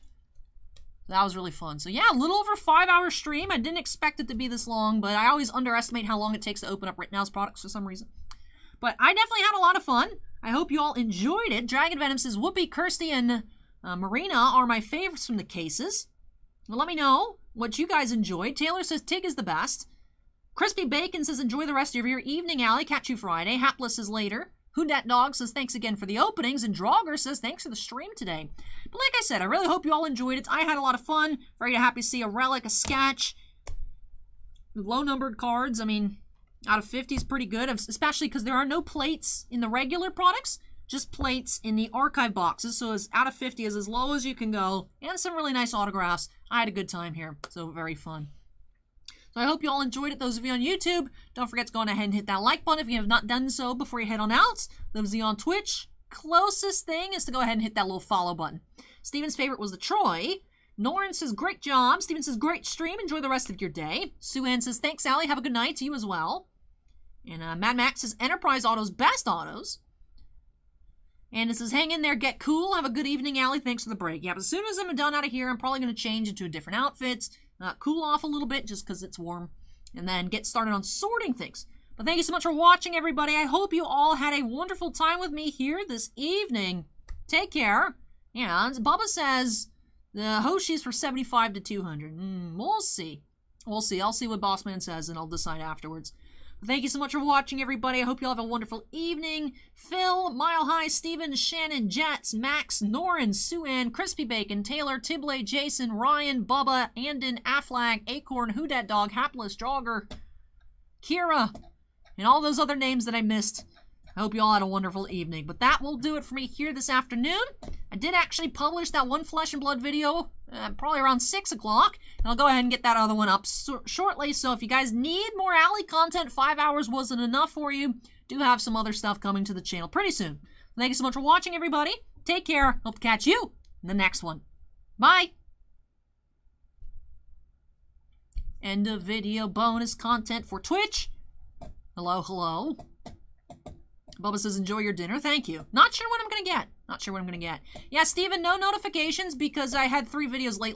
That was really fun. So yeah, a little over 5-hour stream. I didn't expect it to be this long, but I always underestimate how long it takes to open up Rittenhouse products for some reason. But I definitely had a lot of fun. I hope you all enjoyed it. Dragon Venom says, Whoopi, Kirsty, and Marina are my favorites from the cases. Well, let me know what you guys enjoyed. Taylor says, Tig is the best. Crispy Bacon says, enjoy the rest of your evening, Allie. Catch you Friday. Hapless says later. Hoondat Dog says, thanks again for the openings. And Draugr says, thanks for the stream today. But like I said, I really hope you all enjoyed it. I had a lot of fun. Very happy to see a relic, a sketch. Low-numbered cards. I mean, out of 50 is pretty good, especially because there are no plates in the regular products. Just plates in the archive boxes. So out of 50 is as low as you can go. And some really nice autographs. I had a good time here. So very fun. So I hope you all enjoyed it. Those of you on YouTube, don't forget to go ahead and hit that like button if you have not done so before you head on out. Those of you on Twitch, closest thing is to go ahead and hit that little follow button. Steven's favorite was the Troi. Norin says, great job. Steven says, great stream. Enjoy the rest of your day. Sue Ann says, thanks, Allie. Have a good night to you as well. And Mad Max says, Enterprise Autos, best autos. And it says, hang in there, get cool. Have a good evening, Allie. Thanks for the break. Yeah, but as soon as I'm done out of here, I'm probably going to change into a different outfit. Cool off a little bit just because it's warm. And then get started on sorting things. But thank you so much for watching, everybody. I hope you all had a wonderful time with me here this evening. Take care. And Bubba says the Hoshi's for 75 to 200. We'll see. We'll see. I'll see what Bossman says, and I'll decide afterwards. But thank you so much for watching, everybody. I hope you all have a wonderful evening. Phil, Mile High, Steven, Shannon, Jets, Max, Norin, Sue Ann, Crispy Bacon, Taylor, Tibley, Jason, Ryan, Bubba, Andon, Aflag, Acorn, Hoondat Dog, Hapless, Draugr, Kira, and all those other names that I missed. I hope you all had a wonderful evening. But that will do it for me here this afternoon. I did actually publish that one Flesh and Blood video probably around 6 o'clock. And I'll go ahead and get that other one up shortly. So if you guys need more alley content, 5 hours wasn't enough for you. Do have some other stuff coming to the channel pretty soon. Thank you so much for watching, everybody. Take care. Hope to catch you in the next one. Bye. End of video bonus content for Twitch. Hello, hello. Bubba says, enjoy your dinner. Thank you. Not sure what I'm going to get. Not sure what I'm going to get. Yeah, Steven, no notifications because I had 3 videos late.